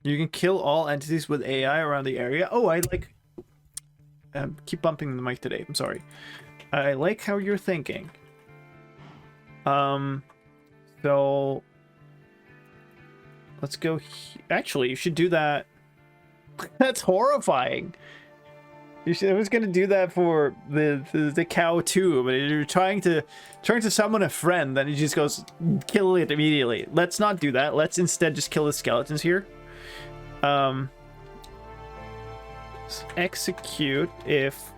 You can kill all entities with AI around the area. Oh, I like... keep bumping the mic today. I'm sorry. I like how you're thinking. So... Let's go... Actually, you should do that. That's horrifying. I was gonna do that for the cow too, but you're trying to summon a friend, then he just goes kill it immediately. Let's not do that. Let's instead just kill the skeletons here. Execute if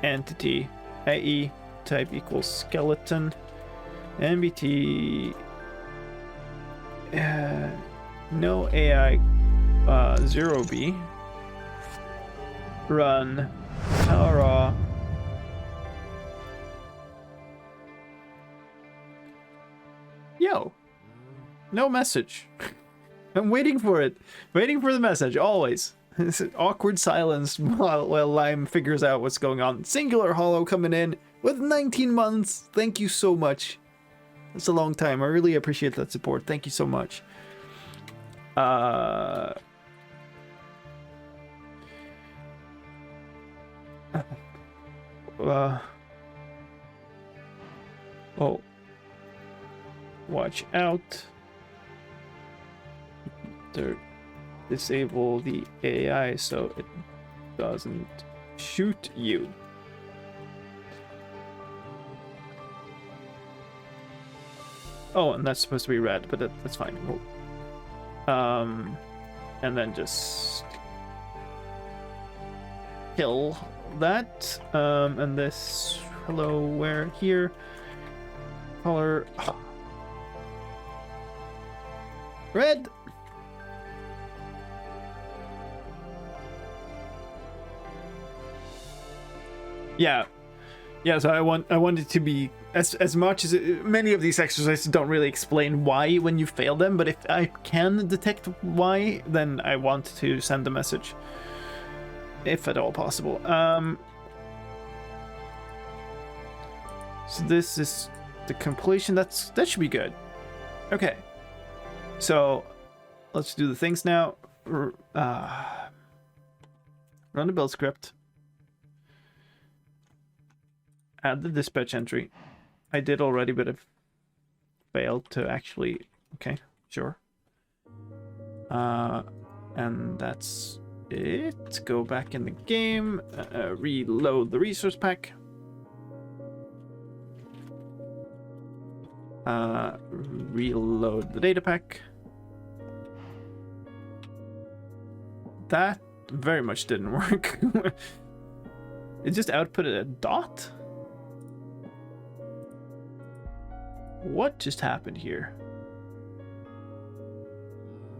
entity AE type equals skeleton MBT no AI 0B run power. Yo, no message. I'm waiting for it. Waiting for the message, always. It's an awkward silence while Lime figures out what's going on. Singular Hollow coming in with 19 months. Thank you so much. That's a long time. I really appreciate that support. Thank you so much. Oh. Watch out. Disable the AI so it doesn't shoot you. Oh, and that's supposed to be red, but that's fine. And then just kill that. And this hello where here color red. Yeah, so I wanted to be as much as many of these exercises don't really explain why when you fail them, but if I can detect why, then I want to send a message if at all possible. So this is the completion. That should be good. Okay, so let's do the things now. Run the build script. Add the dispatch entry. I did already, but I've failed to actually... Okay, sure. And that's it. Go back in the game. Reload the resource pack. Reload the data pack. That very much didn't work. It just outputted a dot? What just happened here?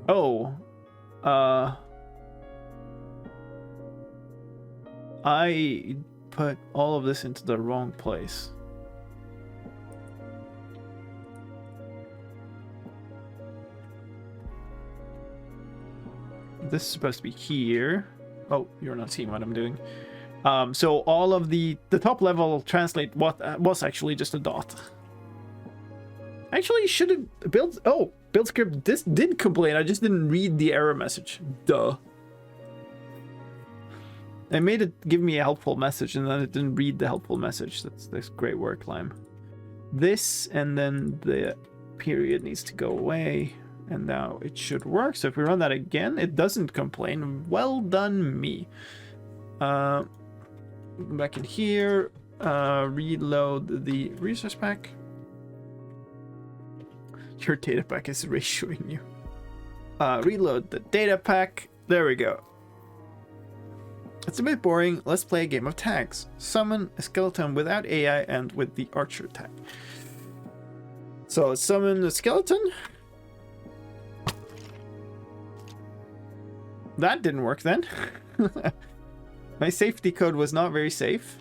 Oh. I put all of this into the wrong place. This is supposed to be here. Oh, you're not seeing what I'm doing. So all of the top level translate what was actually just a dot. Actually, should have build script. This did complain. I just didn't read the error message. Duh. I made it give me a helpful message, and then it didn't read the helpful message. That's great work, Lime. This, and then the period needs to go away, and now it should work. So if we run that again, it doesn't complain. Well done, me. Back in here, reload the resource pack. Your data pack is ratioing you. Reload the data pack. There we go. It's a bit boring. Let's play a game of tags. Summon a skeleton without AI and with the archer tag. So let's summon a skeleton. That didn't work then. My safety code was not very safe.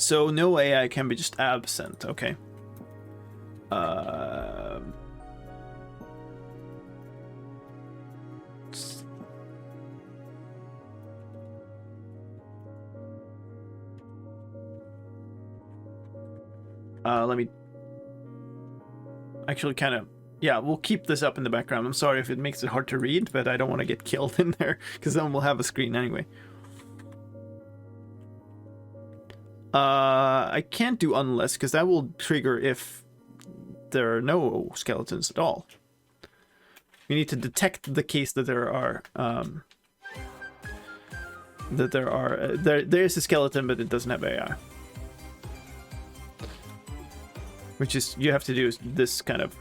So no AI can be just absent. Okay. Let me actually kind of, yeah, we'll keep this up in the background. I'm sorry if it makes it hard to read, but I don't want to get killed in there because then we'll have a screen anyway. I can't do unless because that will trigger if there are no skeletons at all. We need to detect the case that there are there's a skeleton but it doesn't have AI. Which is, you have to do this kind of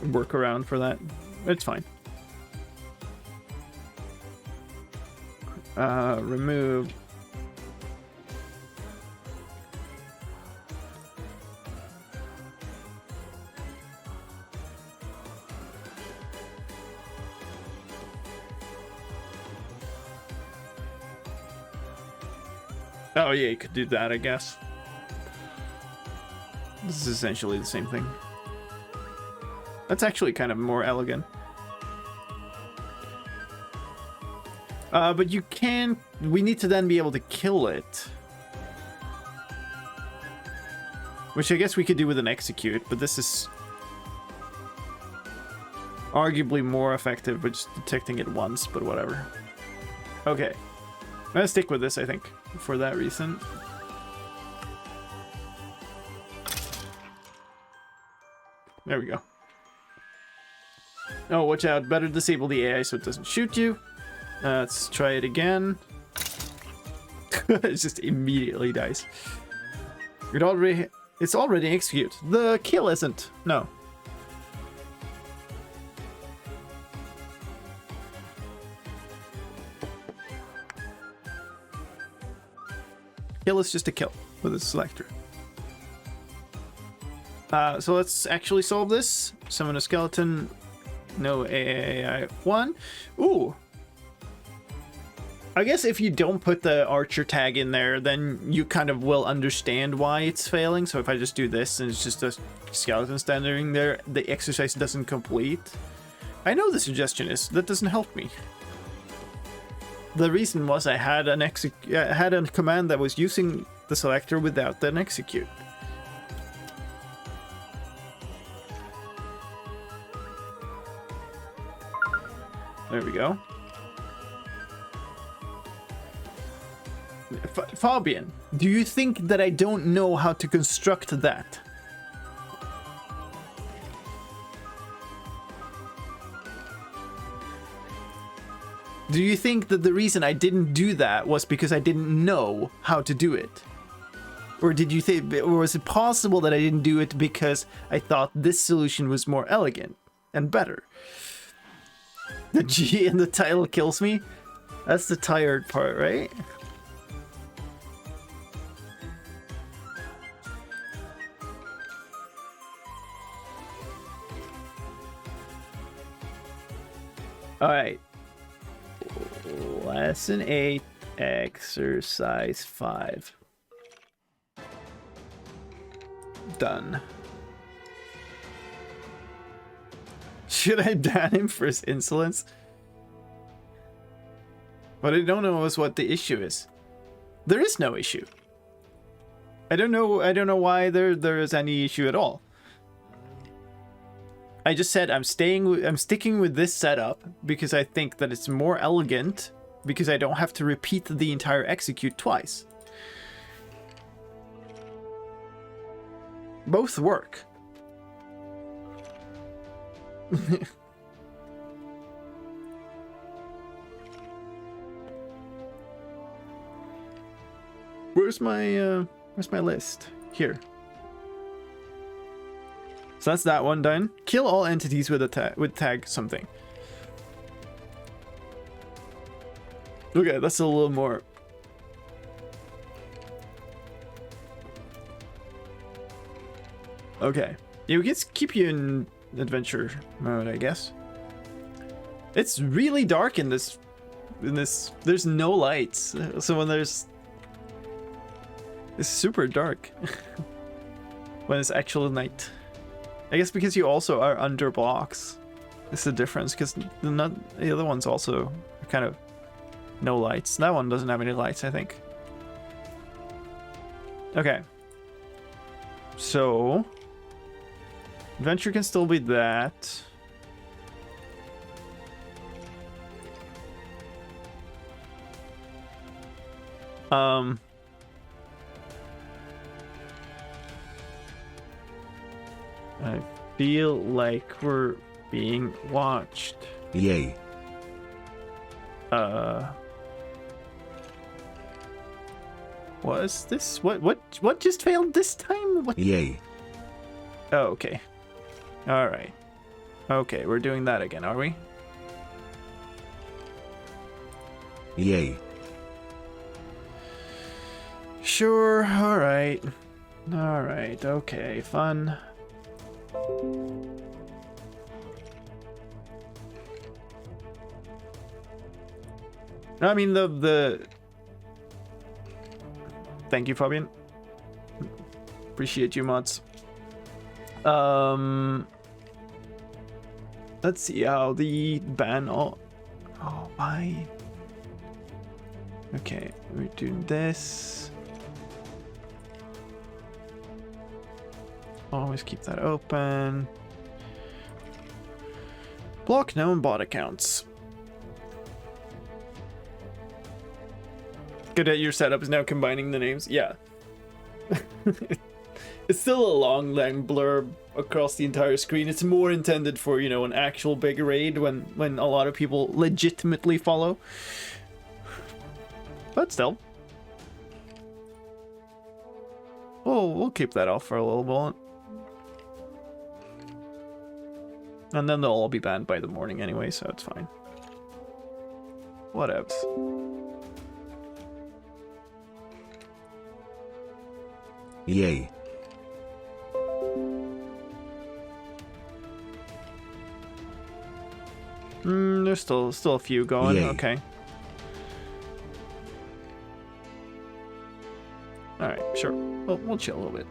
workaround for that. It's fine. Remove. Oh yeah, you could do that, I guess. This is essentially the same thing. That's actually kind of more elegant. But you can... We need to then be able to kill it. Which I guess we could do with an execute, but this is... arguably more effective with just detecting it once, but whatever. Okay. I'm gonna stick with this, I think, for that reason. There we go. Oh, watch out. Better disable the AI so it doesn't shoot you. Let's try it again. It just immediately dies. It's already execute. The kill isn't. No. Kill is just a kill with a selector. So let's actually solve this. Summon a skeleton. No AI 1. Ooh. I guess if you don't put the archer tag in there, then you kind of will understand why it's failing. So if I just do this and it's just a skeleton standing there, the exercise doesn't complete. I know the suggestion is that doesn't help me. The reason was I had a command that was using the selector without an execute. There we go. Fabian, do you think that I don't know how to construct that? Do you think that the reason I didn't do that was because I didn't know how to do it? Or did you think, or was it possible that I didn't do it because I thought this solution was more elegant and better? The G in the title kills me? That's the tired part, right? Alright. Lesson 8, exercise 5. Done. Should I ban him for his insolence? What I don't know is what the issue is. There is no issue. I don't know why there is any issue at all. I just said I'm sticking with this setup because I think that it's more elegant because I don't have to repeat the entire execute twice. Both work. Where's my list? Here. So that's that one done. Kill all entities with a tag something. Okay, that's a little more. Okay. Yeah, we can keep you in adventure mode, I guess. It's really dark in this. There's no lights. So when there's It's super dark when it's actual night. I guess because you also are under blocks. It's the difference, because the other ones also are kind of no lights. That one doesn't have any lights, I think. Okay. So adventure can still be that. I feel like we're being watched. Yay. Was this what just failed this time? What? Yay. Oh, okay. All right. Okay, we're doing that again, are we? Yay. Sure. All right. All right. Okay. Fun. I mean the. Thank you, Fabian. Appreciate you, mods. Let's see how the ban. Oh, why? Okay, we're doing this. Always keep that open. Block known bot accounts. Good at your setup is now combining the names. Yeah. It's still a long blurb across the entire screen. It's more intended for, you know, an actual big raid when a lot of people legitimately follow. But still. Oh, we'll keep that off for a little while. And then they'll all be banned by the morning anyway, so it's fine. Whatevs. Yay. There's still a few going. Yay. Okay. All right, sure. We'll chill a little bit.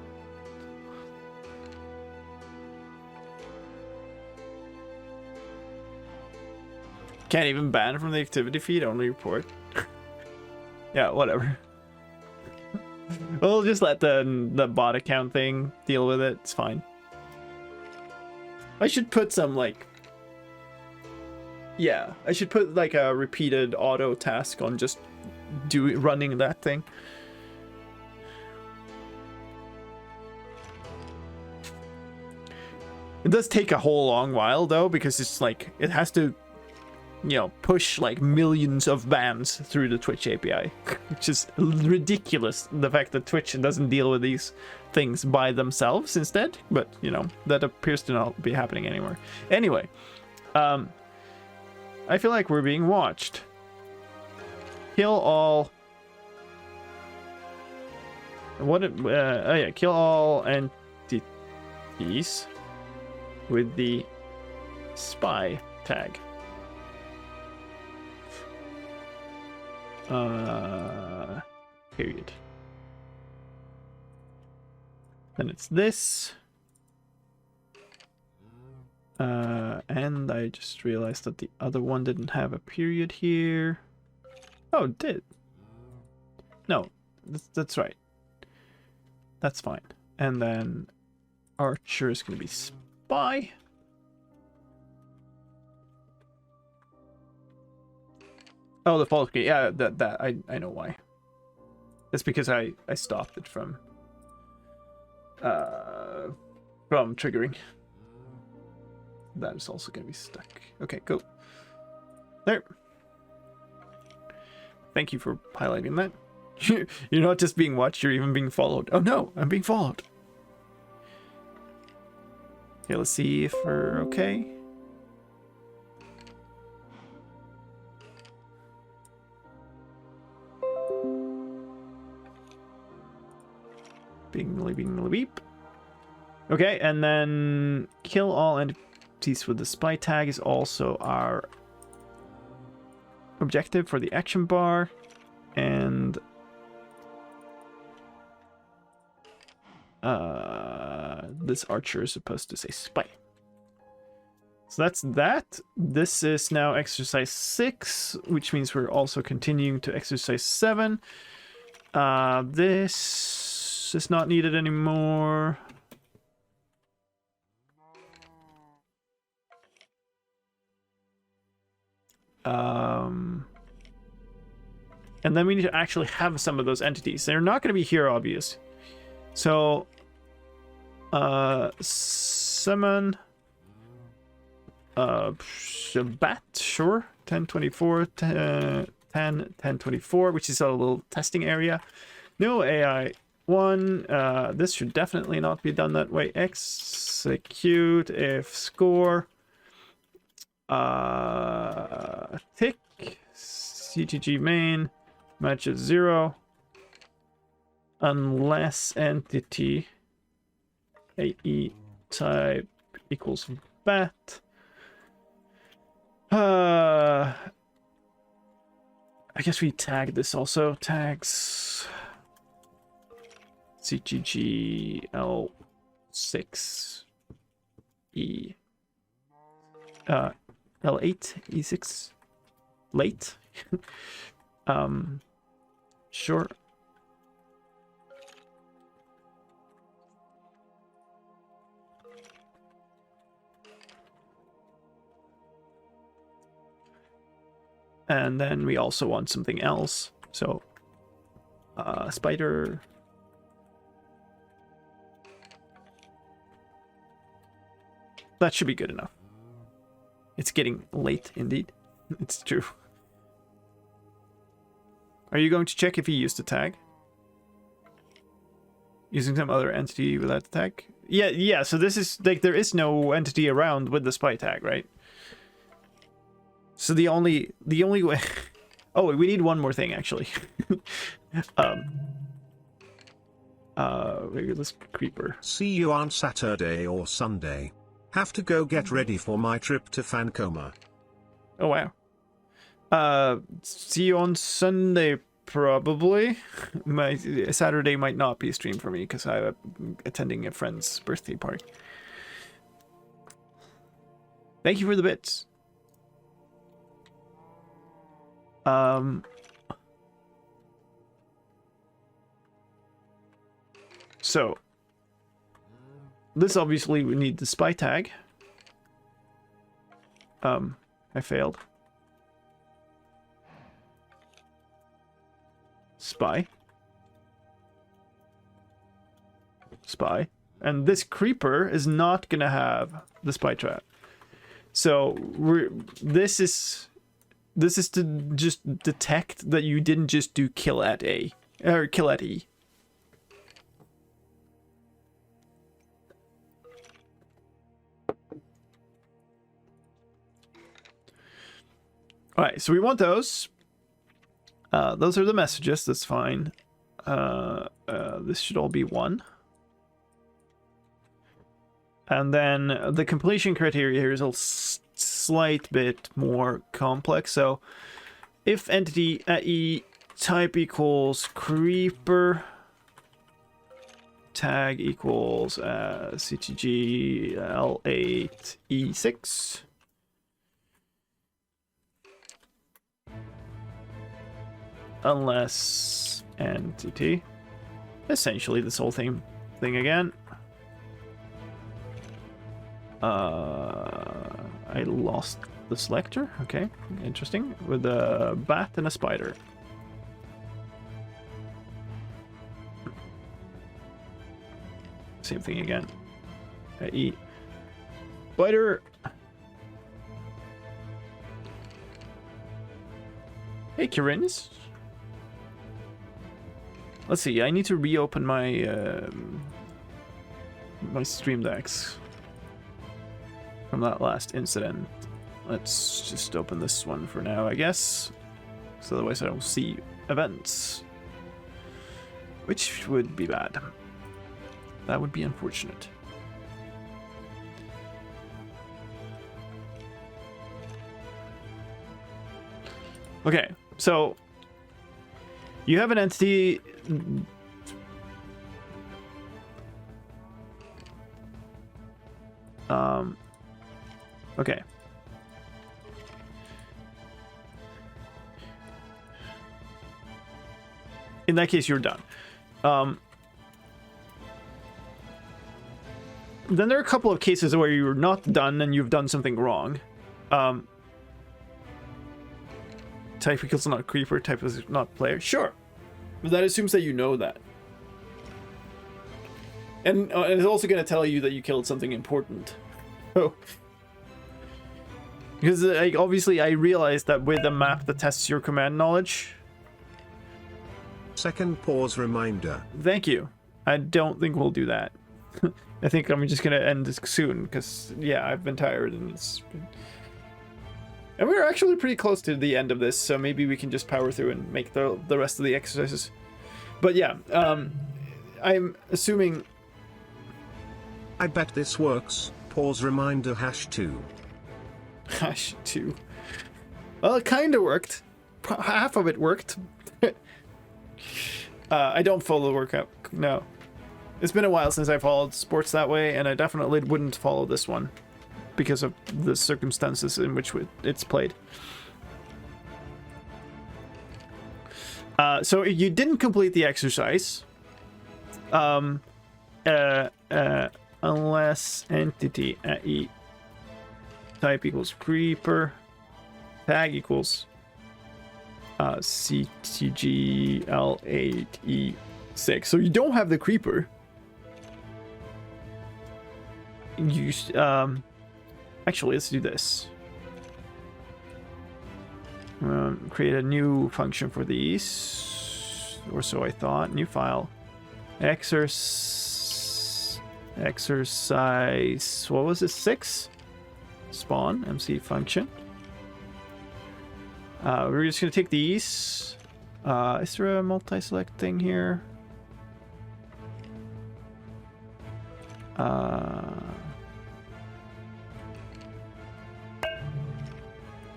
Can't even ban from the activity feed, only report. Yeah, whatever. We'll just let the bot account thing deal with it. It's fine. I should put some like. Yeah, I should put like a repeated auto task on just running that thing. It does take a whole long while though, because it's like it has to, you know, push like millions of bans through the Twitch API, which is ridiculous. The fact that Twitch doesn't deal with these things by themselves instead, but you know, that appears to not be happening anymore. Anyway, I feel like we're being watched. Kill all. What? Oh yeah, kill all entities with the spy tag. Period. Then it's this. And I just realized that the other one didn't have a period here. Oh, it did. No, that's right. That's fine. And then Archer is going to be spy. Oh, the false key. Yeah, that I know why. It's because I stopped it from triggering. That is also going to be stuck. Okay, go. There. Thank you for highlighting that. You're not just being watched, you're even being followed. Oh no, I'm being followed. Okay, let's see if we're okay. Bing, beep. Okay, and then kill all entities with the spy tag is also our objective for the action bar. And This archer is supposed to say spy. So that's that. This is now exercise 6, which means we're also continuing to exercise 7. This is not needed anymore. And then we need to actually have some of those entities. They're not going to be here, obvious. So, summon bat, sure. 1024, 10, 1024, which is a little testing area. No AI 1. This should definitely not be done that way. Execute if score. Tick. CTG main. Matches 0. Unless entity AE type equals bat. I guess we tag this also. Tags CTG L6 E L8 E6 late. Sure. And then we also want something else. So, spider. That should be good enough. It's getting late, indeed. It's true. Are you going to check if he used the tag? Using some other entity without the tag? Yeah, so this is, like, there is no entity around with the spy tag, right? So the only way... Oh, we need one more thing, actually. This creeper. See you on Saturday or Sunday. Have to go get ready for my trip to Fancoma. Oh, wow. See you on Sunday, probably. My Saturday might not be a stream for me because I'm attending a friend's birthday party. Thank you for the bits. So this obviously we need the spy tag. I failed. Spy. And this creeper is not gonna have the spy trap. So this is to just detect that you didn't just do kill at A or kill at E. All right, so we want those. Those are the messages. That's fine. This should all be 1. And then the completion criteria here is a slight bit more complex. So if entity E type equals creeper, tag equals CTG L8 E6. Unless entity, essentially this whole thing again. I lost the selector. Okay, interesting. With a bat and a spider. Same thing again. I eat spider. Hey, Kirinis. Let's see, I need to reopen my my stream decks from that last incident. Let's just open this one for now, I guess. So otherwise I don't see events. Which would be bad. That would be unfortunate. Okay, so you have an entity. Okay. In that case, you're done. Then there are a couple of cases where you're not done and you've done something wrong. Type equals not creeper, type is not player. Sure. But that assumes that you know that. And it's also going to tell you that you killed something important. Oh. Because obviously I realized that with a map that tests your command knowledge. Second pause reminder. Thank you. I don't think we'll do that. I think I'm just going to end this soon because, yeah, I've been tired and it's been... And we're actually pretty close to the end of this, so maybe we can just power through and make the rest of the exercises. But yeah, I'm assuming... I bet this works. Pause reminder #2. #2. Well, it kind of worked. Half of it worked. I don't follow the workout. No. It's been a while since I followed sports that way, and I definitely wouldn't follow this one because of the circumstances in which it's played. So you didn't complete the exercise. Unless entity e type equals creeper, tag equals CTGL8E6. So you don't have the creeper. You actually, let's do this. Create a new function for these, or so I thought. New file. Exercise. What was it? 6. Spawn MC function. We're just gonna take these. Is there a multi-select thing here?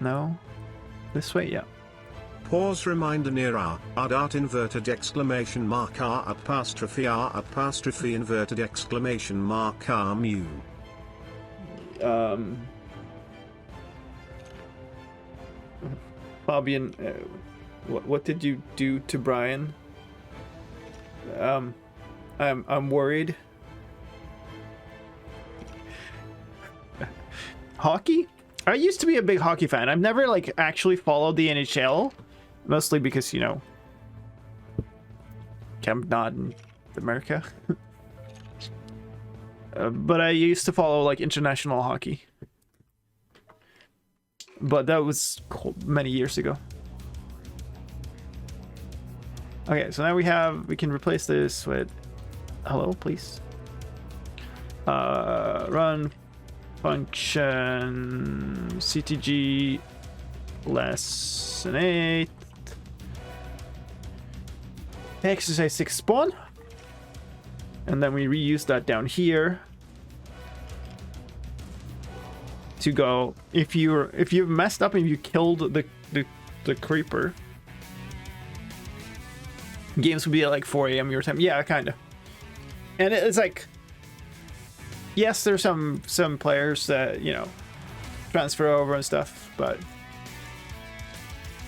No. This way, yeah. Pause reminder near R dot inverted exclamation mark R apostrophe inverted exclamation mark R mu. Fabian, what did you do to Brian? I'm worried. Hockey? I used to be a big hockey fan. I've never like actually followed the NHL, mostly because, you know, I'm not in America. But I used to follow like international hockey. But that was many years ago. Okay, so now we can replace this with hello, please. Run function CTG less than 8. Exercise 6 spawn. And then we reuse that down here to go if you've messed up and you killed the creeper. Games would be at like 4 a.m. your time. Yeah, kind of. And it's like, yes, there's some players that, you know, transfer over and stuff, but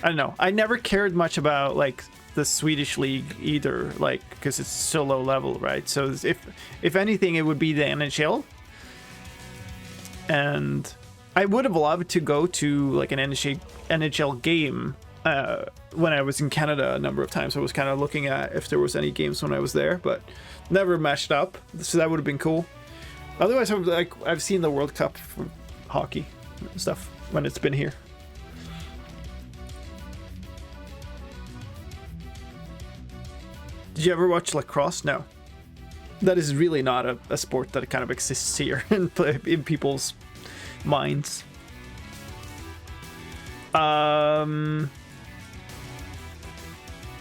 I don't know. I never cared much about like the Swedish league either, like because it's so low level, right? So if anything, it would be the NHL. And I would have loved to go to like an NHL game when I was in Canada a number of times. I was kind of looking at if there was any games when I was there, but never matched up. So that would have been cool. Otherwise, I've seen the World Cup for hockey and stuff when it's been here. Did you ever watch lacrosse? No. That is really not a sport that kind of exists here in people's minds.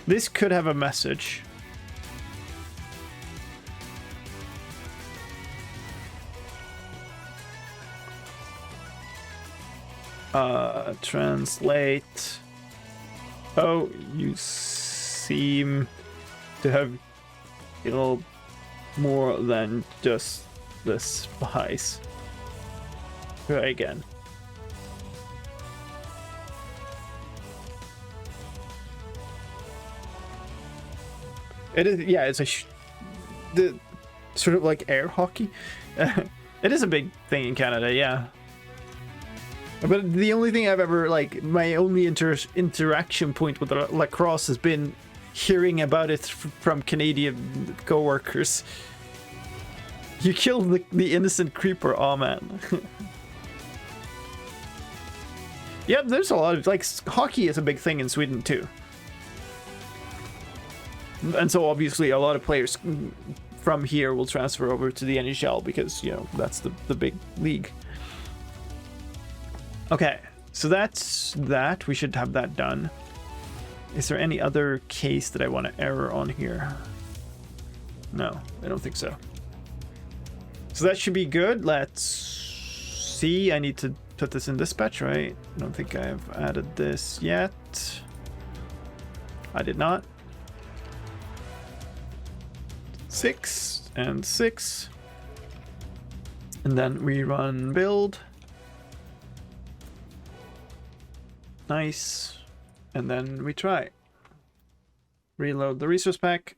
This could have a message. Translate. Oh, you seem to have killed more than just the spice. Try again. It is, yeah, it's the sort of like air hockey. It is a big thing in Canada, yeah. But the only thing I've ever, like, my only interaction point with lacrosse has been hearing about it from Canadian co-workers. You killed the innocent creeper, oh man. Yeah, there's a lot of, like, hockey is a big thing in Sweden too. And so obviously a lot of players from here will transfer over to the NHL because, you know, that's the big league. Okay, so that's that. We should have that done. Is there any other case that I want to error on here? No, I don't think so. So that should be good. Let's see. I need to put this in dispatch, right? I don't think I've added this yet. I did not. 6 and 6. And then we run build. Nice. And then we try. Reload the resource pack.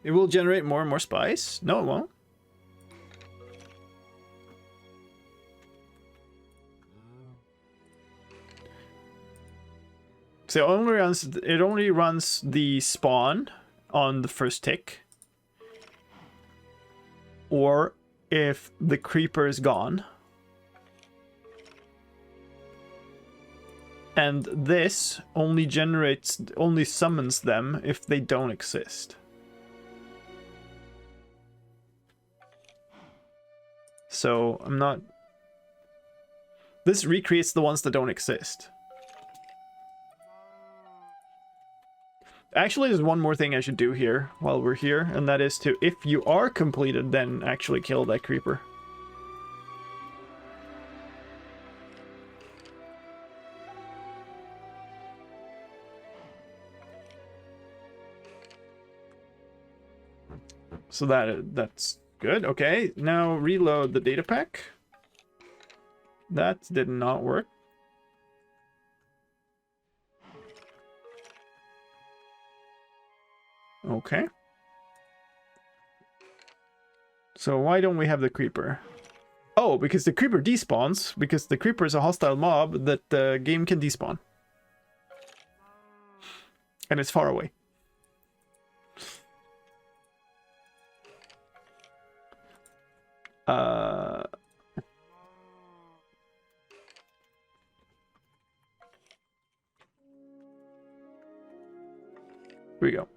It will generate more and more spice. No, it won't. So it only runs the spawn on the first tick. Or if the creeper is gone. And this only summons them if they don't exist. So I'm not... This recreates the ones that don't exist. Actually, there's one more thing I should do here while we're here, and that is to, if you are completed, then actually kill that creeper. So that's good. Okay, now reload the data pack. That did not work. Okay. So why don't we have the creeper? Oh, because the creeper despawns, because the creeper is a hostile mob that the game can despawn. And it's far away. Here we go.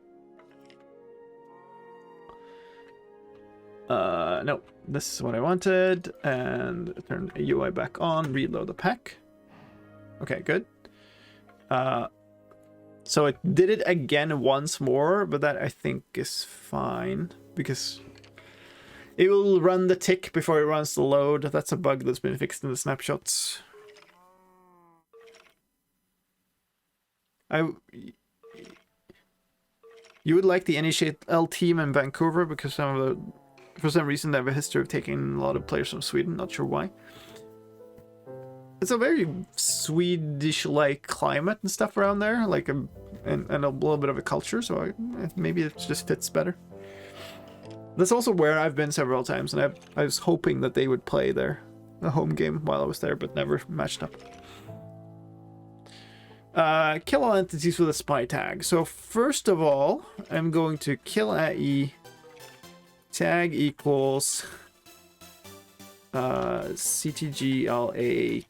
No, this is what I wanted, and turn UI back on, reload the pack. Okay, good. So it did it again once more, but that I think is fine, because it will run the tick before it runs the load. That's a bug that's been fixed in the snapshots. You would like the NHL team in Vancouver because for some reason they have a history of taking a lot of players from Sweden. Not sure why. It's a very Swedish-like climate and stuff around there, like and a little bit of a culture. So maybe it just fits better. That's also where I've been several times, and I was hoping that they would play a home game while I was there, but never matched up. Kill all entities with a spy tag. So first of all, I'm going to kill AE. Tag equals CTGLA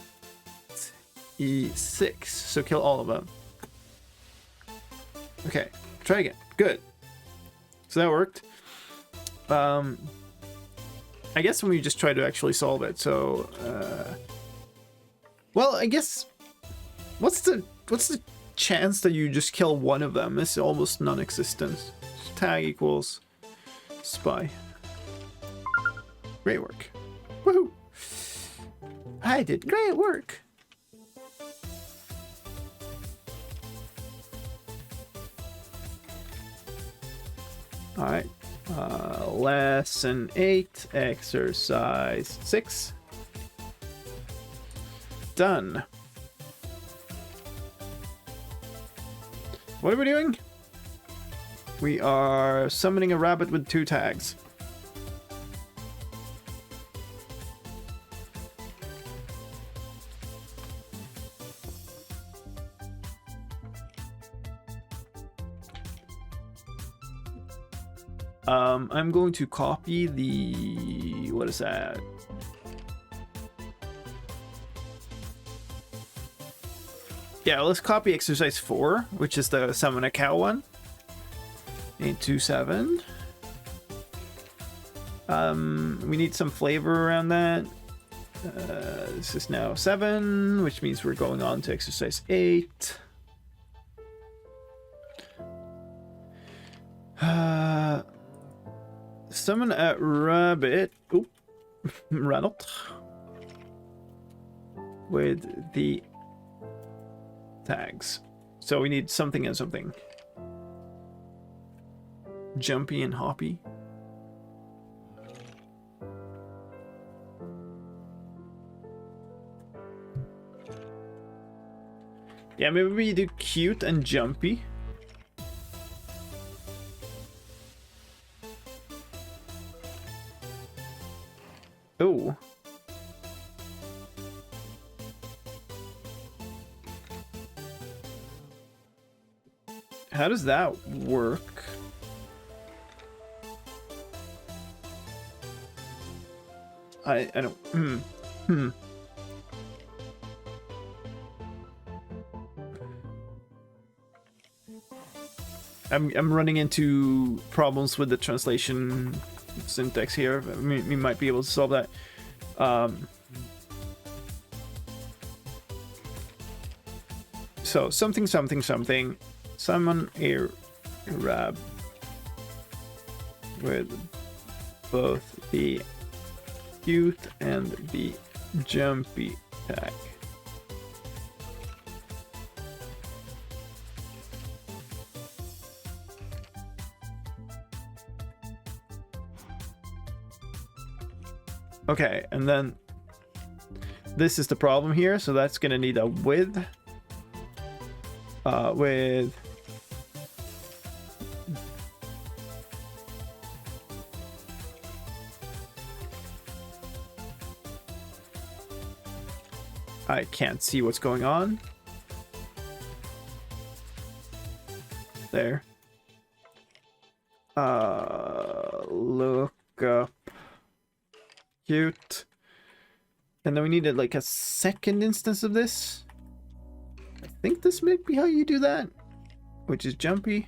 E6. So kill all of them. Okay, try again. Good. So that worked. I guess when we just try to actually solve it. So, well, I guess what's the chance that you just kill one of them? It's almost non-existent. Tag equals spy. Great work. Woohoo! I did great work. All right. Lesson 8, exercise 6. done. What are we doing? We are summoning a rabbit with 2 tags. I'm going to copy the... what is that? Yeah, let's copy exercise 4, which is the summon a cow one. 827. We need some flavor around that. This is now 7, which means we're going on to exercise 8. Summon a rabbit. Oop. Ranot. With the tags. So we need something and something. Jumpy and hoppy. Yeah, maybe we do cute and jumpy. Oh. How does that work? I don't... I'm running into problems with the translation syntax here. We might be able to solve that. So something. Summon a rab with both the cute and the jumpy tag. Okay, and then this is the problem here, so that's gonna need a with I can't see what's going on. There. Look up. Cute. And then we needed like a second instance of this. I think this might be how you do that, which is jumpy.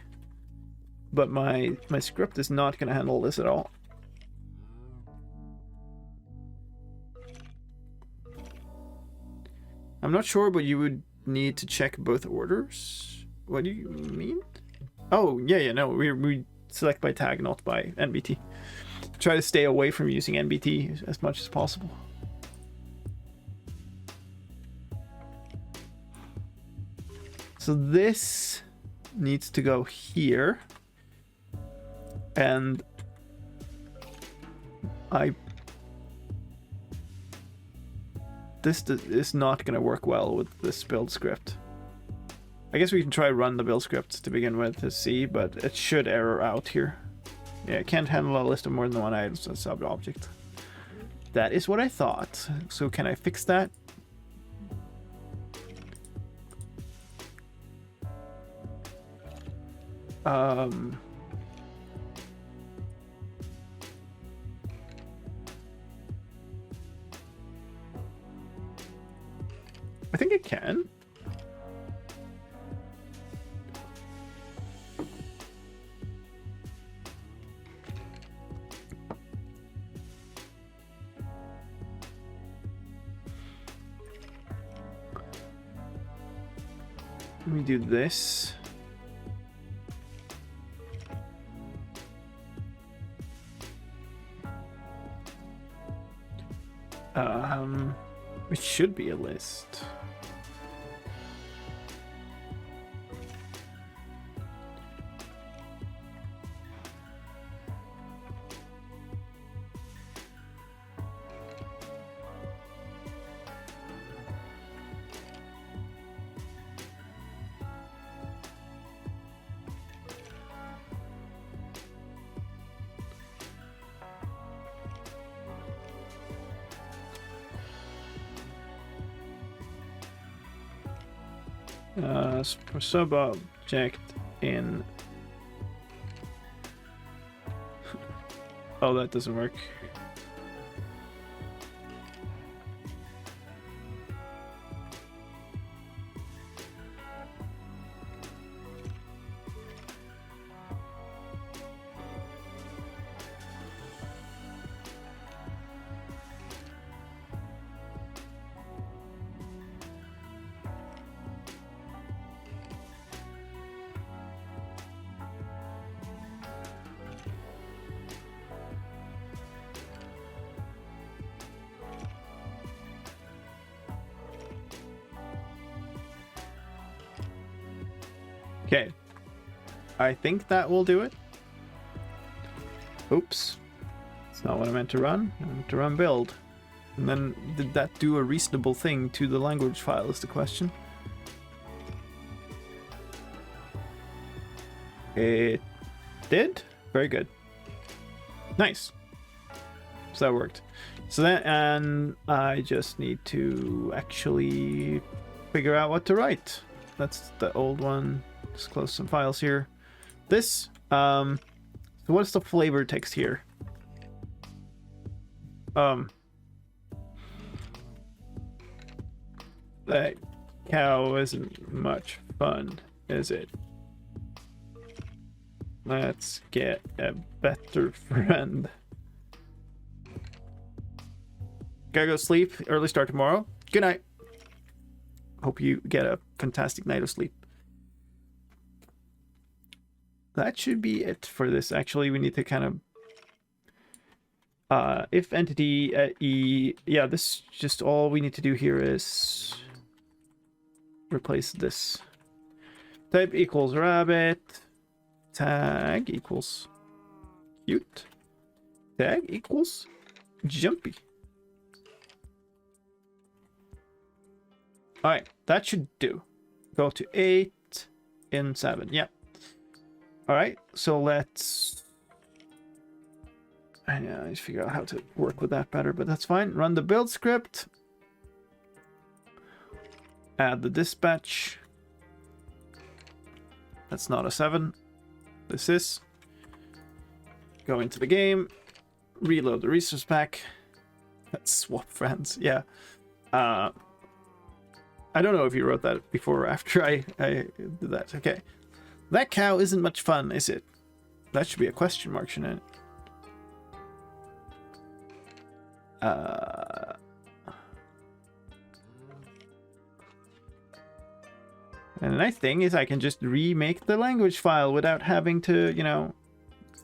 But my script is not going to handle this at all. I'm not sure, but you would need to check both orders. What do you mean? Oh, yeah, no, we select by tag, not by NBT. Try to stay away from using NBT as much as possible. So this needs to go here. And this is not going to work well with this build script. I guess we can try run the build script to begin with to see, but it should error out here. Yeah, it can't handle a list of more than one item as a sub-object. That is what I thought. So can I fix that? I think it can. Let me do this. It should be a list. Sub object in. Oh, that doesn't work. Okay, I think that will do it. Oops, it's not what I meant to run. I meant to run build. And then did that do a reasonable thing to the language file is the question. It did? Very good. Nice. So that worked. So then, and I just need to actually figure out what to write. That's the old one. Just close some files here. This, so what's the flavor text here? That cow isn't much fun, is it? Let's get a better friend. Gotta go sleep. Early start tomorrow. Good night. Hope you get a fantastic night of sleep. That should be it for this. Actually, we need to kind of if entity e, yeah, this just all we need to do here is replace this. Type equals rabbit, tag equals cute, tag equals jumpy. All right, that should do. Go to 8 in 7. Yeah. All right, so let's. I need to figure out how to work with that better, but that's fine. Run the build script. Add the dispatch. That's not a 7. This is. Go into the game. Reload the resource pack. Let's swap friends. Yeah. I don't know if you wrote that before or after I did that. Okay. That cow isn't much fun, is it? That should be a question mark, shouldn't it? And the nice thing is I can just remake the language file without having to, you know,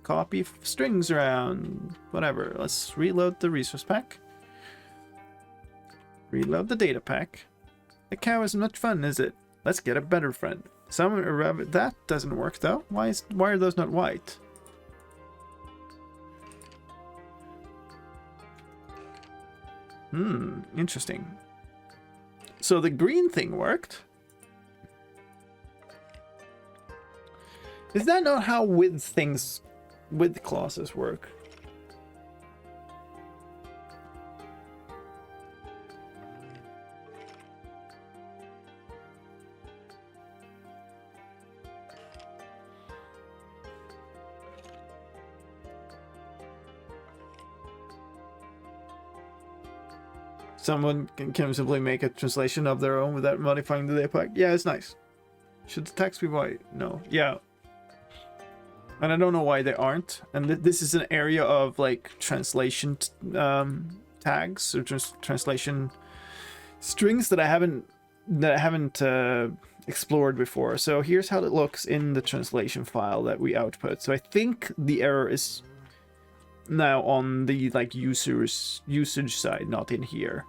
copy strings around. Whatever. Let's reload the resource pack. Reload the data pack. The cow isn't much fun, is it? Let's get a better friend. Summon a rabbit. That doesn't work though. Why are those not white? Interesting. So the green thing worked. Is that not how with clauses work? Someone can simply make a translation of their own without modifying the data pack. Yeah, it's nice. Should the text be white? No. Yeah. And I don't know why they aren't. And this is an area of like translation tags or translation strings that I haven't explored before. So here's how it looks in the translation file that we output. So I think the error is now on the like usage side, not in here.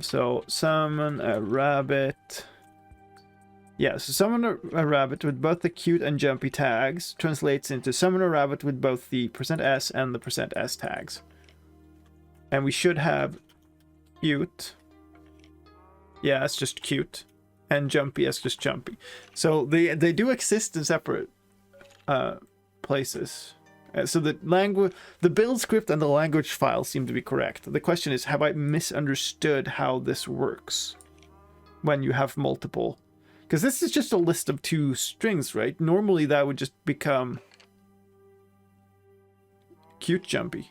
So summon a rabbit. Yeah, so summon a rabbit with both the cute and jumpy tags translates into summon a rabbit with both the %s and the %s tags. And we should have cute. Yeah, it's just cute. And jumpy as just jumpy. So they do exist in separate places. So the build script and the language file seem to be correct. The question is, have I misunderstood how this works? when you have multiple. Because this is just a list of 2 strings, right? Normally that would just become cute jumpy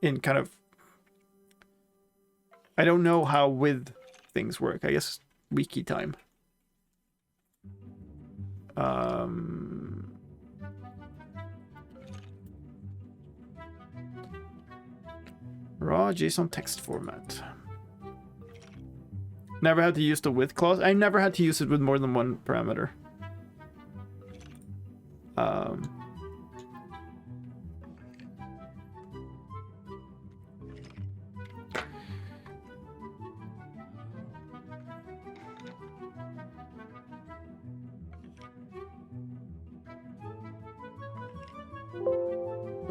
in kind of... I don't know how with things work. I guess wiki time. Raw JSON text format. Never had to use the with clause. I never had to use it with more than 1 parameter.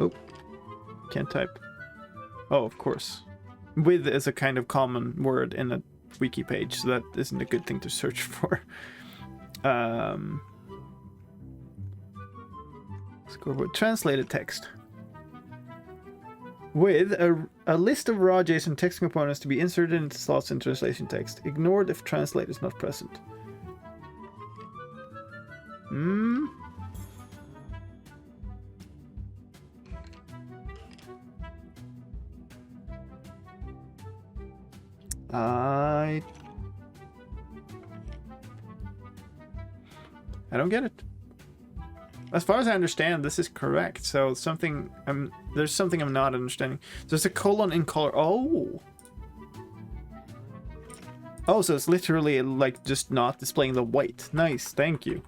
Oh, can't type. Oh, of course. With is a kind of common word in a wiki page, so that isn't a good thing to search for. Scoreboard translated text. With a list of raw JSON text components to be inserted into slots in translation text. Ignored if translate is not present. I don't get it. As far as I understand, this is correct. So something there's something I'm not understanding. There's a colon in color. Oh, so it's literally like just not displaying the white. Nice, thank you.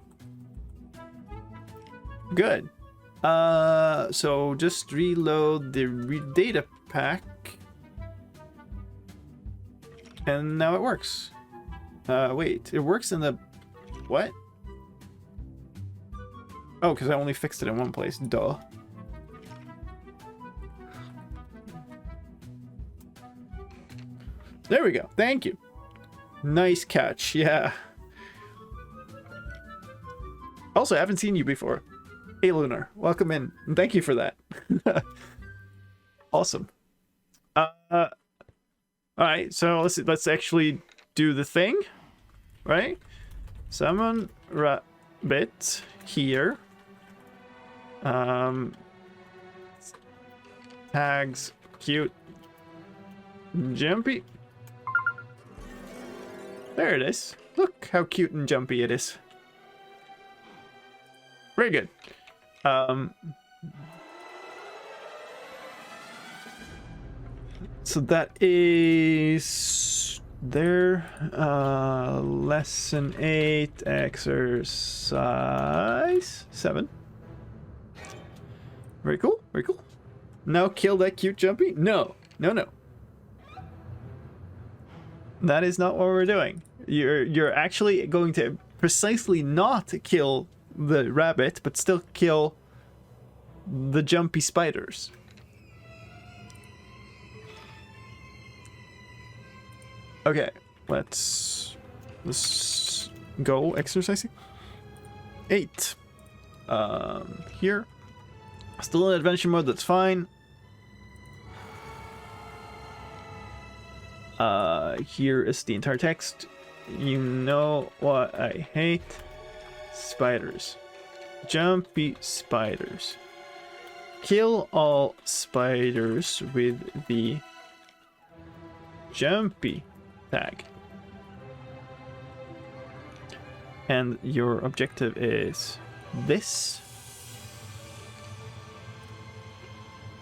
Good. So just reload the data pack, and now it works. Wait, it works in the what? Oh, because I only fixed it in one place. Duh. There we go. Thank you. Nice catch. Yeah. Also, I haven't seen you before. Hey, Lunar. Welcome in. And thank you for that. Awesome. All right. So let's actually do the thing, right? Summon rabbit here. Tags cute jumpy. There it is. Look how cute and jumpy it is. Very good. So that is there. Lesson 8, exercise 7. Very cool, very cool. Now kill that cute jumpy? No. That is not what we're doing. You're actually going to precisely not kill the rabbit, but still kill the jumpy spiders. Okay, let's go exercising. 8. Here. Still in adventure mode, that's fine. Here is the entire text. You know what I hate? Spiders. Jumpy spiders. Kill all spiders with the jumpy tag. And your objective is this.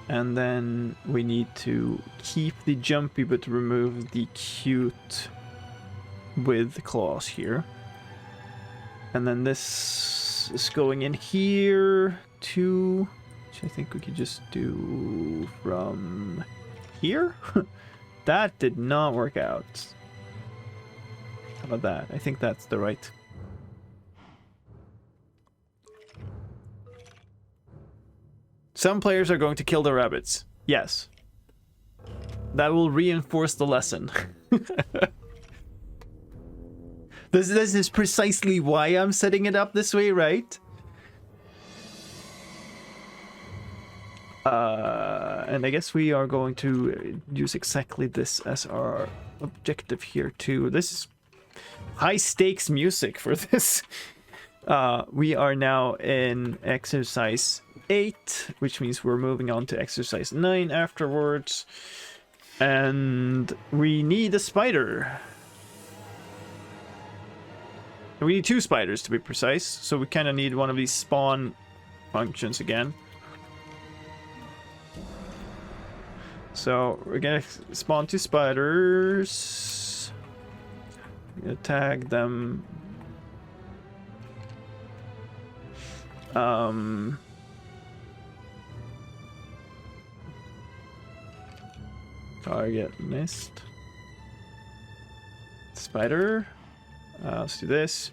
And then we need to keep the jumpy but remove the cute with claws here. And then this is going in here to, which I think we could just do from here. That did not work out. How about that? I think that's the right. Some players are going to kill the rabbits. Yes. That will reinforce the lesson. This is precisely why I'm setting it up this way, right? And I guess we are going to use exactly this as our objective here too. This is high stakes music for this. We are now in exercise 8, which means we're moving on to exercise 9 afterwards. And we need a spider. We need 2 spiders to be precise, so we kind of need one of these spawn functions again. So we're gonna spawn 2 spiders. We're gonna tag them. Target missed. Spider. Let's do this.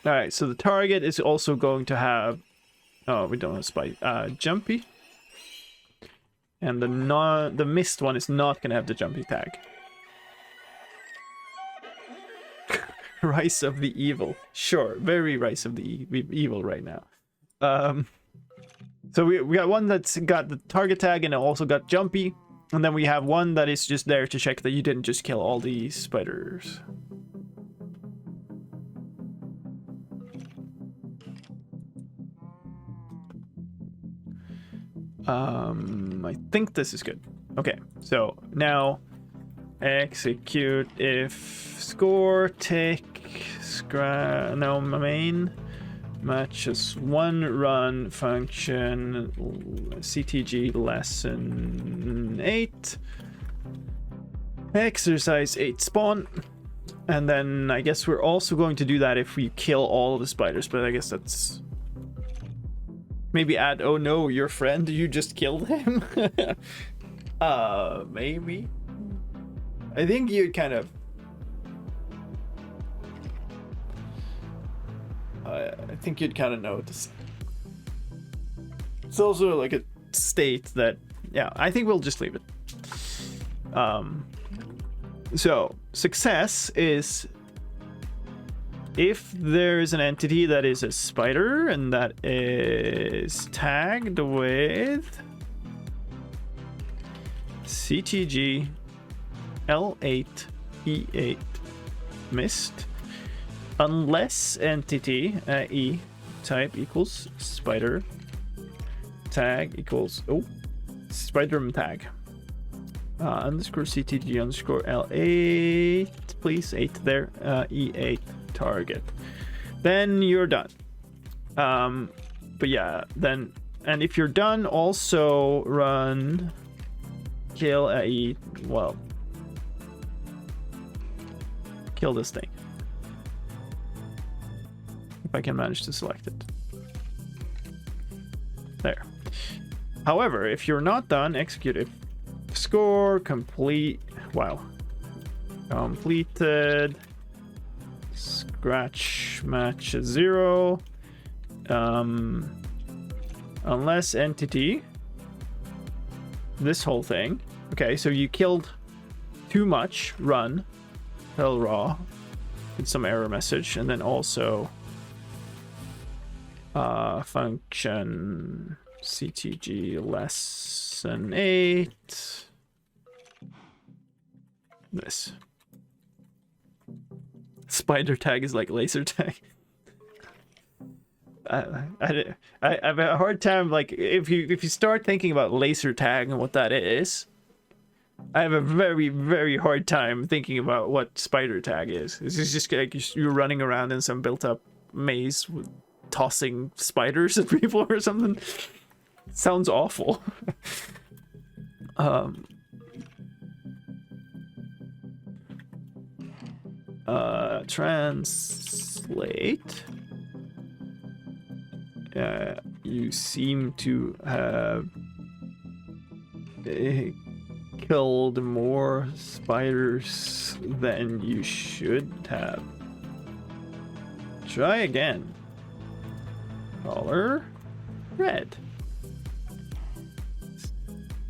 Alright, so the target is also going to have... Oh, we don't have spike. Jumpy. And the missed one is not going to have the jumpy tag. Rise of the Evil. Sure, very Rise of the Evil right now. So we got one that's got the target tag and it also got jumpy. And then we have one that is just there to check that you didn't just kill all these spiders. I think this is good. Okay, so now execute if score tick no main matches 1 run function CTG lesson 8 exercise 8 spawn, and then I guess we're also going to do that if we kill all of the spiders, but I guess that's maybe add, oh no, your friend, you just killed him. Maybe. I think you'd kind of... I think you'd kind of notice. It's also like a state that... Yeah, I think we'll just leave it. So, success is... if there is an entity that is a spider and that is tagged with CTG L8 E8 missed, unless entity E type equals spider tag equals spider tag underscore CTG underscore L8, please 8 there, E8 target, then you're done. But yeah, then, and if you're done, also run kill E, well, kill this thing if I can manage to select it there. However, if you're not done, execute it. Score complete. Wow, completed. Scratch match 0. Unless entity. This whole thing. Okay, so you killed too much. Run. Hell raw. With some error message. And then also function CTG lesson 8. This. Spider tag is like laser tag. I have a hard time, like, if you start thinking about laser tag and what that is, I have a very, very hard time thinking about what spider tag is. It's just like you're running around in some built-up maze with tossing spiders at people or something. Sounds awful. Translate. You seem to have killed more spiders than you should have. Try again. Color red.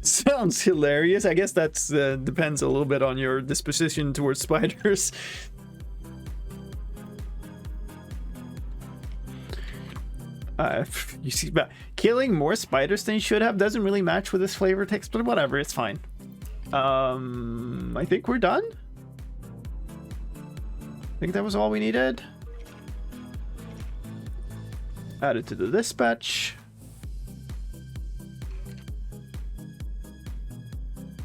Sounds hilarious. I guess that's depends a little bit on your disposition towards spiders. You see, but killing more spiders than you should have doesn't really match with this flavor text, but whatever, it's fine. I think we're done. I think that was all we needed. Add it to the dispatch.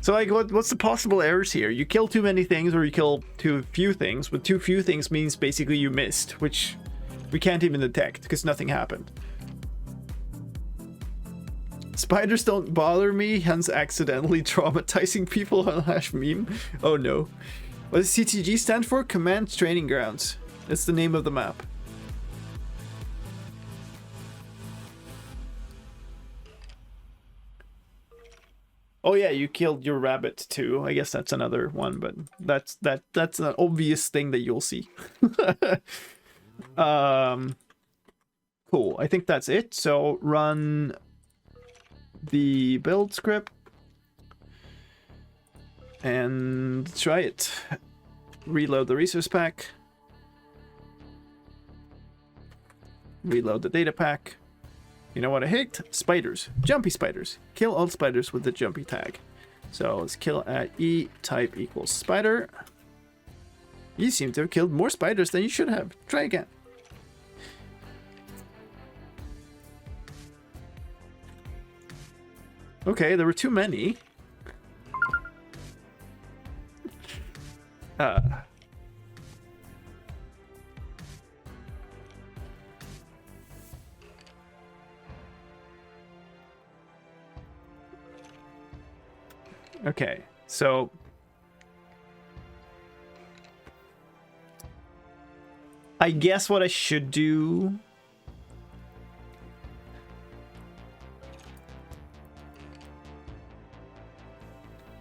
So like, what's the possible errors here? You kill too many things or you kill too few things, but too few things means basically you missed, which we can't even detect because nothing happened. Spiders don't bother me, hence accidentally traumatizing people on #meme. Oh no. What does CTG stand for? Command Training Grounds. It's the name of the map. Oh yeah, you killed your rabbit too. I guess that's another one, but that's an obvious thing that you'll see. Cool. I think that's it. So run the build script and try it. Reload the resource pack. Reload the data pack. You know what I hate? Spiders. Jumpy spiders. Kill all spiders with the jumpy tag. So let's kill at E type equals spider. You seem to have killed more spiders than you should have. Try again. Okay, there were too many. Okay, so I guess what I should do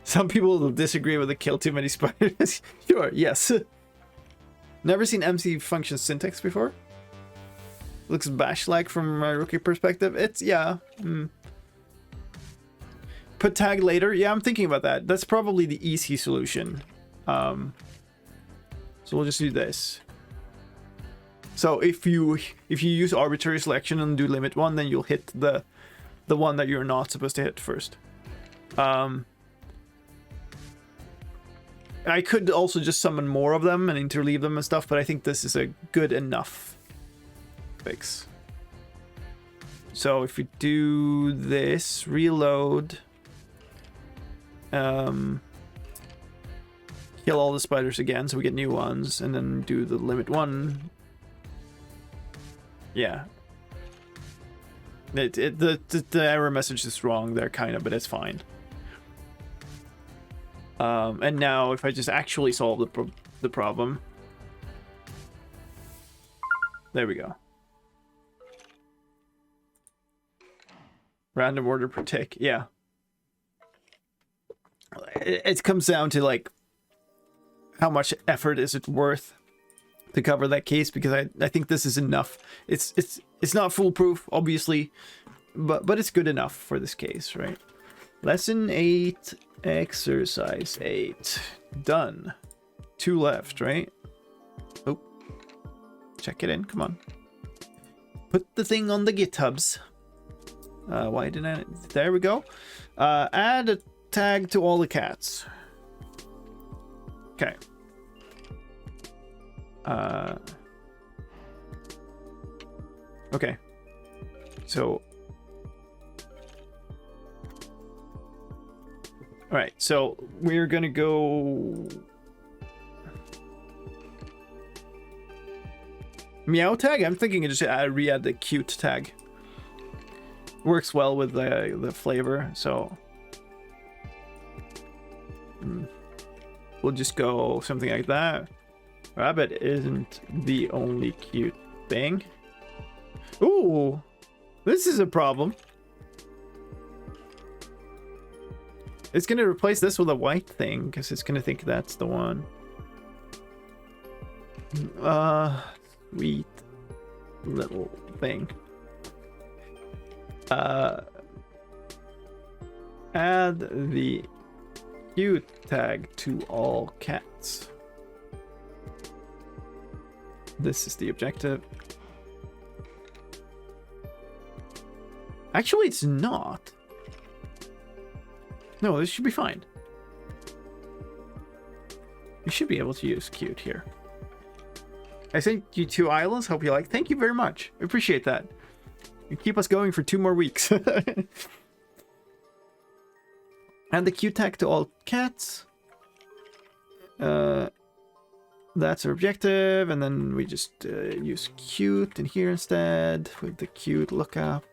some people will disagree with the kill too many spiders. Sure, yes. Never seen MC function syntax before. Looks bash-like from my rookie perspective. It's, yeah. Put tag later. Yeah, I'm thinking about that. That's probably the easy solution. So we'll just do this. So if you use arbitrary selection and do limit 1, then you'll hit the one that you're not supposed to hit first. I could also just summon more of them and interleave them and stuff, but I think this is a good enough fix. So if we do this, reload, kill all the spiders again so we get new ones, and then do the limit 1. Yeah. The error message is wrong there, kind of, but it's fine. And now if I just actually solve the problem. There we go. Random order per tick, yeah. It comes down to like how much effort is it worth to cover that case, because I think this is enough. It's not foolproof, obviously, but it's good enough for this case, right? Lesson 8, exercise 8. Done. 2 left, right? Oh. Check it in, come on. Put the thing on the GitHubs. Why didn't I? There we go. Add a tag to all the cats. Okay. Okay. So. All right. So we're gonna go. Meow tag. I'm thinking I just re-add the cute tag. Works well with the flavor. So. We'll just go something like that. Rabbit isn't the only cute thing. Ooh, this is a problem. It's gonna replace this with a white thing because it's gonna think that's the one. Sweet little thing. Add the cute tag to all cats. This is the objective. Actually, it's not. No, this should be fine. You should be able to use cute here. I sent you 2 islands. Hope you like. Thank you very much. I appreciate that. You keep us going for 2 more weeks. And the cute tag to all cats. That's our objective, and then we just use cute in here instead with the cute lookup.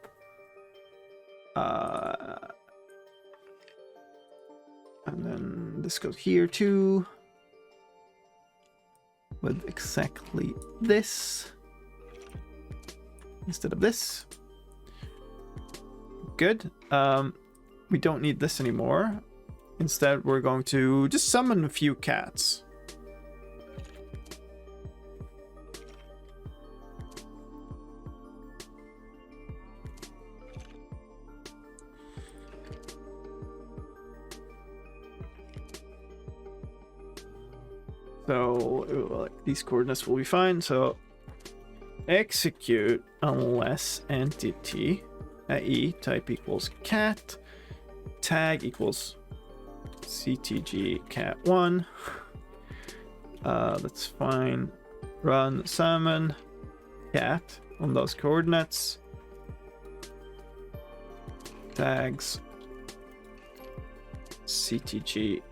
And then this goes here too, with exactly this instead of this. Good. We don't need this anymore. Instead, we're going to just summon a few cats. So, like, these coordinates will be fine. So, execute unless entity e type equals cat, tag equals ctg cat1. That's fine. Run summon cat on those coordinates. Tags ctg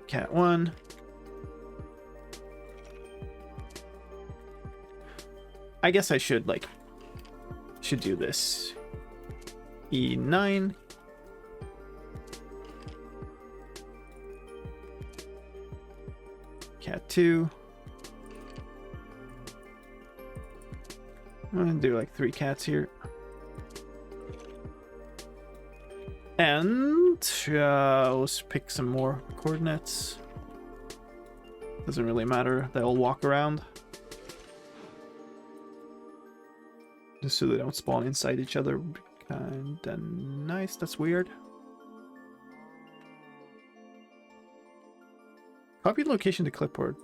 cat1. I guess I should do this. E9. Cat2. I'm gonna do like 3 cats here. And let's pick some more coordinates. Doesn't really matter, they'll walk around. Just so they don't spawn inside each other. Kinda nice, that's weird. Copy location to clipboard.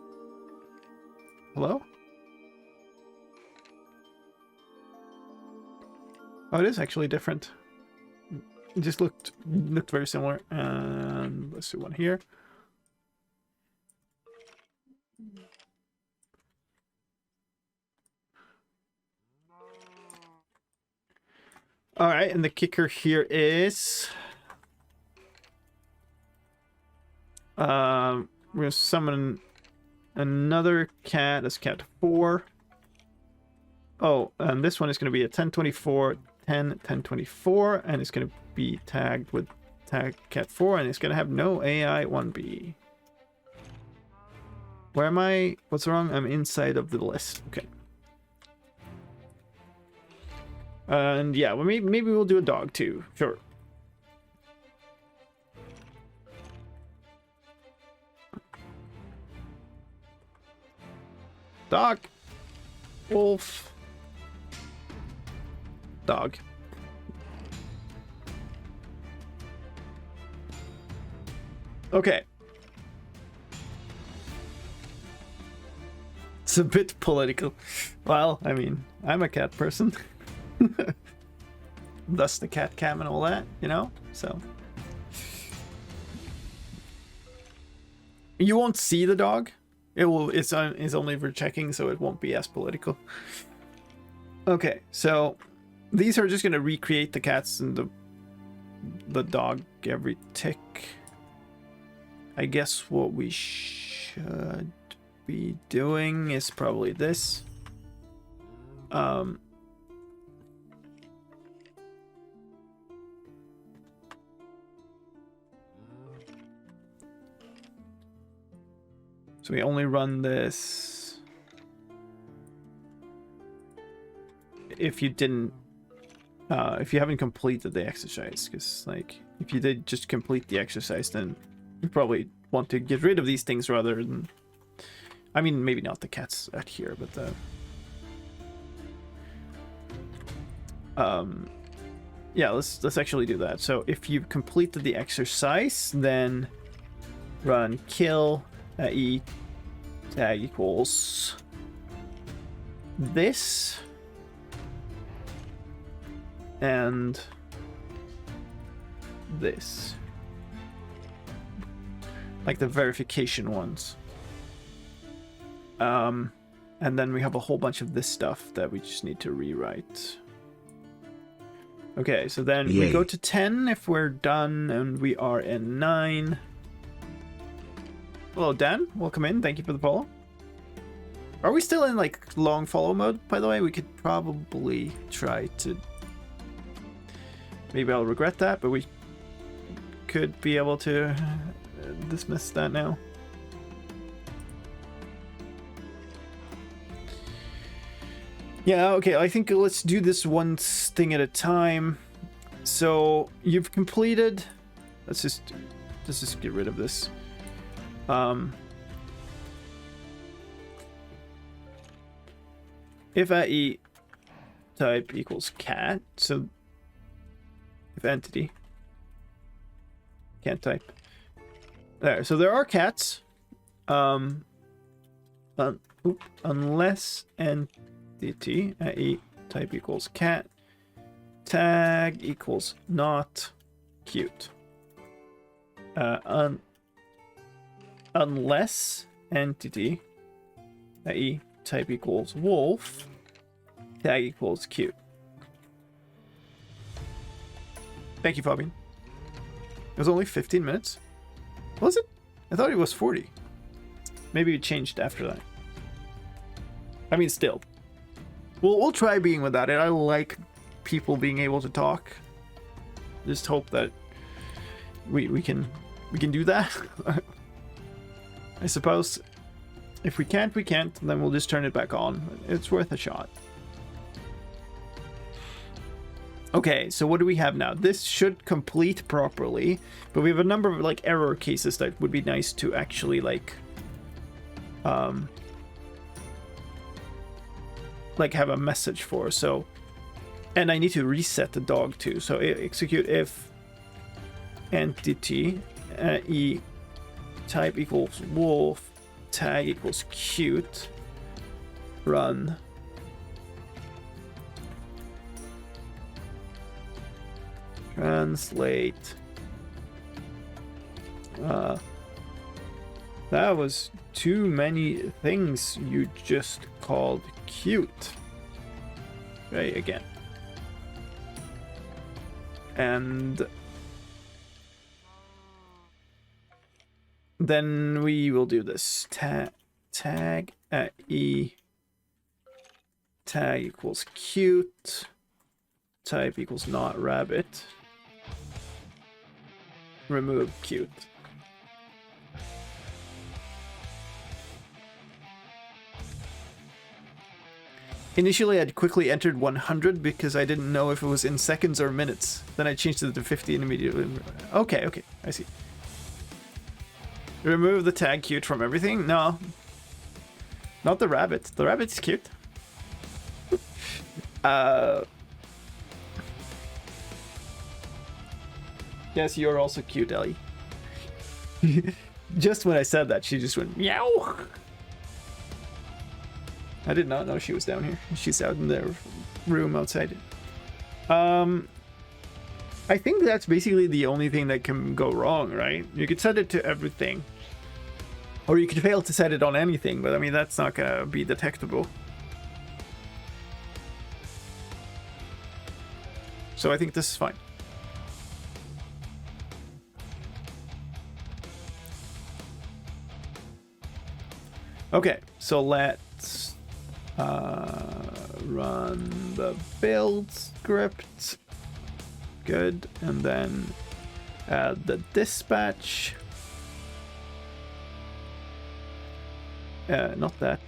Hello? Oh, it is actually different. It just looked very similar. And let's do one here. All right, and the kicker here is we're gonna summon another cat as cat 4. Oh, and this one is gonna be a 1024, 10, 1024, and it's gonna be tagged with tag cat 4, and it's gonna have no AI 1B. Where am I? What's wrong? I'm inside of the list. Okay. And yeah, well, maybe we'll do a dog too. Sure. Dog. Wolf. Dog. Okay. It's a bit political. Well, I mean, I'm a cat person. Thus the cat cam and all that, you know? So you won't see the dog. It's only for checking, so it won't be as political. Okay, so these are just gonna recreate the cats and the dog every tick. I guess what we should be doing is probably this. So we only run this if you haven't completed the exercise, because like if you did just complete the exercise, then you probably want to get rid of these things rather than, I mean, maybe not the cats out here, but yeah, let's actually do that. So if you've completed the exercise, then run kill e tag equals this, and this. Like the verification ones. And then we have a whole bunch of this stuff that we just need to rewrite. Okay, so then we go to 10 if we're done, and we are in 9. Hello, Dan. Welcome in. Thank you for the follow. Are we still in, like, long follow mode, by the way? We could probably try to... Maybe I'll regret that, but we could be able to dismiss that now. Yeah, okay, I think let's do this one thing at a time. So, you've completed... Let's just get rid of this. If AE type equals cat, so if entity can't type. There, so there are cats. Unless entity AE type equals cat, tag equals not cute. Unless entity AE type equals wolf, tag equals cute. Thank you, Fabian. It was only 15 minutes. Was it? I thought it was 40. Maybe it changed after that. I mean, still. We'll try being without it. I like people being able to talk. Just hope that we can do that. I suppose. If we can't, we can't. Then we'll just turn it back on. It's worth a shot. Okay, so what do we have now? This should complete properly, but we have a number of like error cases that would be nice to actually like have a message for. So, and I need to reset the dog too. So execute if entity e type equals wolf, tag equals cute, run. Translate. That was too many things you just called cute. Try again. And then we will do this. Tag at e. Tag equals cute. Type equals not rabbit. Remove cute. Initially, I'd quickly entered 100 because I didn't know if it was in seconds or minutes. Then I changed it to 50 and immediately... Okay, I see. Remove the tag cute from everything? No. Not the rabbit. The rabbit's cute. Yes, you're also cute, Ellie. Just when I said that, she just went meow. I did not know she was down here. She's out in the room outside. I think that's basically the only thing that can go wrong, right? You could set it to everything. Or you could fail to set it on anything, but I mean, that's not gonna be detectable. So I think this is fine. Okay, so let's run the build script. Good, and then add the dispatch. Not that.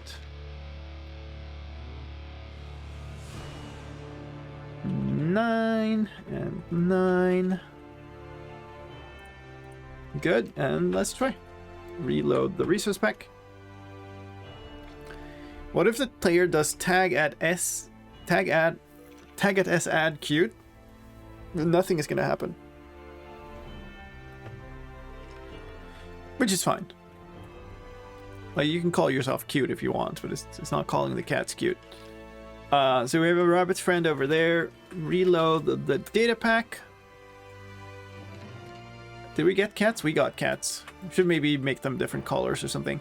Nine and 9. Good, and let's try. Reload the resource pack. What if the player does tag at s add cute? Nothing is gonna happen. Which is fine. Like, you can call yourself cute if you want, but it's not calling the cats cute. So we have a rabbit's friend over there. Reload the data pack. Did we get cats? We got cats. Should maybe make them different colors or something.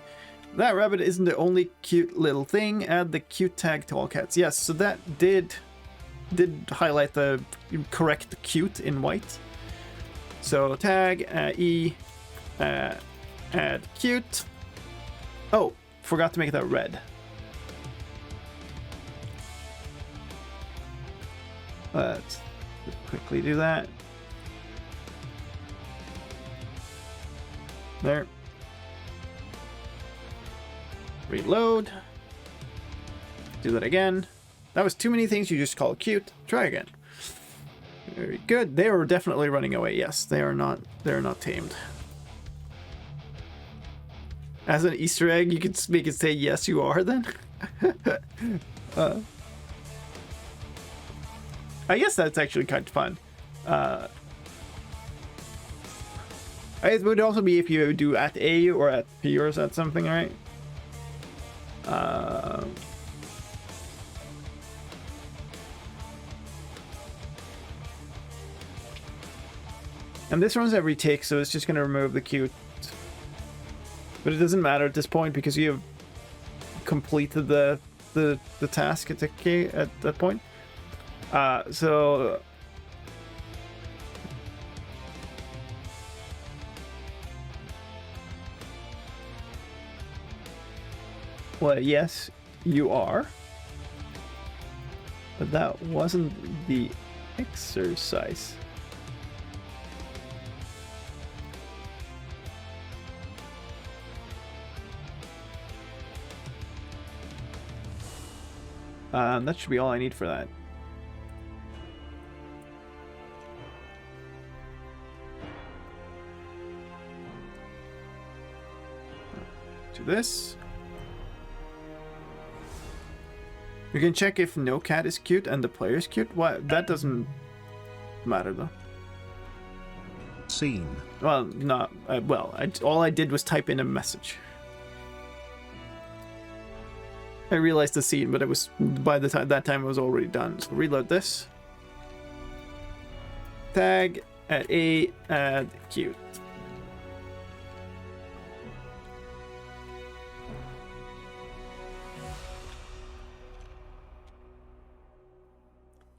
That rabbit isn't the only cute little thing. Add the cute tag to all cats. Yes, so that did highlight the correct cute in white. So tag E add cute. Oh, forgot to make that red. Let's quickly do that. There. Reload. Do that again. That was too many things you just called cute. Try again. Very good. They are definitely running away. Yes, they are not tamed. As an Easter egg, you could make it say yes you are then. I guess that's actually kind of fun. It would also be if you do at A or at P or something, right? And this runs every tick, so it's just going to remove the cute. But it doesn't matter at this point because you have completed the task at that point. So well, yes, you are. But that wasn't the exercise. That should be all I need for that. Do this. You can check if no cat is cute and the player is cute. Why? That doesn't matter though. Scene. Well, not all I did was type in a message. I realized the scene, but it was by the time it was already done. So reload this. Tag at A add cute.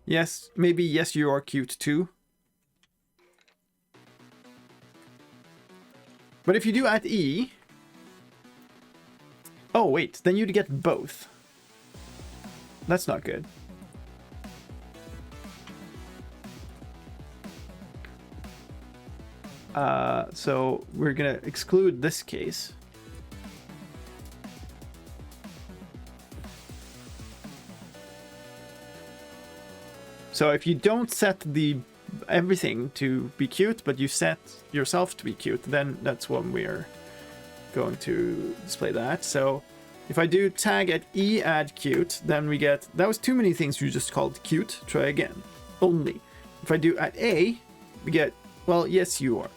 Yes, maybe yes you are cute too. But if you do at E... Oh, wait. Then you'd get both. That's not good. So we're going to exclude this case. So if you don't set the everything to be cute, but you set yourself to be cute, then that's when we're going to display that. So if I do tag at E add cute, then we get, that was too many things you just called cute, try again, only. If I do at A, we get, well, yes you are.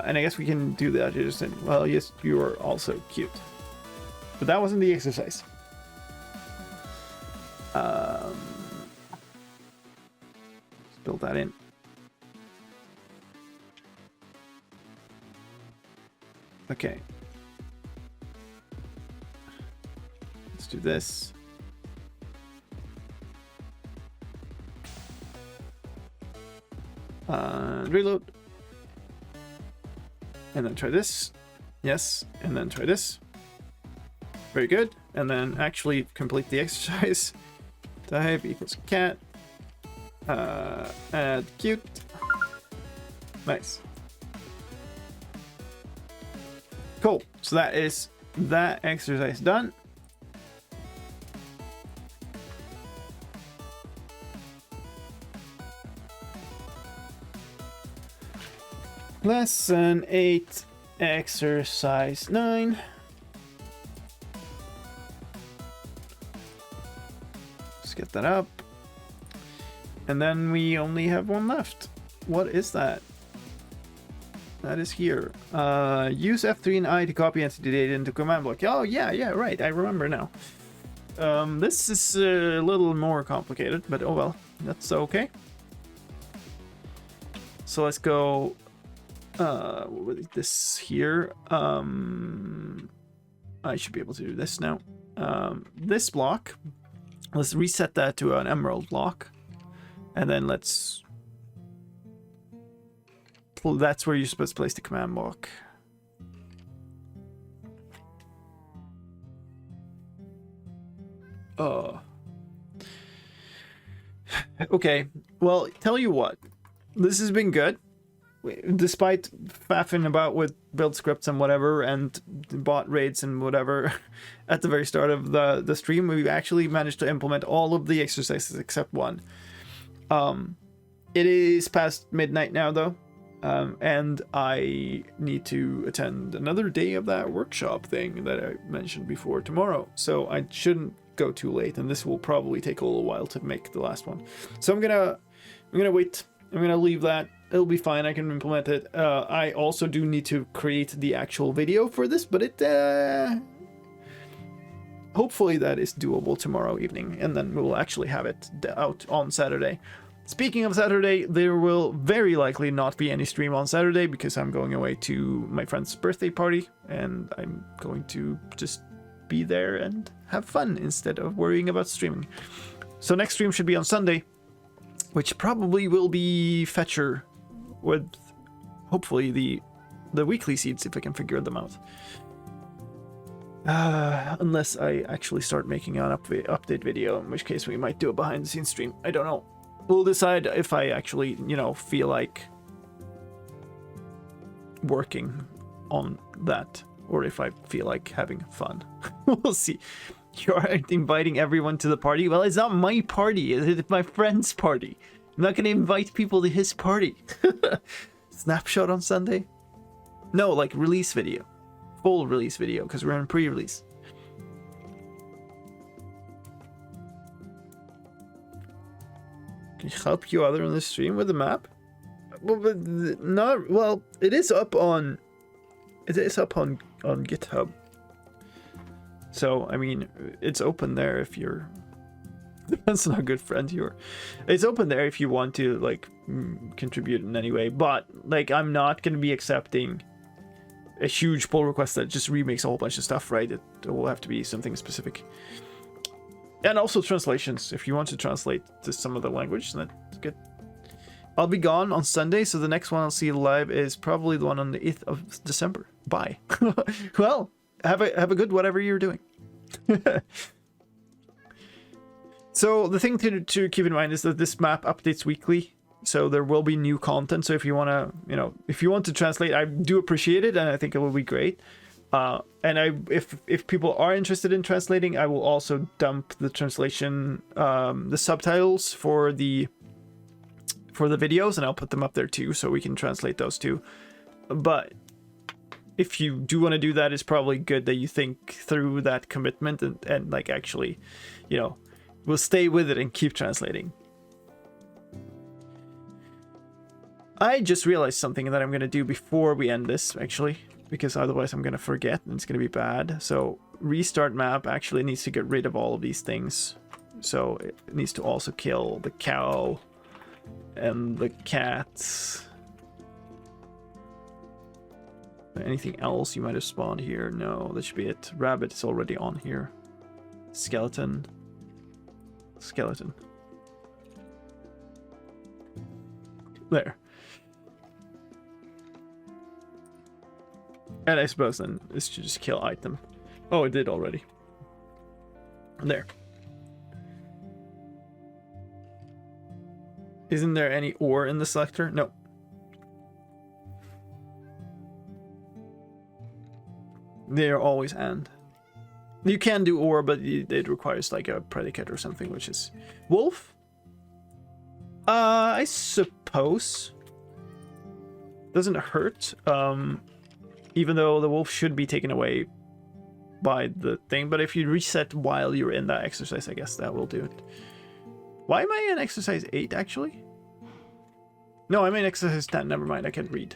And I guess we can do that, just in, well, yes you are also cute. But that wasn't the exercise. Build that in. Okay. Let's do this. Reload. And then try this. Yes. And then try this. Very good. And then actually complete the exercise. Type equals cat. Add cute. Nice. Cool. So that is that exercise done. Lesson 8, exercise 9. Let's get that up. And then we only have one left. What is that? That is here. Use F3 and I to copy entity data into command block. Oh, yeah, right. I remember now. This is a little more complicated, but oh well. That's okay. So let's go this here. I should be able to do this now. This block, let's reset that to an emerald block, and then let's. That's where you're supposed to place the command block. Okay, well, tell you what, this has been good. Despite faffing about with build scripts and whatever, and bot raids and whatever, at the very start of the stream, we've actually managed to implement all of the exercises except one. It is past midnight now, though, and I need to attend another day of that workshop thing that I mentioned before tomorrow, so I shouldn't go too late, and this will probably take a little while to make the last one. So I'm gonna wait. I'm gonna leave that. It'll be fine. I can implement it. I also do need to create the actual video for this, but it hopefully that is doable tomorrow evening, and then we'll actually have it out on Saturday. Speaking of Saturday, there will very likely not be any stream on Saturday because I'm going away to my friend's birthday party, and I'm going to just be there and have fun instead of worrying about streaming. So next stream should be on Sunday, which probably will be Fetcher with hopefully the weekly seeds if I can figure them out. Unless I actually start making an update video, in which case we might do a behind the scenes stream. I don't know. We'll decide if I actually, feel like working on that, or if I feel like having fun. We'll see. You aren't inviting everyone to the party? Well, it's not my party. It's my friend's party. I'm not going to invite people to his party. Snapshot on Sunday? No, like release video. Full release video, because we're in pre-release. Can you help you other on the stream with the map? Well, but not well. It is up on GitHub. So I mean, it's open there if you're. Depends on how good friend you are. It's open there if you want to like contribute in any way. But like, I'm not gonna be accepting a huge pull request that just remakes a whole bunch of stuff. Right? It will have to be something specific. And also translations. If you want to translate to some of the language, that's good. I'll be gone on Sunday, so the next one I'll see live is probably the one on the 8th of December. Bye. Well, have a good whatever you're doing. So the thing to keep in mind is that this map updates weekly, so there will be new content. So if you want to translate, I do appreciate it, and I think it will be great. And if people are interested in translating, I will also dump the translation, the subtitles for the videos, and I'll put them up there too, so we can translate those too. But if you do want to do that, it's probably good that you think through that commitment and like actually, we'll stay with it and keep translating. I just realized something that I'm going to do before we end this, actually, because otherwise I'm going to forget and it's going to be bad. So restart map actually needs to get rid of all of these things. So it needs to also kill the cow and the cats. Anything else you might have spawned here? No, that should be it. Rabbit is already on here. Skeleton. There. And I suppose then this should just kill item. Oh, it did already. There. Isn't there any ore in the selector? No. They're always and. You can do ore, but it requires like a predicate or something, which is wolf. I suppose. Doesn't hurt. Even though the wolf should be taken away by the thing, but if you reset while you're in that exercise, I guess that will do it. Why am I in exercise 8 actually? No, I'm in exercise 10. Never mind, I can read.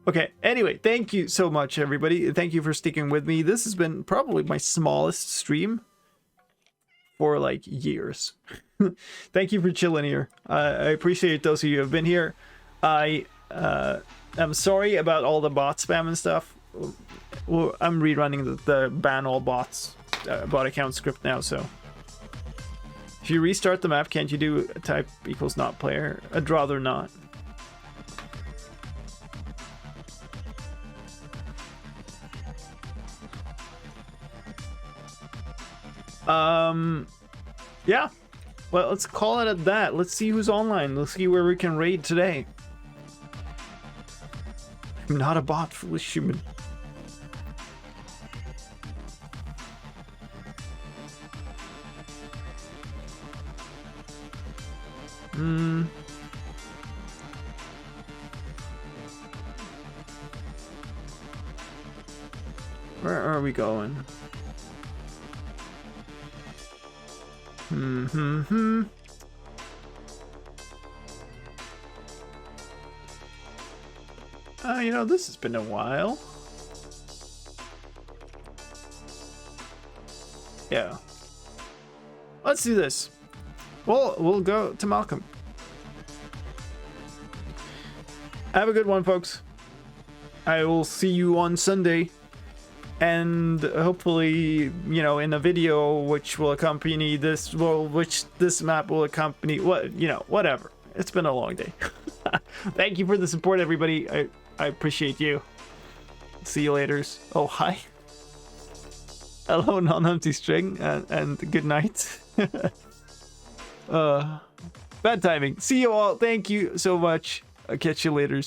Okay, anyway, thank you so much, everybody. Thank you for sticking with me. This has been probably my smallest stream for like years. Thank you for chilling here. I appreciate those of you who have been here. I am sorry about all the bot spam and stuff. Well, I'm rerunning the ban all bots bot account script now, so if you restart the map, can't you do type equals not player? I'd rather not. Yeah. Well, let's call it at that. Let's see who's online. Let's see where we can raid today. I'm not a bot, foolish human. Where are we going? You know, this has been a while. Yeah. Let's do this. Well, we'll go to Malcolm. Have a good one, folks. I will see you on Sunday. And hopefully, you know, in a video which will accompany this, well, which this map will accompany, what, you know, whatever. It's been a long day. Thank you for the support, everybody. I appreciate you. See you later. Oh, hi. Hello, non-empty string, and good night. Bad timing. See you all. Thank you so much. I'll catch you later.